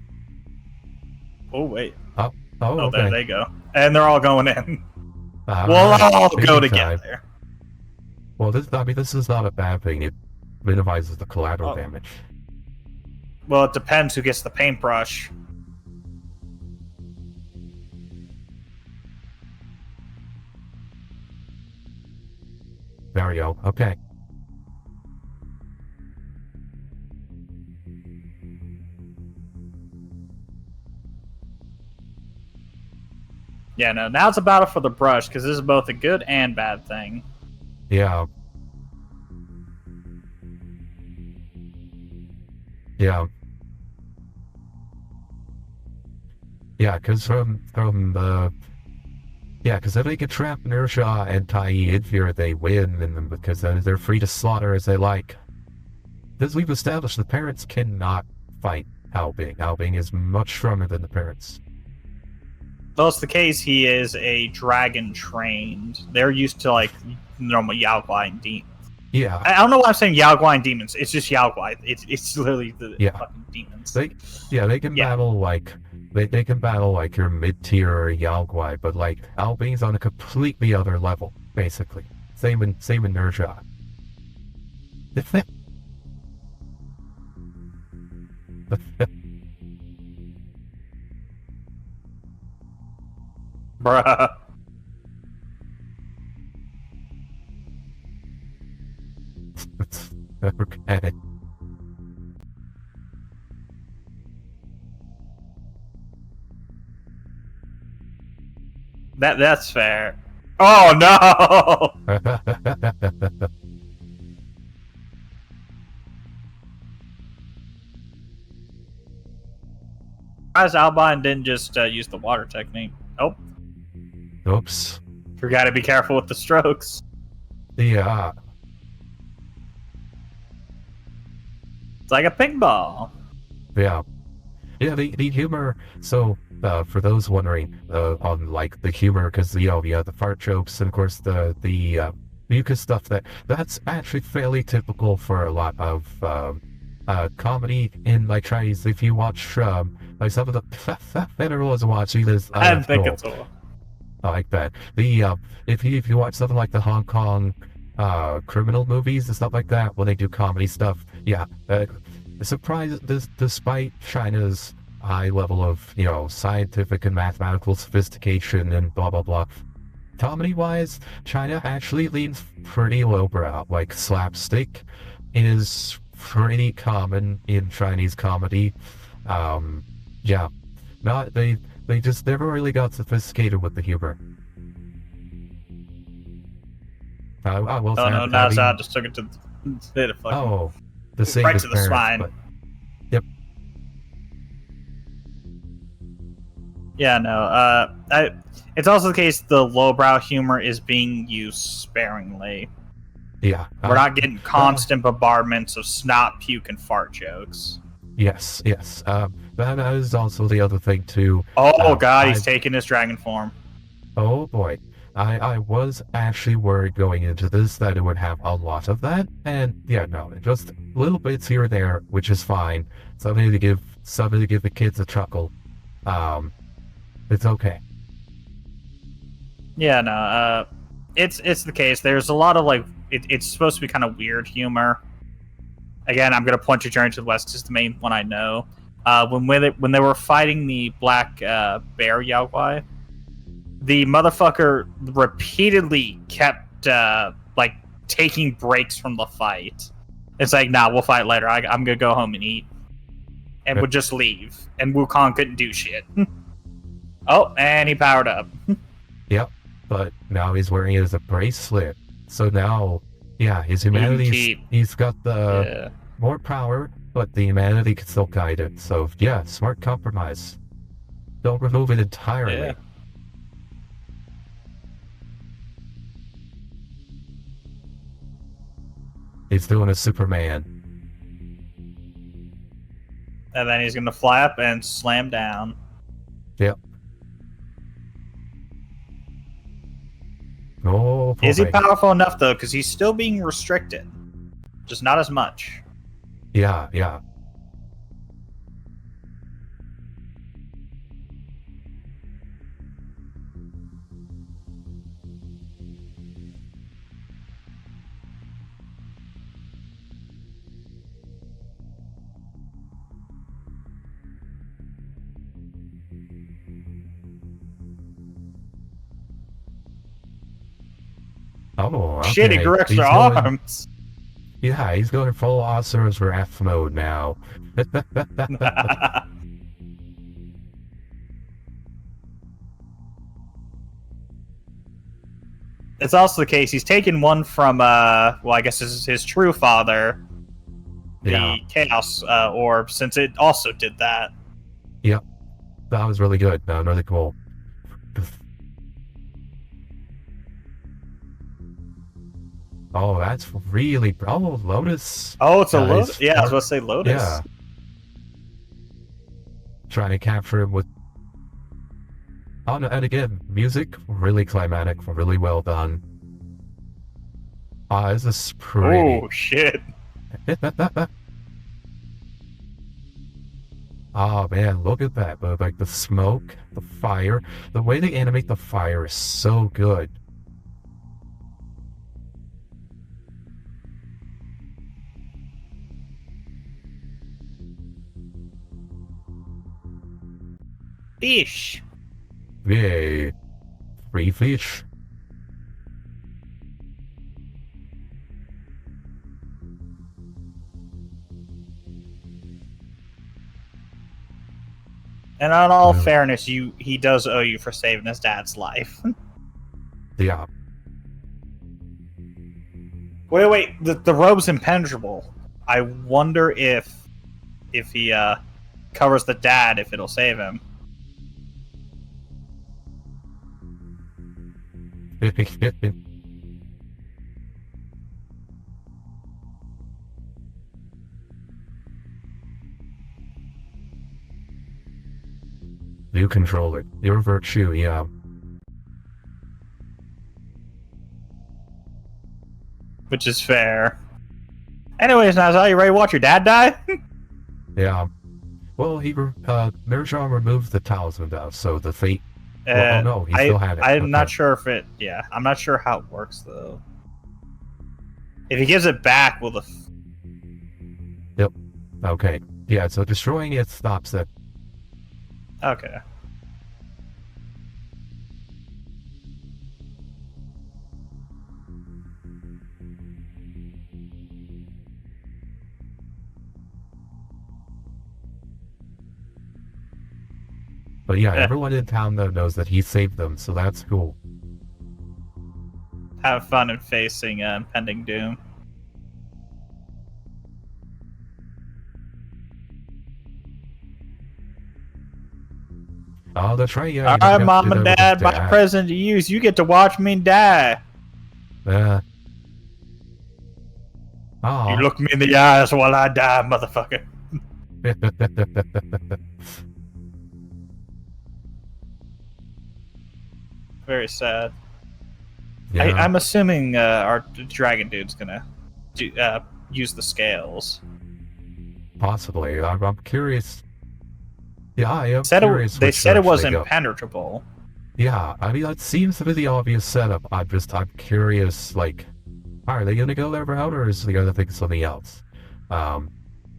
Oh, wait. Oh, okay. There they go. And they're all going in. We'll all go together. Well, this is not a bad thing. It minimizes the collateral damage. Well, it depends who gets the paintbrush. There we go. Okay. Yeah, no, now it's a battle for the brush, because this is both a good and bad thing. Yeah. Yeah. Yeah, because from Yeah, because if they can trap Ne Zha and Tai in here, they win, and because then they're free to slaughter as they like. As we've established, the parents cannot fight Hao Bing. Hao Bing is much stronger than the parents. Well, it's the case he is a dragon trained. They're used to like normal Yao Guai and demons. Yeah. I don't know why I'm saying Yao Guai and demons. It's just Yao Guai. It's literally the fucking demons. They can battle like they can battle like your mid-tier Yao Guai, but like Hao Bing's on a completely other level, basically. Same in Ne Zha. Bruh. Okay. That's fair. Oh no! As Albine didn't just use the water technique. Oh. Oops. We gotta be careful with the strokes. Yeah. It's like a ping ball. Yeah. Yeah, the humor, so, for those wondering, on, like, the humor, because, the fart jokes, and of course, the mucus stuff, that's actually fairly typical for a lot of, comedy in, like, Chinese. If you watch, like, some of the, everyone's watching this, I think it's all. I like that. If you watch something like the Hong Kong, criminal movies and stuff like that, when they do comedy stuff, yeah, despite China's high level of, scientific and mathematical sophistication and blah blah blah, comedy-wise, China actually leans pretty lowbrow. Like, slapstick is pretty common in Chinese comedy. Yeah, they just never really got sophisticated with the humor. I will say, no, Ne Zha just took it to the fucking... the same right to the spine. But, yep. Yeah, no. It's also the case the lowbrow humor is being used sparingly. Yeah. We're not getting constant bombardments of snot, puke, and fart jokes. Yes. That is also the other thing too. Oh god, he's taking his dragon form. Oh boy. I was actually worried going into this that it would have a lot of that, and yeah, no, just little bits here and there, which is fine. Something to give the kids a chuckle. It's okay. Yeah, no, it's the case. There's a lot of like, it's supposed to be kind of weird humor. Again, I'm gonna point your journey to the west. This is the main one I know. When they were fighting the black bear Yao Guai, the motherfucker repeatedly kept like taking breaks from the fight. It's like, nah, we'll fight later. I'm gonna go home and eat, and would just leave. And Wukong couldn't do shit. Oh, and he powered up. Yep, but now he's wearing it as a bracelet. So now, yeah, his humanity, he's got the more power, but the humanity can still guide it. So yeah, smart compromise. Don't remove it entirely. Yeah. He's doing a Superman. And then he's going to fly up and slam down. Yep. Oh, is he powerful enough, though? Because he's still being restricted. Just not as much. Yeah. Oh, okay. Shit, he grew extra arms. Yeah, he's going full Asura's Wrath mode now. It's also the case he's taken one from, well, I guess this is his true father, the Chaos Orb, since it also did that. Yep. That was really good. Really cool. Oh, that's really... Oh, Lotus. Oh, it's a Lotus? Yeah, I was about to say Lotus. Yeah. Trying to capture him with... Oh, no, and again, music, really climatic, really well done. Ah, this is pretty. Oh, shit. Oh man, look at that. Like the smoke, the fire. The way they animate the fire is so good. Fish. Yay. Free fish. And on all fairness, he does owe you for saving his dad's life. Yeah. Wait. The robe's impenetrable. I wonder if he covers the dad, if it'll save him. You control it. Your virtue, yeah. Which is fair. Anyways, now, are you ready to watch your dad die? Yeah. Well, Ne Zha removed the talisman though, so the fate... well, oh no, he still had it. I'm not sure if it... Yeah, I'm not sure how it works, though. If he gives it back, will the... Yep. Okay. Yeah, so destroying it stops it. Okay. But yeah, everyone in town though knows that he saved them, so that's cool. Have fun in facing impending doom. Oh, that's right, yeah. Alright, Mom and Dad, my present to you is you get to watch me die. Oh. You look me in the eyes while I die, motherfucker. Very sad. Yeah. I'm assuming our dragon dude's gonna use the scales. Possibly. I'm curious. Yeah, I am curious. They said it was impenetrable. Yeah, I mean, that seems to be the obvious setup. I'm curious, like, are they gonna go that route, or is they gonna think something else? I mean,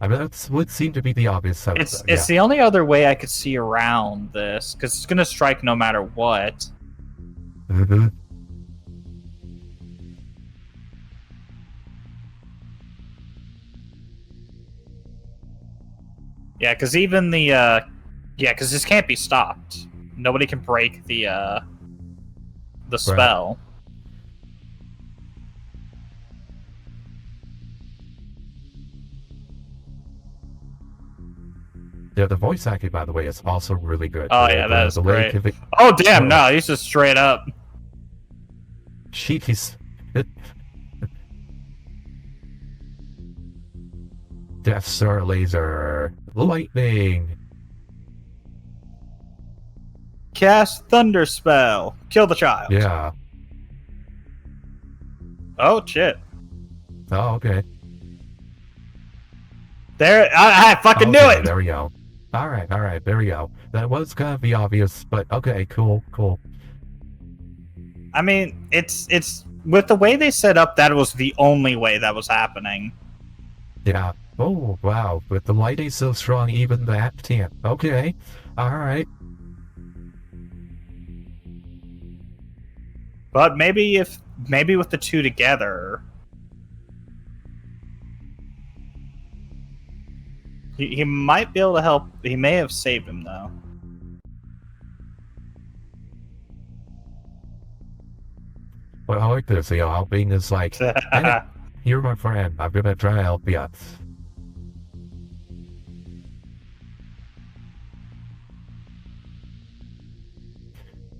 that would seem to be the obvious setup. It's the only other way I could see around this, because it's gonna strike no matter what. Mm-hmm. Yeah, because even the because this can't be stopped. Nobody can break the spell. Yeah, the voice acting, by the way, is also really good. Oh yeah, that is great. Oh damn, no, he's just straight up. She's Death Star laser, lightning. Cast thunder spell. Kill the child. Yeah. Oh shit. Oh, okay. There, I fucking knew it. There we go. All right, there we go. That was gonna be obvious, but okay, cool. I mean, it's with the way they set up, that was the only way that was happening. Yeah. Oh wow, with the lighting so strong, even that can't. Okay. All right. But maybe with the two together, he might be able to help. He may have saved him though. Well, I like this. You know, helping is like, hey, you're my friend. I'm gonna try to help you.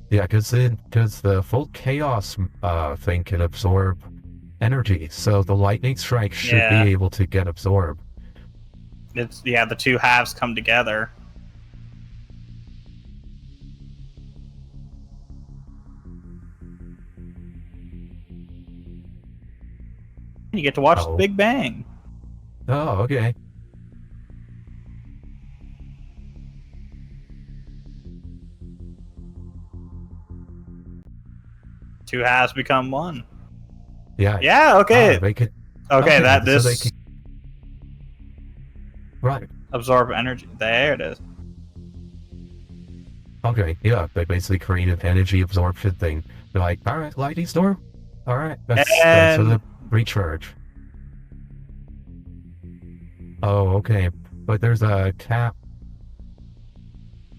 Yeah, because the full chaos thing can absorb energy, so the lightning strike should be able to get absorbed. It's the two halves come together. You get to watch the Big Bang. Oh, okay. Two halves become one. Yeah. Yeah. Okay. Okay. That so this. Right. Absorb energy. There it is. Okay. Yeah. They basically created an energy absorption thing. They're like, all right, lightning storm. All right. That's for the recharge. Oh, okay. But there's a tap.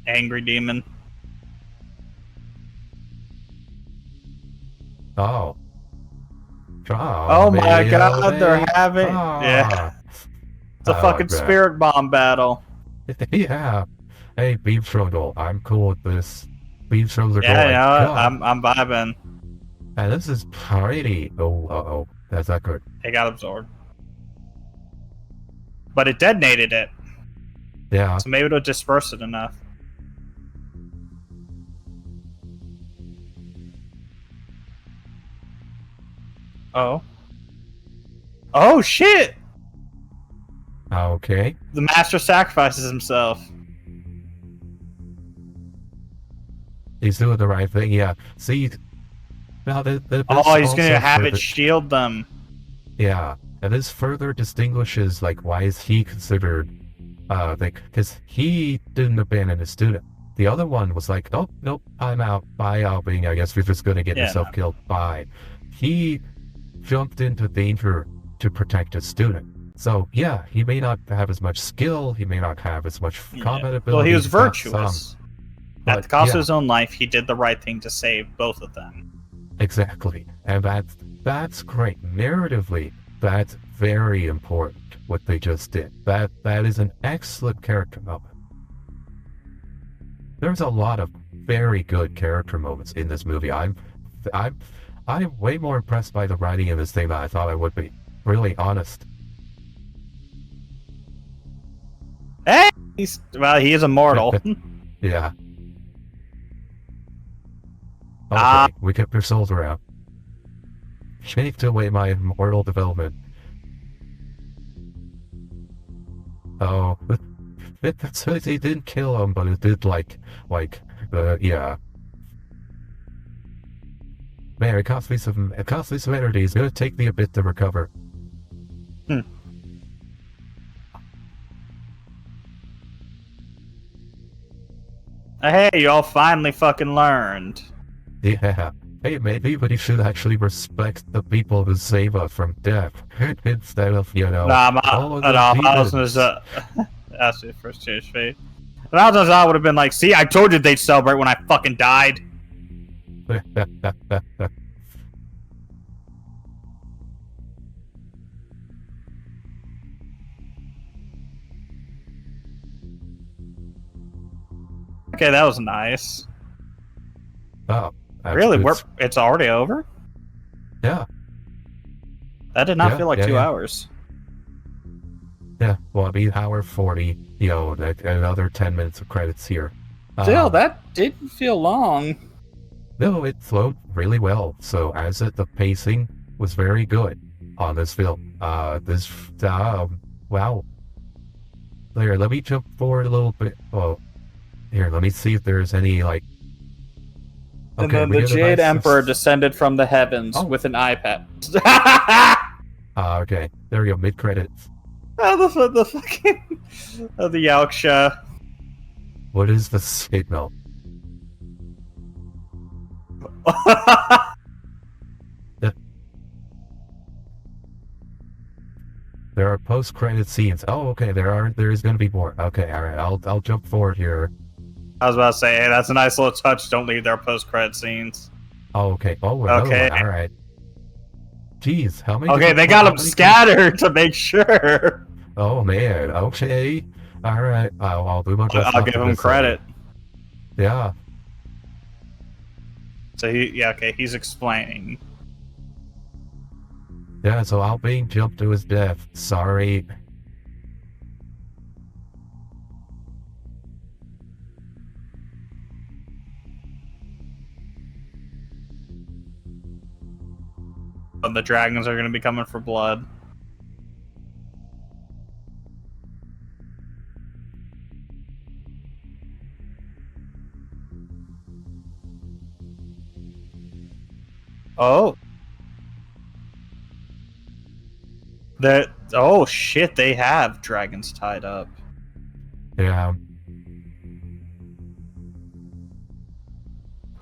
Angry demon. Oh. Oh my god, they're having... Yeah. It's a fucking spirit bomb battle. Yeah. Hey, beam struggle. I'm cool with this. Beam struggles are cool. Yeah, I'm vibing. And this is pretty... Oh, uh-oh. That's not good. It got absorbed. But it detonated it. Yeah. So maybe it'll disperse it enough. Oh. Oh, shit! Okay. The master sacrifices himself. He's doing the right thing, yeah. See... Now, he's gonna have it shield them. Yeah. And this further distinguishes, like, why is he considered... because he didn't abandon his student. The other one was like, nope, I'm out. Bye, Albing. I guess we're just gonna get yourself killed. Bye. He jumped into danger to protect his student. So, yeah, he may not have as much skill, he may not have as much combat ability. Well, he was virtuous. At the cost of his own life, he did the right thing to save both of them. Exactly. And that's great. Narratively, that's very important, what they just did. That is an excellent character moment. There's a lot of very good character moments in this movie. I'm way more impressed by the writing in this thing than I thought I would be. Really honest. Hey! He is immortal. Yeah. Okay, we kept your souls around. Chafed away my immortal development. Oh, it didn't kill him, but it did yeah. Man, it cost me some energy. It's gonna take me a bit to recover. Hey, y'all finally fucking learned. Yeah. Hey, maybe you should actually respect the people who save us from death instead of, That's the first change fate. I would have been like, see, I told you they'd celebrate when I fucking died. Okay, that was nice. Oh. Really? It's already over? Yeah. That did not feel like 2 hours. Yeah, well, I mean, hour 40, another 10 minutes of credits here. Still, that didn't feel long. No, it flowed really well. So, the pacing was very good on this film. Wow. Here, let me jump forward a little bit. Oh, here, let me see if there's any, and then the Jade Emperor descended from the heavens with an iPad. Okay. There we go, mid-credits. Oh, the fucking... the Yaksha. What is the signal? There are post-credit scenes. Oh, okay, there is going to be more. Okay, alright, I'll jump forward here. I was about to say, hey, that's a nice little touch. Don't leave their post-credit scenes. Oh, okay. Oh, okay. All right. Jeez, how many? Okay, they got them scattered to make sure. Oh man. Okay. All right. I'll do my best. I'll give him credit. Yeah. So he's explaining. Yeah, so I'll being jumped to his death. Sorry. But the dragons are going to be coming for blood. Oh. Oh shit, they have dragons tied up. Yeah.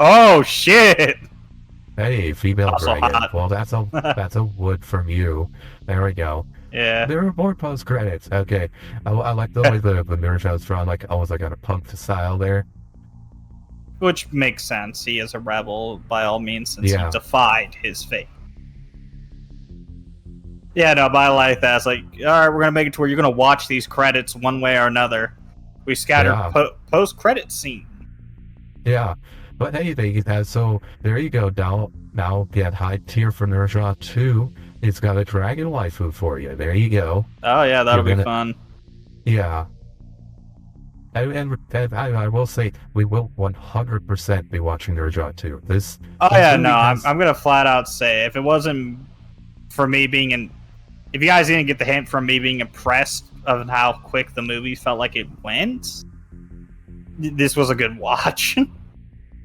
Oh shit! Hey, female Also dragon. hot. Well, that's a wood from you. There we go. Yeah. There are more post credits. Okay. I like the way the Ne Zha was drawn, like almost like on a punk style there. Which makes sense. He is a rebel by all means since he defied his fate. Yeah, no, but I like that. It's like, alright, we're gonna make it to where you're gonna watch these credits one way or another. We scattered post-credit scene. Yeah. But hey, so there you go. Now get high tier for Ne Zha 2. It's got a dragon waifu for you. There you go. Oh yeah, that'll be fun. Yeah. And I will say, we will 100% be watching Ne Zha 2. I'm gonna flat out say, if it wasn't for me being if you guys didn't get the hint from me being impressed of how quick the movie felt like it went, this was a good watch.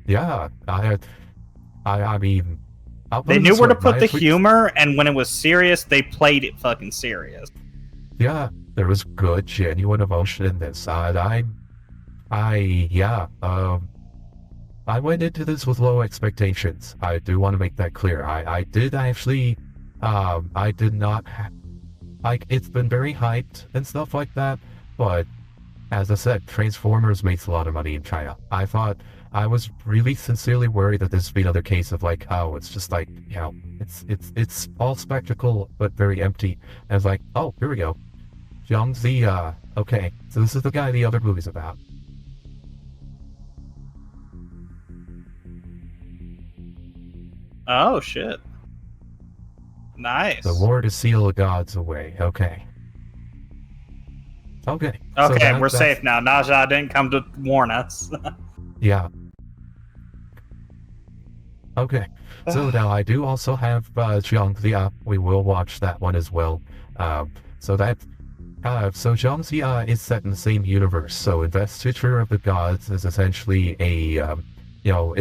Yeah, I mean, they knew where to put the humor, and when it was serious, they played it fucking serious. Yeah, there was good, genuine emotion in this. I went into this with low expectations. I do want to make that clear. I did actually, I did not, it's been very hyped and stuff like that, but as I said, Transformers makes a lot of money in China. I was really sincerely worried that this would be another case of like, oh, it's just like, you know, it's all spectacle, but very empty. And I was like, oh, here we go. Zha, okay, so this is the guy the other movie's about. Oh, shit. Nice. The war to seal the gods away, okay. Okay. Okay, so we're safe now. Ne Zha didn't come to warn us. Yeah. Okay. So now I do also have Zhangzia. We will watch that one as well. So Zhangzia is set in the same universe. So Investiture of the Gods is essentially a,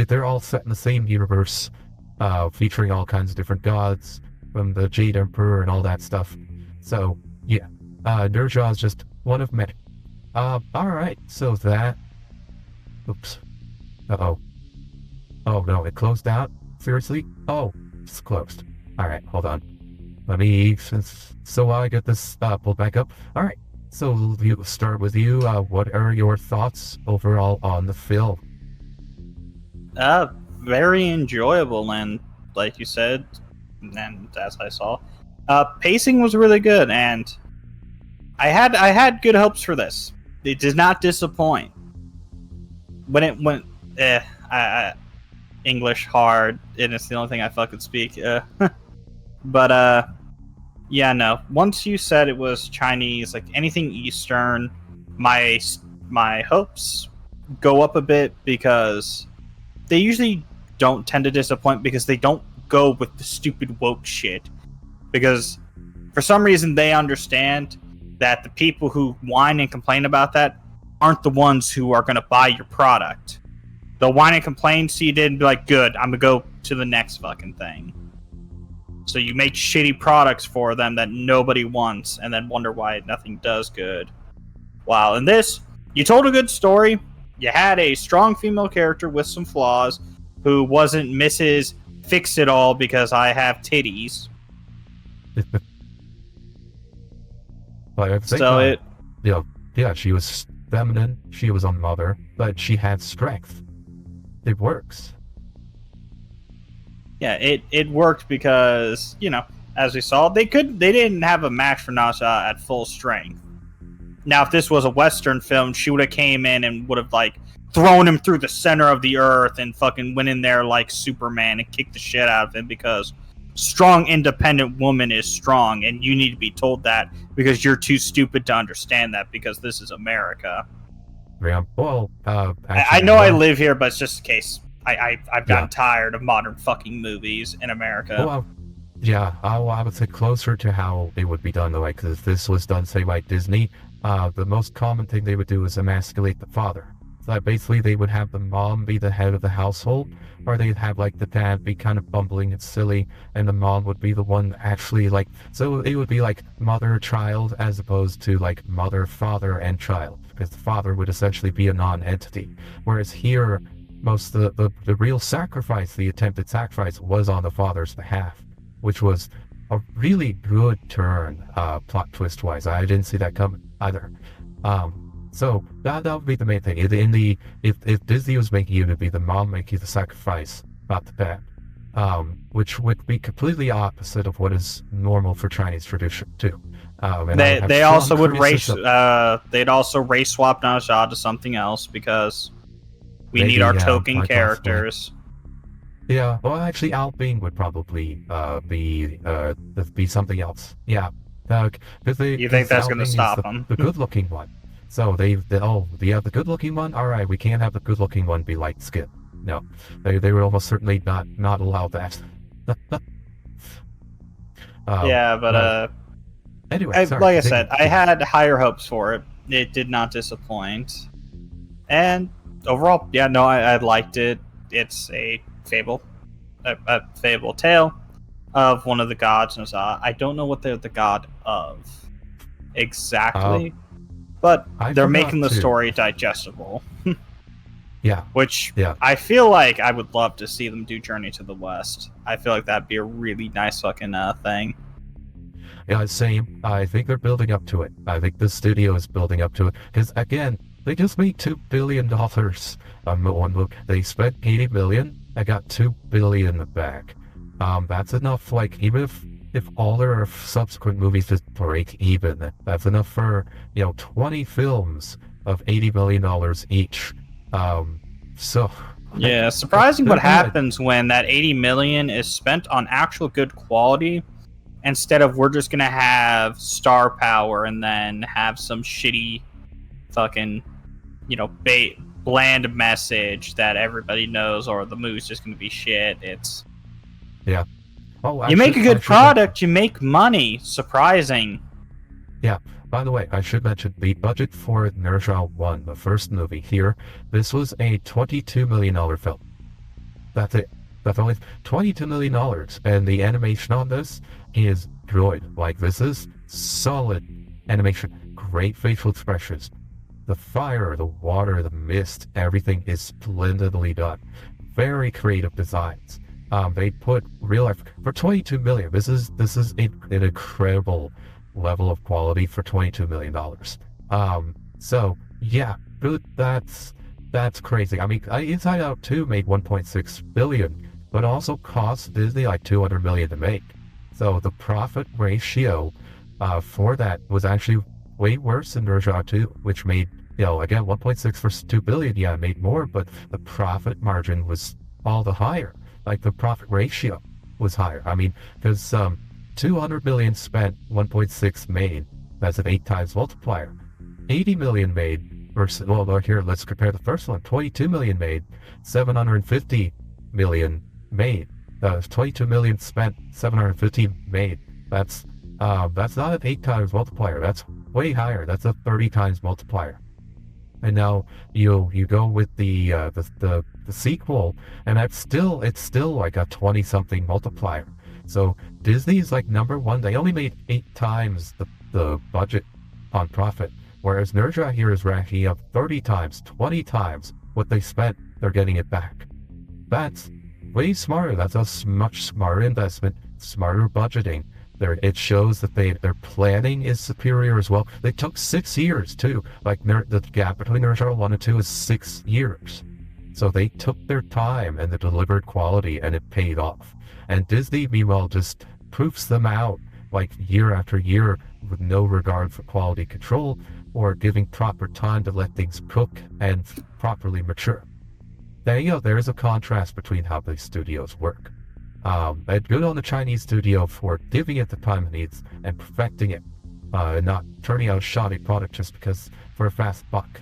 they're all set in the same universe, featuring all kinds of different gods from the Jade Emperor and all that stuff. So yeah, Ne Zha is just one of many. Alright, so that... Oops. Uh-oh. Oh no, it closed out? Seriously? Oh, it's closed. Alright, hold on. Let me... So I get this pulled back up. Alright, so we'll start with you. What are your thoughts overall on the film? Very enjoyable, and like you said, and as I saw, pacing was really good, and I had good hopes for this. It did not disappoint. When it went, English hard, and it's the only thing I fucking speak. But yeah, no. Once you said it was Chinese, like anything Eastern, my hopes go up a bit, because they usually don't tend to disappoint because they don't go with the stupid woke shit. Because for some reason they understand that the people who whine and complain about that aren't the ones who are going to buy your product. They'll whine and complain, see you did, and be like, good, I'm going to go to the next fucking thing. So you make shitty products for them that nobody wants, and then wonder why nothing does good. While in this, you told a good story, you had a strong female character with some flaws, who wasn't Mrs. Fix-It-All because I have titties. Yeah, she was feminine, she was a mother, but she had strength. It works. Yeah, it worked because, as we saw, they didn't have a match for Ne Zha at full strength. Now, if this was a Western film, she would have came in and would have, like, thrown him through the center of the earth and fucking went in there like Superman and kicked the shit out of him, because strong, independent woman is strong, and you need to be told that because you're too stupid to understand that because this is America. Yeah, well, I know I live here, but it's just in case. I've gotten tired of modern fucking movies in America. Well, yeah, I would say closer to how it would be done, though, like, because if this was done, say, by Disney, the most common thing they would do is emasculate the father. So that basically they would have the mom be the head of the household, or they'd have, like, the dad be kind of bumbling and silly, and the mom would be the one actually, like, so it would be, like, mother-child as opposed to, like, mother, father, and child, because the father would essentially be a non-entity. Whereas here, most of the real sacrifice, the attempted sacrifice, was on the father's behalf, which was a really good turn, plot twist-wise. I didn't see that coming either. So that would be the main thing. If Disney was making you to be the mom making the sacrifice, not the dad, which would be completely opposite of what is normal for Chinese tradition too. They also would they'd also race swap Ne Zha to something else because we need our token characters. Yeah, well, actually, Al Bing would probably be something else. Yeah, because you think that's going to stop them? The good-looking one. So the good-looking one. All right, we can't have the good-looking one be light skin. No, they will almost certainly not allow that. Yeah, but anyway, like I said, I had higher hopes for it. It did not disappoint, and overall, yeah, no, I liked it. It's a fable tale of one of the gods. Ne Zha. I don't know what they're the god of exactly, but they're making the story digestible. Yeah. Which I feel like I would love to see them do Journey to the West. I feel like that'd be a really nice fucking thing. Yeah, same. I think they're building up to it. I think the studio is building up to it. Because, again, they just made $2 billion on one book. They spent $80 million. I got $2 billion in the bag. That's enough, like, even if all their subsequent movies just break even, that's enough for, 20 films of $80 million each. So... Yeah, surprising what happens when that $80 million is spent on actual good quality, instead of we're just gonna have star power and then have some shitty fucking, bland message that everybody knows, or the movie's just gonna be shit. It's... Yeah. Oh, you make a good product, you make money. Surprising. Yeah. By the way, I should mention the budget for Ne Zha 1, the first movie here. This was a $22 million film. That's it. That's only $22 million. And the animation on this is good. Like, this is solid animation. Great facial expressions. The fire, the water, the mist, everything is splendidly done. Very creative designs. They put real effort for $22 million. This is an incredible level of quality for $22 million. So yeah, that's crazy. I mean, Inside Out 2 made $1.6 billion, but also cost Disney like $200 million to make. So the profit ratio for that was actually way worse than Ne Zha 2, which made, again, 1.6 versus 2 billion. Yeah, it made more, but the profit margin was all the higher. Like, the profit ratio was higher. I mean, because 200 million spent, 1.6 made. That's an 8 times multiplier. 80 million made versus, well, look here, let's compare the first one. 22 million made, 750 million made. 22 million spent, 750 made. That's not an 8 times multiplier. That's way higher. That's a 30 times multiplier. And now you go with the sequel, and it's still like a 20-something multiplier. So Disney's like number one. They only made 8 times the budget on profit, whereas Ne Zha here is racking up 30 times, 20 times what they spent. They're getting it back. That's way smarter. That's a much smarter investment, smarter budgeting. It shows that their planning is superior as well. They took 6 years too. Like, the gap between Ne Zha 1 and 2 is 6 years. So they took their time and they delivered quality, and it paid off. And Disney, meanwhile, just proofs them out like year after year with no regard for quality control or giving proper time to let things cook and properly mature. There you go. There's a contrast between how the studios work. And good on the Chinese studio for giving it the time it needs and perfecting it, and not turning out a shoddy product just because for a fast buck.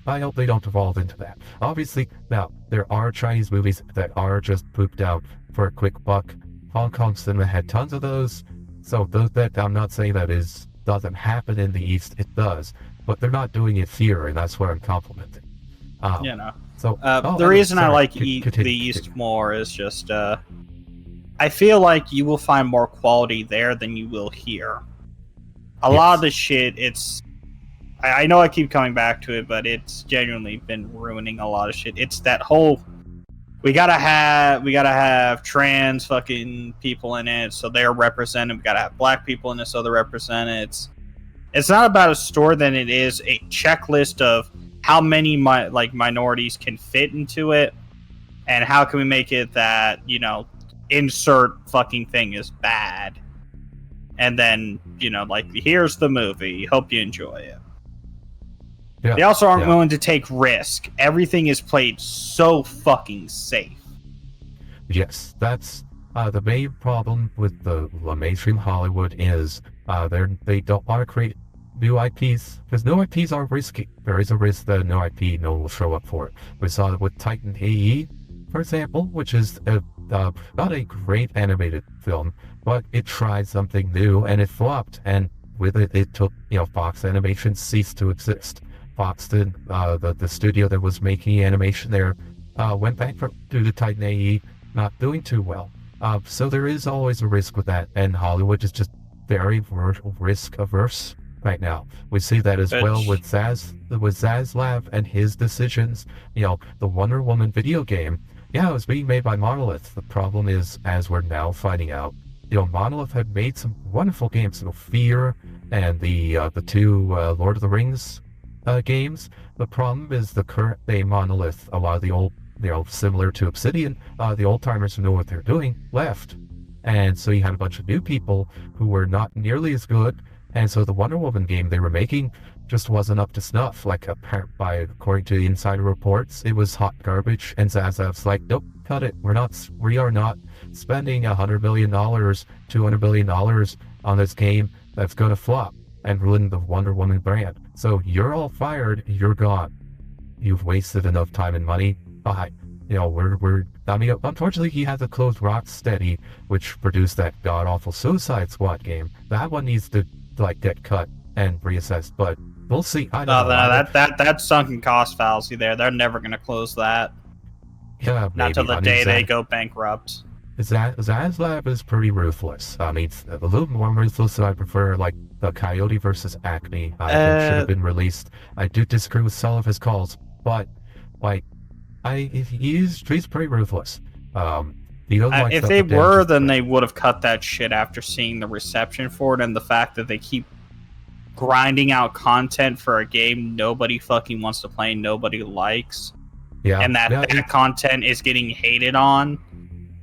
I hope they don't evolve into that. Obviously, now, there are Chinese movies that are just pooped out for a quick buck. Hong Kong cinema had tons of those, so that I'm not saying that doesn't happen in the East, it does, but they're not doing it here, and that's what I'm complimenting. So the reason I like the East more is just I feel like you will find more quality there than you will here. A lot of the shit, I know I keep coming back to it, but it's genuinely been ruining a lot of shit. It's that whole we gotta have trans fucking people in it so they're represented. We gotta have black people in it so they're represented. It's not about a story than it is a checklist of how many minorities can fit into it, and how can we make it that, insert fucking thing is bad, and then here's the movie, hope you enjoy it. They also aren't willing to take risk. Everything is played so fucking safe. Yes, that's the main problem with the mainstream Hollywood is they don't want to create new IPs, because new IPs are risky. There is a risk that no IP no one will show up for it. We saw it with Titan AE, for example, which is not a great animated film, but it tried something new and it flopped, and with it took, Fox Animation ceased to exist. Fox did, the studio that was making animation there went bankrupt due to Titan AE not doing too well. So there is always a risk with that, and Hollywood is just very risk averse right now. We see that as well with Zaslav and his decisions. The Wonder Woman video game, it was being made by Monolith. The problem is, as we're now finding out, Monolith had made some wonderful games, Fear and the two Lord of the Rings games. The problem is the current day Monolith, a lot of the old, similar to Obsidian, the old timers who know what they're doing left, and so you had a bunch of new people who were not nearly as good, and so the Wonder Woman game they were making just wasn't up to snuff. According to insider reports, it was hot garbage, and Zazav's like, nope, cut it. We are not spending $100 million, $200 million on this game that's gonna flop and ruin the Wonder Woman brand. So you're all fired, you're gone. You've wasted enough time and money. Unfortunately, he had to close Rocksteady, which produced that god-awful Suicide Squad game. That one needs to, get cut and reassessed, but we'll see. That's sunken cost fallacy there. They're never going to close that. Yeah, not till the day they go bankrupt. Zaslav is pretty ruthless. It's a little more ruthless than I prefer, the Coyote versus Acme. I think should have been released. I do disagree with some of his calls, but he's pretty ruthless. If they were, then they would have cut that shit after seeing the reception for it and the fact that they keep grinding out content for a game nobody fucking wants to play, nobody likes. Yeah, and that content is getting hated on.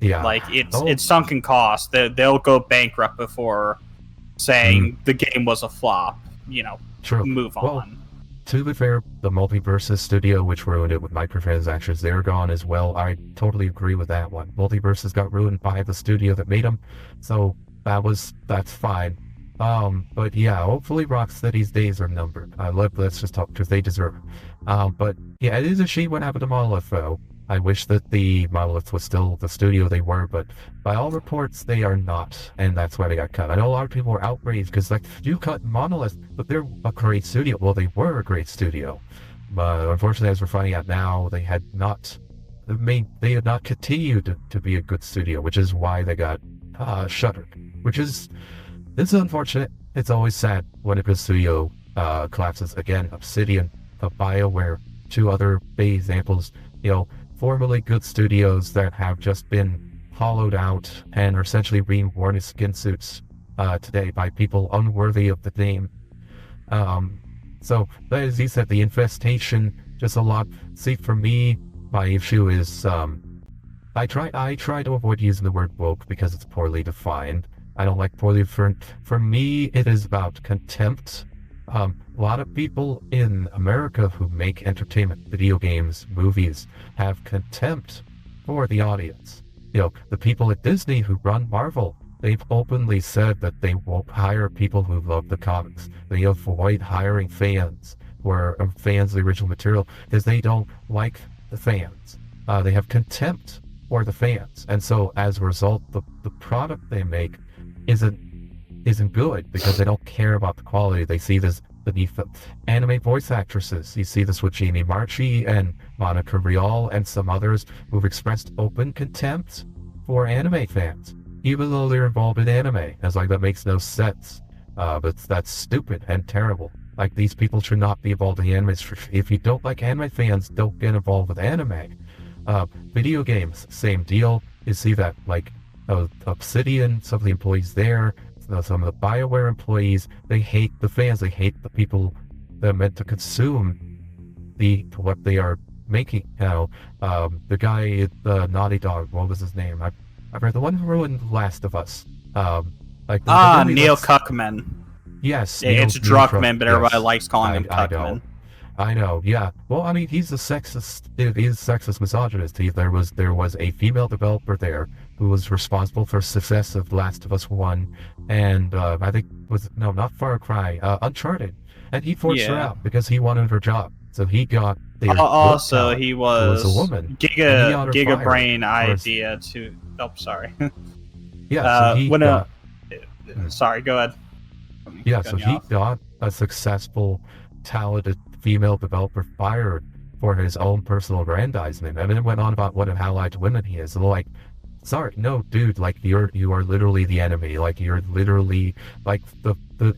Yeah, it's sunken cost. They'll go bankrupt before saying the game was a flop. True. Move on. To be fair, the Multiversus studio, which ruined it with microtransactions, they're gone as well. I totally agree with that one. Multiversus got ruined by the studio that made them, so that's fine. But yeah, hopefully Rocksteady's days are numbered. Let's just talk, because they deserve it. But yeah, it is a shame what happened to Monolith, though. I wish that the Monolith was still the studio they were, but by all reports, they are not, and that's why they got cut. I know a lot of people were outraged, because, you cut Monolith, but they're a great studio. Well, they were a great studio, but unfortunately, as we're finding out now, they had not continued to be a good studio, which is why they got shuttered, it's unfortunate. It's always sad when a good studio collapses. Again, Obsidian, BioWare, two other big examples, formerly good studios that have just been hollowed out and are essentially reworn as skin suits today by people unworthy of the name. So, as you said, the infestation, just a lot. See, for me, my issue is, I try to avoid using the word woke because it's poorly defined. I don't like poorly defined. For me, it is about contempt. A lot of people in America who make entertainment, video games, movies, have contempt for the audience. The people at Disney who run Marvel, they've openly said that they won't hire people who love the comics. They avoid hiring fans who are fans of the original material because they don't like the fans. They have contempt for the fans, and so as a result, the product they make isn't good because they don't care about the quality. They see this beneath the anime voice actresses. You see this with Jamie Marchi and Monica Rial and some others who've expressed open contempt for anime fans, even though they're involved in anime. It's like, that makes no sense. But that's stupid and terrible. Like, these people should not be involved in the anime. If you don't like anime fans, don't get involved with anime. Video games, same deal. You see that, like, Obsidian, some of the employees there, some of the BioWare employees, they hate the fans. They hate the people that are meant to consume what they are making. The guy at Naughty Dog, what was his name? I read the one who ruined Last of Us. Neil Cuckman. Yes. It's Druckmann, but everybody likes calling him Cuckman. I know, yeah. Well, I mean, he's a sexist misogynist. There was a female developer there who was responsible for success of Last of Us 1, and I think not Far Cry, Uncharted. And he forced her out because he wanted her job. So he got also, he was a woman. Giga Brain idea to... Oh, sorry. Yeah, so he got... Sorry, go ahead. Yeah, so he got a successful, talented female developer fired for his own personal aggrandizement, and then it went on about what an ally to women he is. And like, sorry, no, dude, like, you are literally the enemy. Like, you're literally like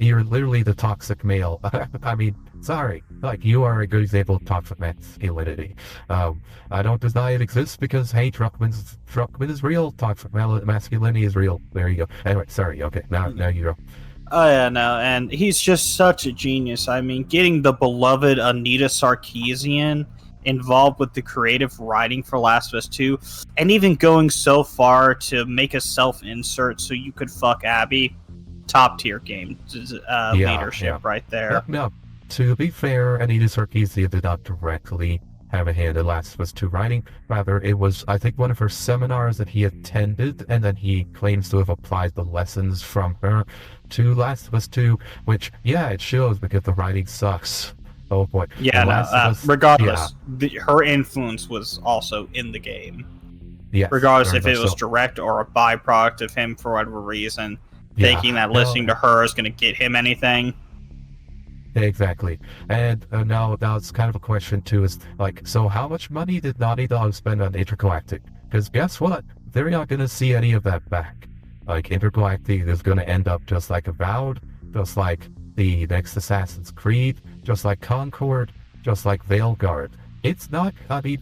you're literally the toxic male. I mean, sorry, like, you are a good example of toxic masculinity. I don't deny it exists because, hey, Druckmann is real. Toxic masculinity is real. There you go. Anyway, sorry. Okay, now you go. Oh, yeah, no, and he's just such a genius. I mean, getting the beloved Anita Sarkeesian involved with the creative writing for Last of Us 2, and even going so far to make a self-insert so you could fuck Abby. Top-tier game leadership right there. No, to be fair, Anita Sarkeesian did not directly have a hand in Last of Us 2 writing. Rather, it was, I think, one of her seminars that he attended, and then he claims to have applied the lessons from her to Last of Us 2, which, yeah, it shows because the writing sucks. Oh boy. Yeah, regardless, her influence was also in the game. Yes, regardless if it was direct or a byproduct of him for whatever reason, thinking that listening to her is going to get him anything. Exactly. And now it's kind of a question too, is like, so how much money did Naughty Dog spend on Intergalactic? Because guess what? They're not going to see any of that back. Like, Intergalactic is going to end up just like Avowed, just like the next Assassin's Creed, just like Concord, just like Veilguard. It's not, Avowed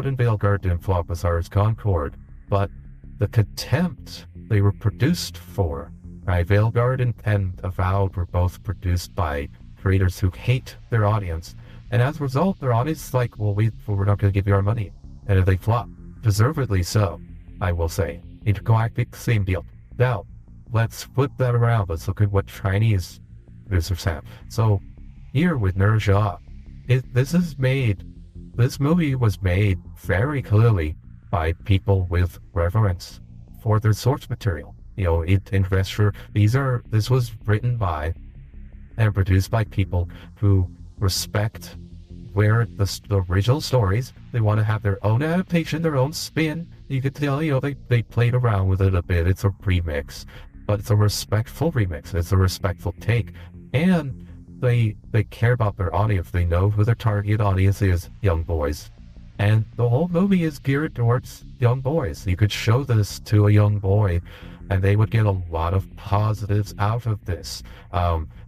and Veilguard didn't flop as hard as Concord, but the contempt they were produced for, right? Veilguard and Avowed were both produced by creators who hate their audience, and as a result, their audience is like, well, we're not going to give you our money, and if they flop, deservedly so, I will say. Intergalactic, same deal. Now, let's flip that around. Let's look at what Chinese producers have. So, here with Ne Zha, this movie was made very clearly by people with reverence for their source material. Investiture. This was written by and produced by people who respect where the original stories. They want to have their own adaptation, their own spin. You could tell, they played around with it a bit. It's a remix, but it's a respectful remix. It's a respectful take, and they care about their audience. They know who their target audience is, young boys, and the whole movie is geared towards young boys. You could show this to a young boy, and they would get a lot of positives out of this.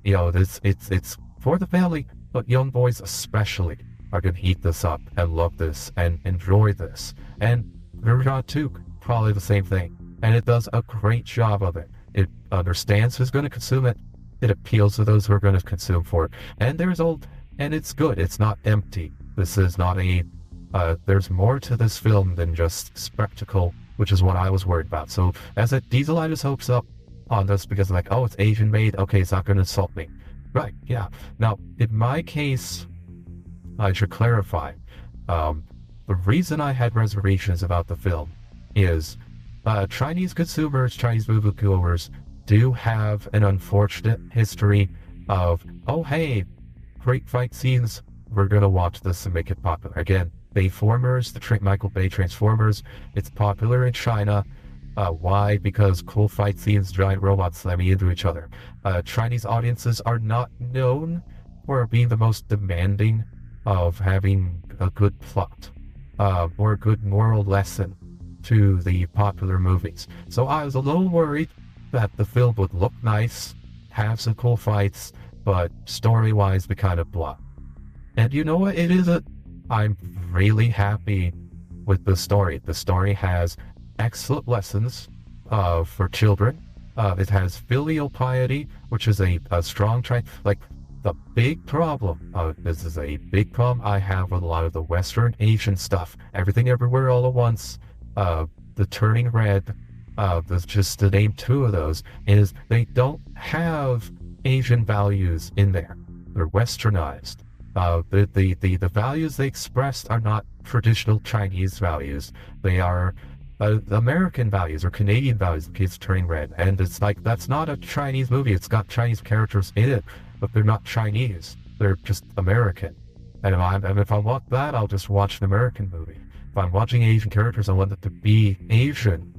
It's for the family, but young boys especially are going to eat this up and love this and enjoy this. And Ne Zha 2, probably the same thing. And it does a great job of it. It understands who's going to consume it. It appeals to those who are going to consume for it. And it's good. It's not empty. This is not there's more to this film than just spectacle, which is what I was worried about. So as a Dieselitis hopes up on this because like, oh, it's Asian made. Okay, it's not going to insult me. Right, yeah. Now, in my case, I should clarify, the reason I had reservations about the film is Chinese consumers, Chinese moviegoers do have an unfortunate history of, oh hey, great fight scenes, we're gonna watch this and make it popular. Again, Bayformers, the Michael Bay Transformers, it's popular in China. Why? Because cool fight scenes, giant robots slamming into each other. Chinese audiences are not known for being the most demanding of having a good plot, or a good moral lesson to the popular movies. So I was a little worried that the film would look nice, have some cool fights, but story-wise be kind of blah. And you know what? I'm really happy with the story. The story has excellent lessons for children. It has filial piety, which is a strong like the big problem. This is a big problem I have with a lot of the Western Asian stuff. Everything Everywhere All at Once, the Turning Red, just to name two of those, is they don't have Asian values in there. They're westernized. The values they expressed are not traditional Chinese values. They are American values or Canadian values, in case of Turning Red. And it's like, that's not a Chinese movie. It's got Chinese characters in it, but they're not Chinese. They're just American. And if I want that, I'll just watch an American movie. If I'm watching Asian characters, I want it to be Asian.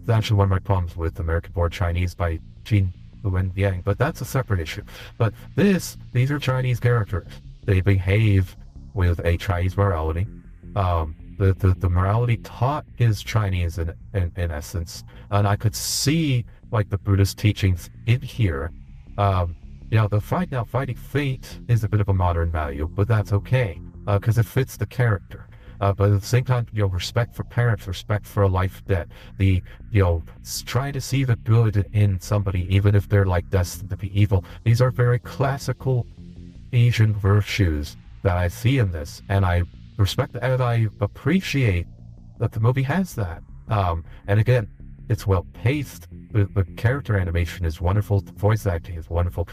It's actually one of my problems with American-born Chinese by Jin Luen Yang, but that's a separate issue. But these are Chinese characters. They behave with a Chinese morality. The morality taught is Chinese in essence, and I could see like the Buddhist teachings in here. The fighting fate is a bit of a modern value, but that's okay because it fits the character. But at the same time, respect for parents, respect for a life debt, trying to see the good in somebody, even if they're like destined to be evil. These are very classical Asian virtues that I see in this, and I respect and I appreciate that the movie has that. And again, it's well paced. The character animation is wonderful. The voice acting is wonderful.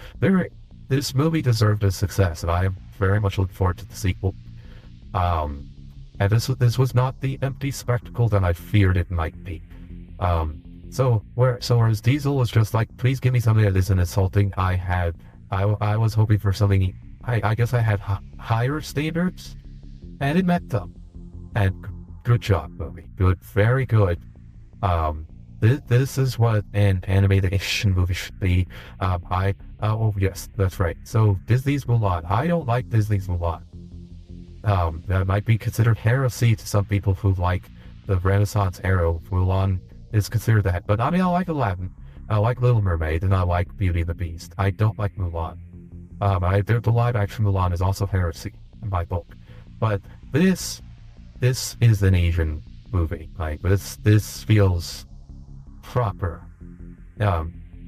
This movie deserved a success, and I am very much looking forward to the sequel. And this was not the empty spectacle that I feared it might be. So whereas Diesel was just like, please give me something that isn't insulting, I was hoping for something. I guess I had higher standards, and it met them. And good job, movie. Good, very good. This is what an animated Asian movie should be. Oh yes, that's right. So Disney's Mulan. I don't like Disney's Mulan. That might be considered heresy to some people who like the Renaissance era. Mulan is considered that. But I mean, I like Aladdin, I like Little Mermaid, and I like Beauty and the Beast. I don't like Mulan. The live action Mulan is also heresy in my book. But this is an Asian movie. Like this feels proper, to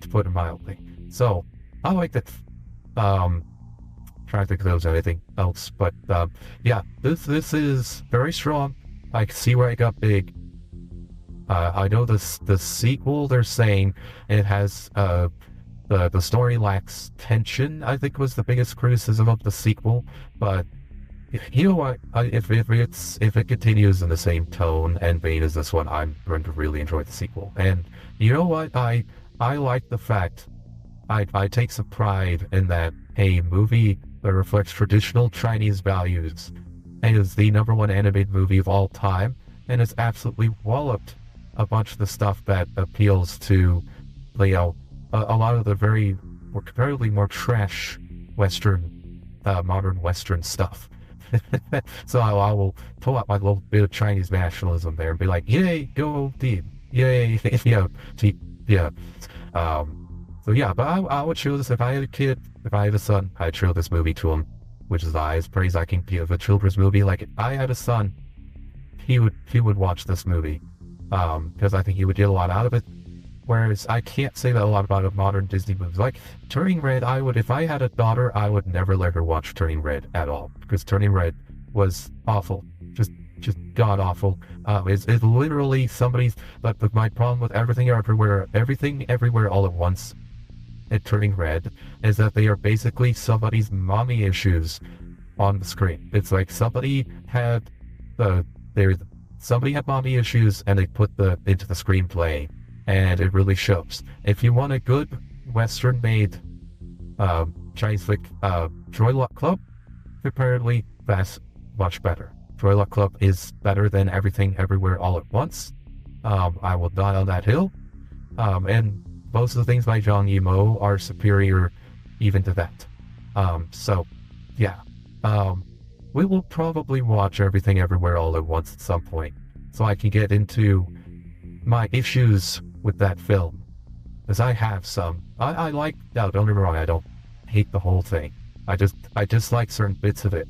put it mildly. So I like that. Trying to think if there was anything else, but yeah, this is very strong. I can see where it got big. I know the sequel, they're saying it has the story lacks tension, I think was the biggest criticism of the sequel. But you know what, if it continues in the same tone and vein as this one, I'm going to really enjoy the sequel. And you know what, I like the fact I take some pride in that a movie that reflects traditional Chinese values and is the #1 animated movie of all time, and it's absolutely walloped a bunch of the stuff that appeals to, a lot of the comparatively more trash Western, modern Western stuff. So I will pull out my little bit of Chinese nationalism there and be like, yay, go team, yay, yeah. So yeah, but I would show this if I had a kid, if I had a son, I'd show this movie to him, which is the highest praise I can give a children's movie. Like, if I had a son, he would watch this movie, because I think he would get a lot out of it. Whereas I can't say that a lot about modern Disney movies. Like Turning Red, if I had a daughter, I would never let her watch Turning Red at all, because Turning Red was awful, just god awful. It's literally somebody's. But my problem with Everything Everywhere All at Once at Turning Red is that they are basically somebody's mommy issues on the screen. It's like somebody had the somebody had mommy issues and they put into the screenplay, and it really shows. If you want a good Western-made Chinese flick, Joy Luck Club, comparatively, that's much better. Joy Luck Club is better than Everything Everywhere All at Once. I will die on that hill. And most of the things by Zhang Yimou are superior even to that. So, yeah. We will probably watch Everything Everywhere All at Once at some point, so I can get into my issues with that film. Because I have some. I like, no, don't get me wrong, I don't hate the whole thing. I just like certain bits of it.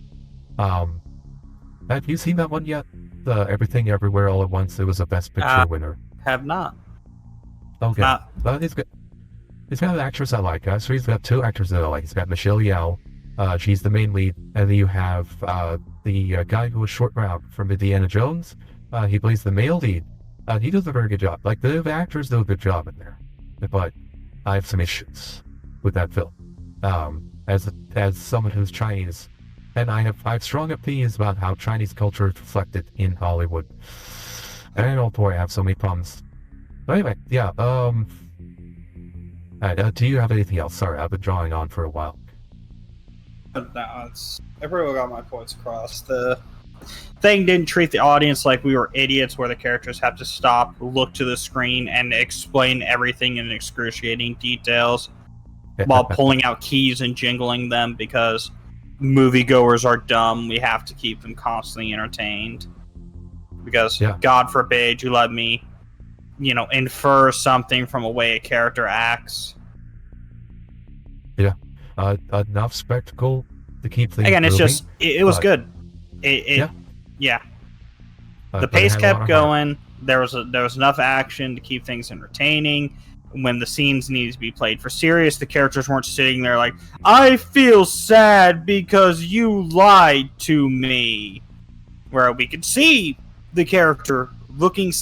Have you seen that one yet? The Everything Everywhere All at Once, it was a Best Picture winner. Have not. Okay. Well, he's got an actress I like. So he's got 2 actors that I like. He's got Michelle Yeoh. She's the main lead. And then you have the guy who was Short Round from Indiana Jones. He plays the male lead. He does a very good job. Like, the actors do a good job in there. But I have some issues with that film. As someone who's Chinese. And I have strong opinions about how Chinese culture is reflected in Hollywood. And oh boy, I have so many problems. But anyway, yeah, do you have anything else? Sorry, I've been drawing on for a while. No, everyone got my points across. The thing didn't treat the audience like we were idiots, where the characters have to stop, look to the screen, and explain everything in excruciating details while pulling out keys and jingling them, because moviegoers are dumb. We have to keep them constantly entertained. Because, God forbid, you let me, infer something from a way a character acts. Yeah. Enough spectacle to keep things Again, it's moving, just, it was good. Yeah. The pace kept going. There was enough action to keep things entertaining. When the scenes needed to be played for serious, the characters weren't sitting there like, I feel sad because you lied to me. Where we could see the character looking,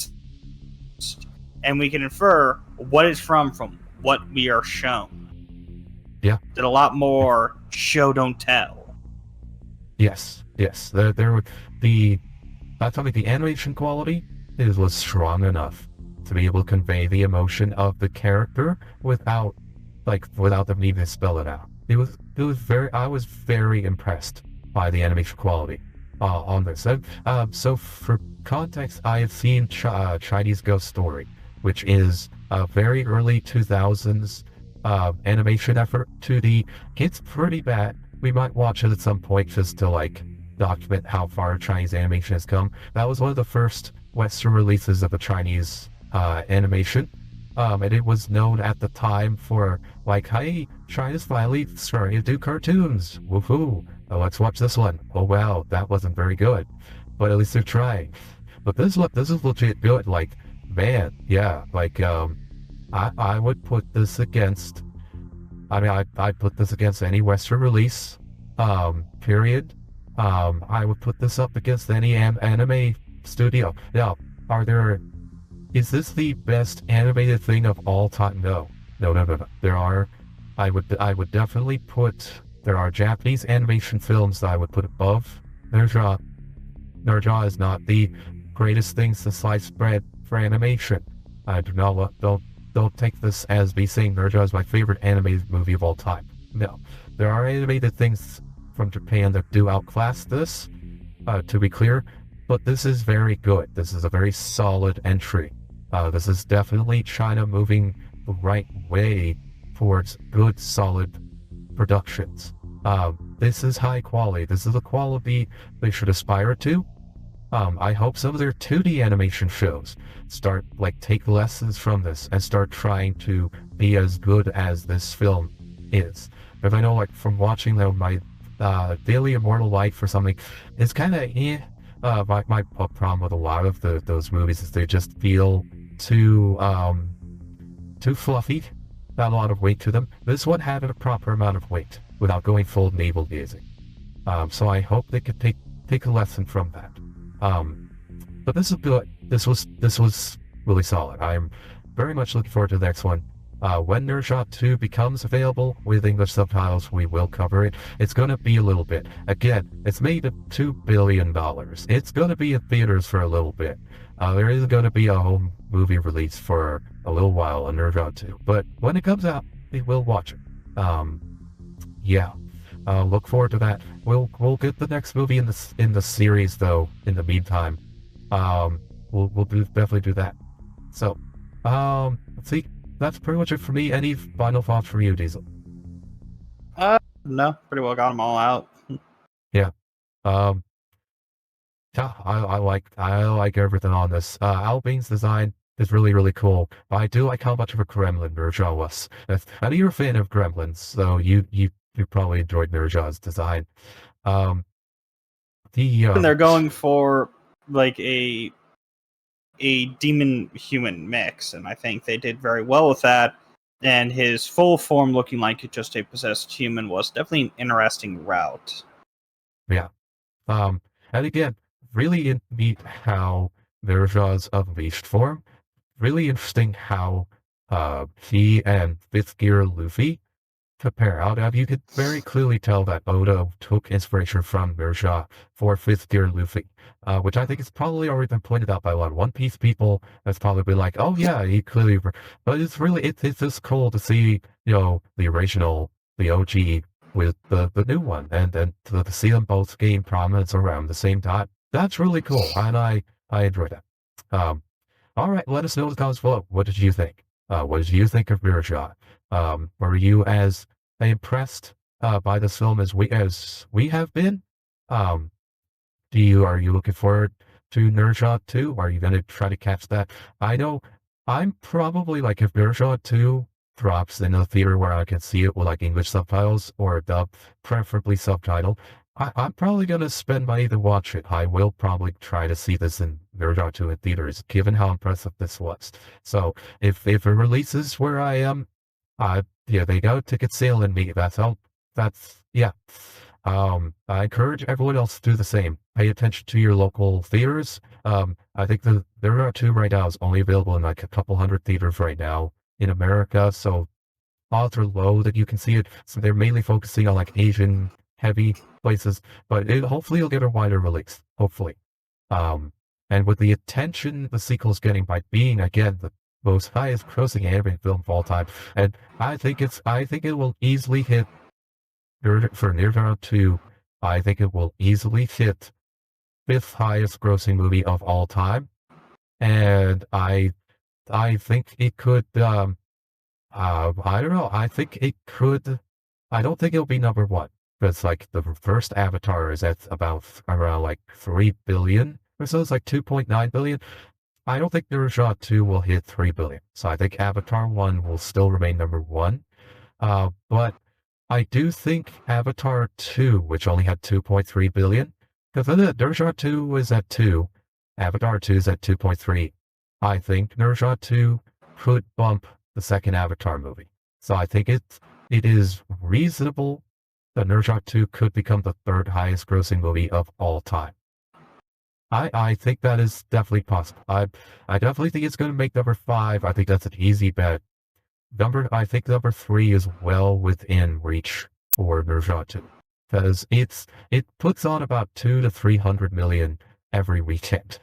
and we can infer what it's from what we are shown. Yeah. Did a lot more show don't tell. Yes. The animation quality was strong enough to be able to convey the emotion of the character without them needing to spell it out. I was very impressed by the animation quality on this. So for context, I have seen Chinese Ghost Story, which is a very early 2000s animation effort. It's pretty bad. We might watch it at some point just to document how far Chinese animation has come. That was one of the first Western releases of a Chinese animation, and it was known at the time for hey, China's finally starting to do cartoons. Woohoo! Let's watch this one. Oh wow, that wasn't very good, but at least they're trying. But this is legit good. Man, yeah. I would put this against. I'd put this against any Western release. Period. I would put this up against any anime studio. Now, is this the best animated thing of all time? No. There are, I would definitely there are Japanese animation films that I would put above Ne Zha. Ne Zha is not the greatest thing since sliced bread for animation. I do not, don't take this as me saying Ne Zha is my favorite animated movie of all time. No. There are animated things from Japan that do outclass this, to be clear, but this is very good. This is a very solid entry. This is definitely China moving the right way towards good, solid productions. This is high quality. This is the quality they should aspire to. I hope some of their 2D animation shows take lessons from this and start trying to be as good as this film is. If I know, from watching my Daily Immortal Life or something, it's kind of my problem with a lot of those movies is they just feel too fluffy, not a lot of weight to them. This one had a proper amount of weight without going full navel gazing. So I hope they could take a lesson from that. But this is good. This was really solid. I'm very much looking forward to the next one. When Ne Zha 2 becomes available with English subtitles, we will cover it. It's gonna be a little bit. Again, it's made $2 billion. It's gonna be in theaters for a little bit. There is gonna be a home movie release for a little while on Ne Zha 2. But when it comes out, we will watch it. Yeah. Look forward to that. We'll get the next movie in the series though. In the meantime, we'll definitely do that. So, let's see. That's pretty much it for me. Any final thoughts from you, Diesel? No, pretty well got them all out. Yeah. Yeah, I like everything on this. Albine's design is really cool. I do like how much of a gremlin Ne Zha was. I know you're a fan of gremlins, so you probably enjoyed Ne Zha's design. And they're going for like a demon human mix, and I think they did very well with that. And his full form looking like just a possessed human was definitely an interesting route. Yeah. And again, really neat how Ne Zha's unleashed form. Really interesting how he and Fifth Gear Luffy compare out. You could very clearly tell that Oda took inspiration from Ne Zha for Fifth Gear Luffy, which I think is probably already been pointed out by a lot of One Piece people. That's probably been like, oh yeah, he clearly. But it's really it's just cool to see the original, the OG with the new one, and then to see them both gain prominence around the same time. That's really cool, and I enjoy that. All right, let us know in the comments below. What did you think? What did you think of Ne Zha? Were you as impressed by this film as we have been? Are you looking forward to Ne Zha 2? Are you going to try to catch that? I know I'm probably like, if Ne Zha 2 drops in a theater where I can see it with like English subtitles or dub, preferably subtitle, I'm probably going to spend money to watch it. I will probably try to see this in Ne Zha 2 in theaters, given how impressive this was. So if it releases where I am, yeah, they got a ticket sale in me. Yeah. I encourage everyone else to do the same. Pay attention to your local theaters. I think there are 2 right now. It's only available in like a couple hundred theaters right now in America. So odds are low that you can see it. So they're mainly focusing on like Asian heavy places, but hopefully it'll get a wider release. Hopefully. And with the attention the sequel's getting by being again the most highest grossing anime film of all time, and I think it will easily hit for Ne Zha 2. I think it will easily hit 5th highest grossing movie of all time, and I think it could. I don't know. I think it could. I don't think it'll be number 1 because like the first Avatar is at about around like 3 billion or so. It's like 2.9 billion. I don't think Ne Zha 2 will hit 3 billion. So I think Avatar 1 will still remain number 1. But I do think Avatar 2, which only had 2.3 billion, because Ne Zha 2 is at 2, Avatar 2 is at 2.3. I think Ne Zha 2 could bump the second Avatar movie. So I think it is reasonable that Ne Zha 2 could become the 3rd highest grossing movie of all time. I think that is definitely possible. I definitely think it's going to make number 5. I think that's an easy bet. I think number 3 is well within reach for Ne Zha 2, because it puts on about 200 to 300 million every weekend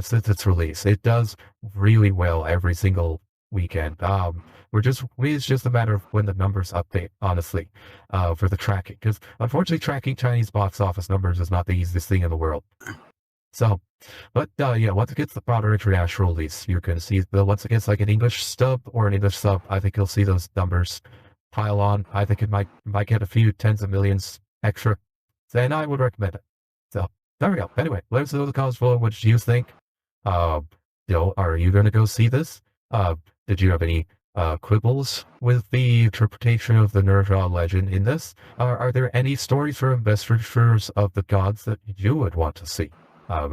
since its release. It does really well every single weekend. It's just a matter of when the numbers update, honestly, for the tracking, because unfortunately tracking Chinese box office numbers is not the easiest thing in the world. So, but yeah, once it gets the broader international release, you're going to see once it gets like an English stub or an English sub, I think you'll see those numbers pile on. I think it might get a few tens of millions extra. And I would recommend it. So there we go. Anyway, let us know in the comments below what you think. Are you going to go see this? Did you have any quibbles with the interpretation of the Ne Zha legend in this? Are there any stories or investitures of the gods that you would want to see? As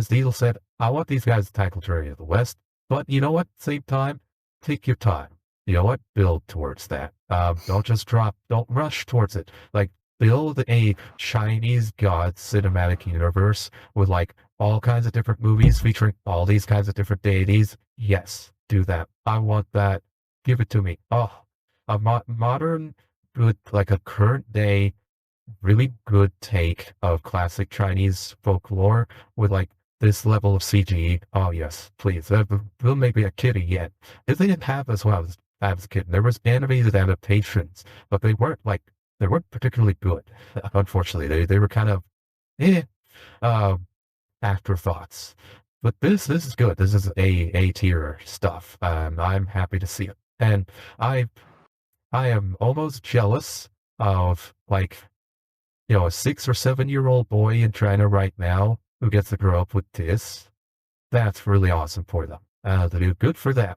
Diesel said, I want these guys to tackle Journey of the West, but you know what? Same time, take your time. You know what? Build towards that. Don't rush towards it. Like, build a Chinese god cinematic universe with like all kinds of different movies featuring all these kinds of different deities. Yes, do that. I want that. Give it to me. Oh, a modern, good, like a current day, really good take of classic Chinese folklore with like this level of CG. Oh yes, please. Don't make me a kiddie yet. If they didn't have as well as I was a kid. There was animated adaptations, but they weren't particularly good. Unfortunately, they were kind of eh, afterthoughts. But this is good. This is A tier stuff. I'm happy to see it, and I am almost jealous of like a 6 or 7-year-old boy in China right now who gets to grow up with this. That's really awesome for them. Good for them.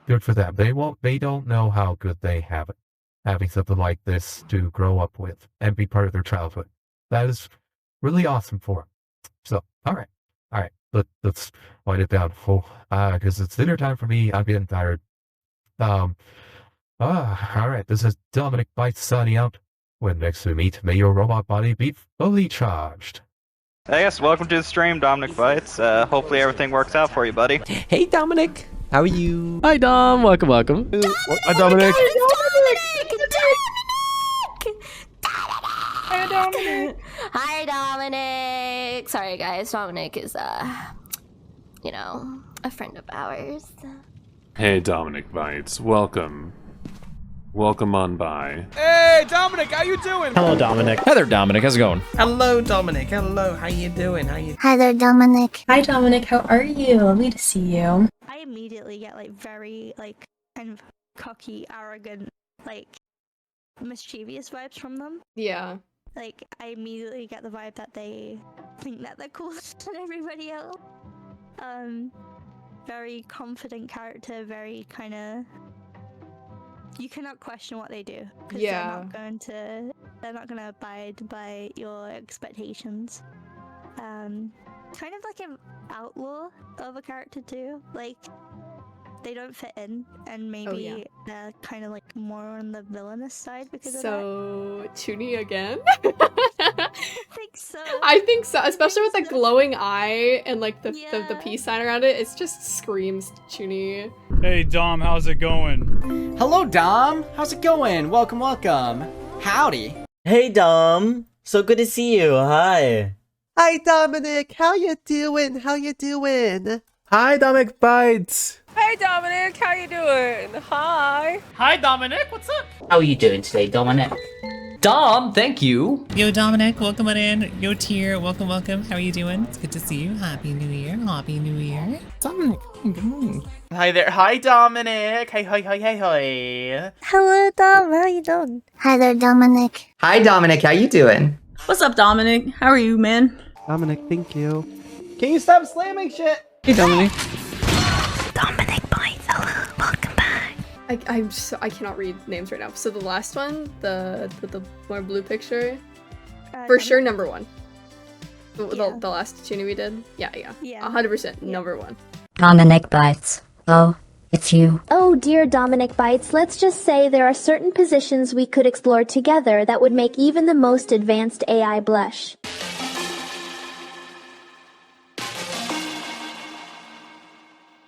Good for them. They don't know how good they have it, having something like this to grow up with and be part of their childhood. That is really awesome for them. So, all right. Let's wind it down. Because it's dinner time for me. I'm getting tired. All right. This is Dominic Bytes signing out. When next we meet, may your robot body be fully charged. Hey guys, welcome to the stream, Dominic Bytes. Hopefully everything works out for you, buddy. Hey Dominic, how are you? Hi Dom, welcome. Hi Dominic. Hi Dominic. Hi Dominic. Sorry guys, Dominic is a friend of ours. Hey Dominic Bytes, welcome. Welcome on by. Hey, Dominic, how you doing? Hello, Dominic. Hi there, Dominic. How's it going? Hello Dominic. Hello. How you doing? Hi there, Dominic. Hi, Dominic. How are you? Lovely to see you. I immediately get very kind of cocky, arrogant, mischievous vibes from them. Yeah. I immediately get the vibe that they think that they're cooler than everybody else. Very confident character, very kind of. You cannot question what they do because they're not gonna abide by your expectations. Kind of like an outlaw of a character too. They don't fit in, and maybe they're kind of more on the villainous side because of that. So Chuni again? I think so. I think so, especially with the glowing eye and the peace sign around it. It just screams Chuni. Hey Dom, how's it going? Hello Dom, how's it going? Welcome. Howdy. Hey Dom, so good to see you. Hi. Hi Dominic, how you doing? Hi Dominic Bytes. Hey Dominic, how you doing? Hi. Hi Dominic, what's up? How are you doing today, Dominic? Dom, thank you. Yo Dominic, welcome on in. Yo Tier, welcome. How are you doing? It's good to see you. Happy New Year. Dominic, good morning. Hi there. Hi Dominic. Hey. Hello, Dom. How you doing? Hi there, Dominic. Hi Dominic, how you doing? What's up, Dominic? How are you, man? Dominic, thank you. Can you stop slamming shit? Hey Dominic. Dominic Bytes, hello, welcome back. I cannot read names right now. So the last one, with the more blue picture, for sure number one. The last Chuni we did, yeah, 100% number one. Dominic Bytes. Oh, it's you. Oh dear Dominic Bytes, let's just say there are certain positions we could explore together that would make even the most advanced AI blush.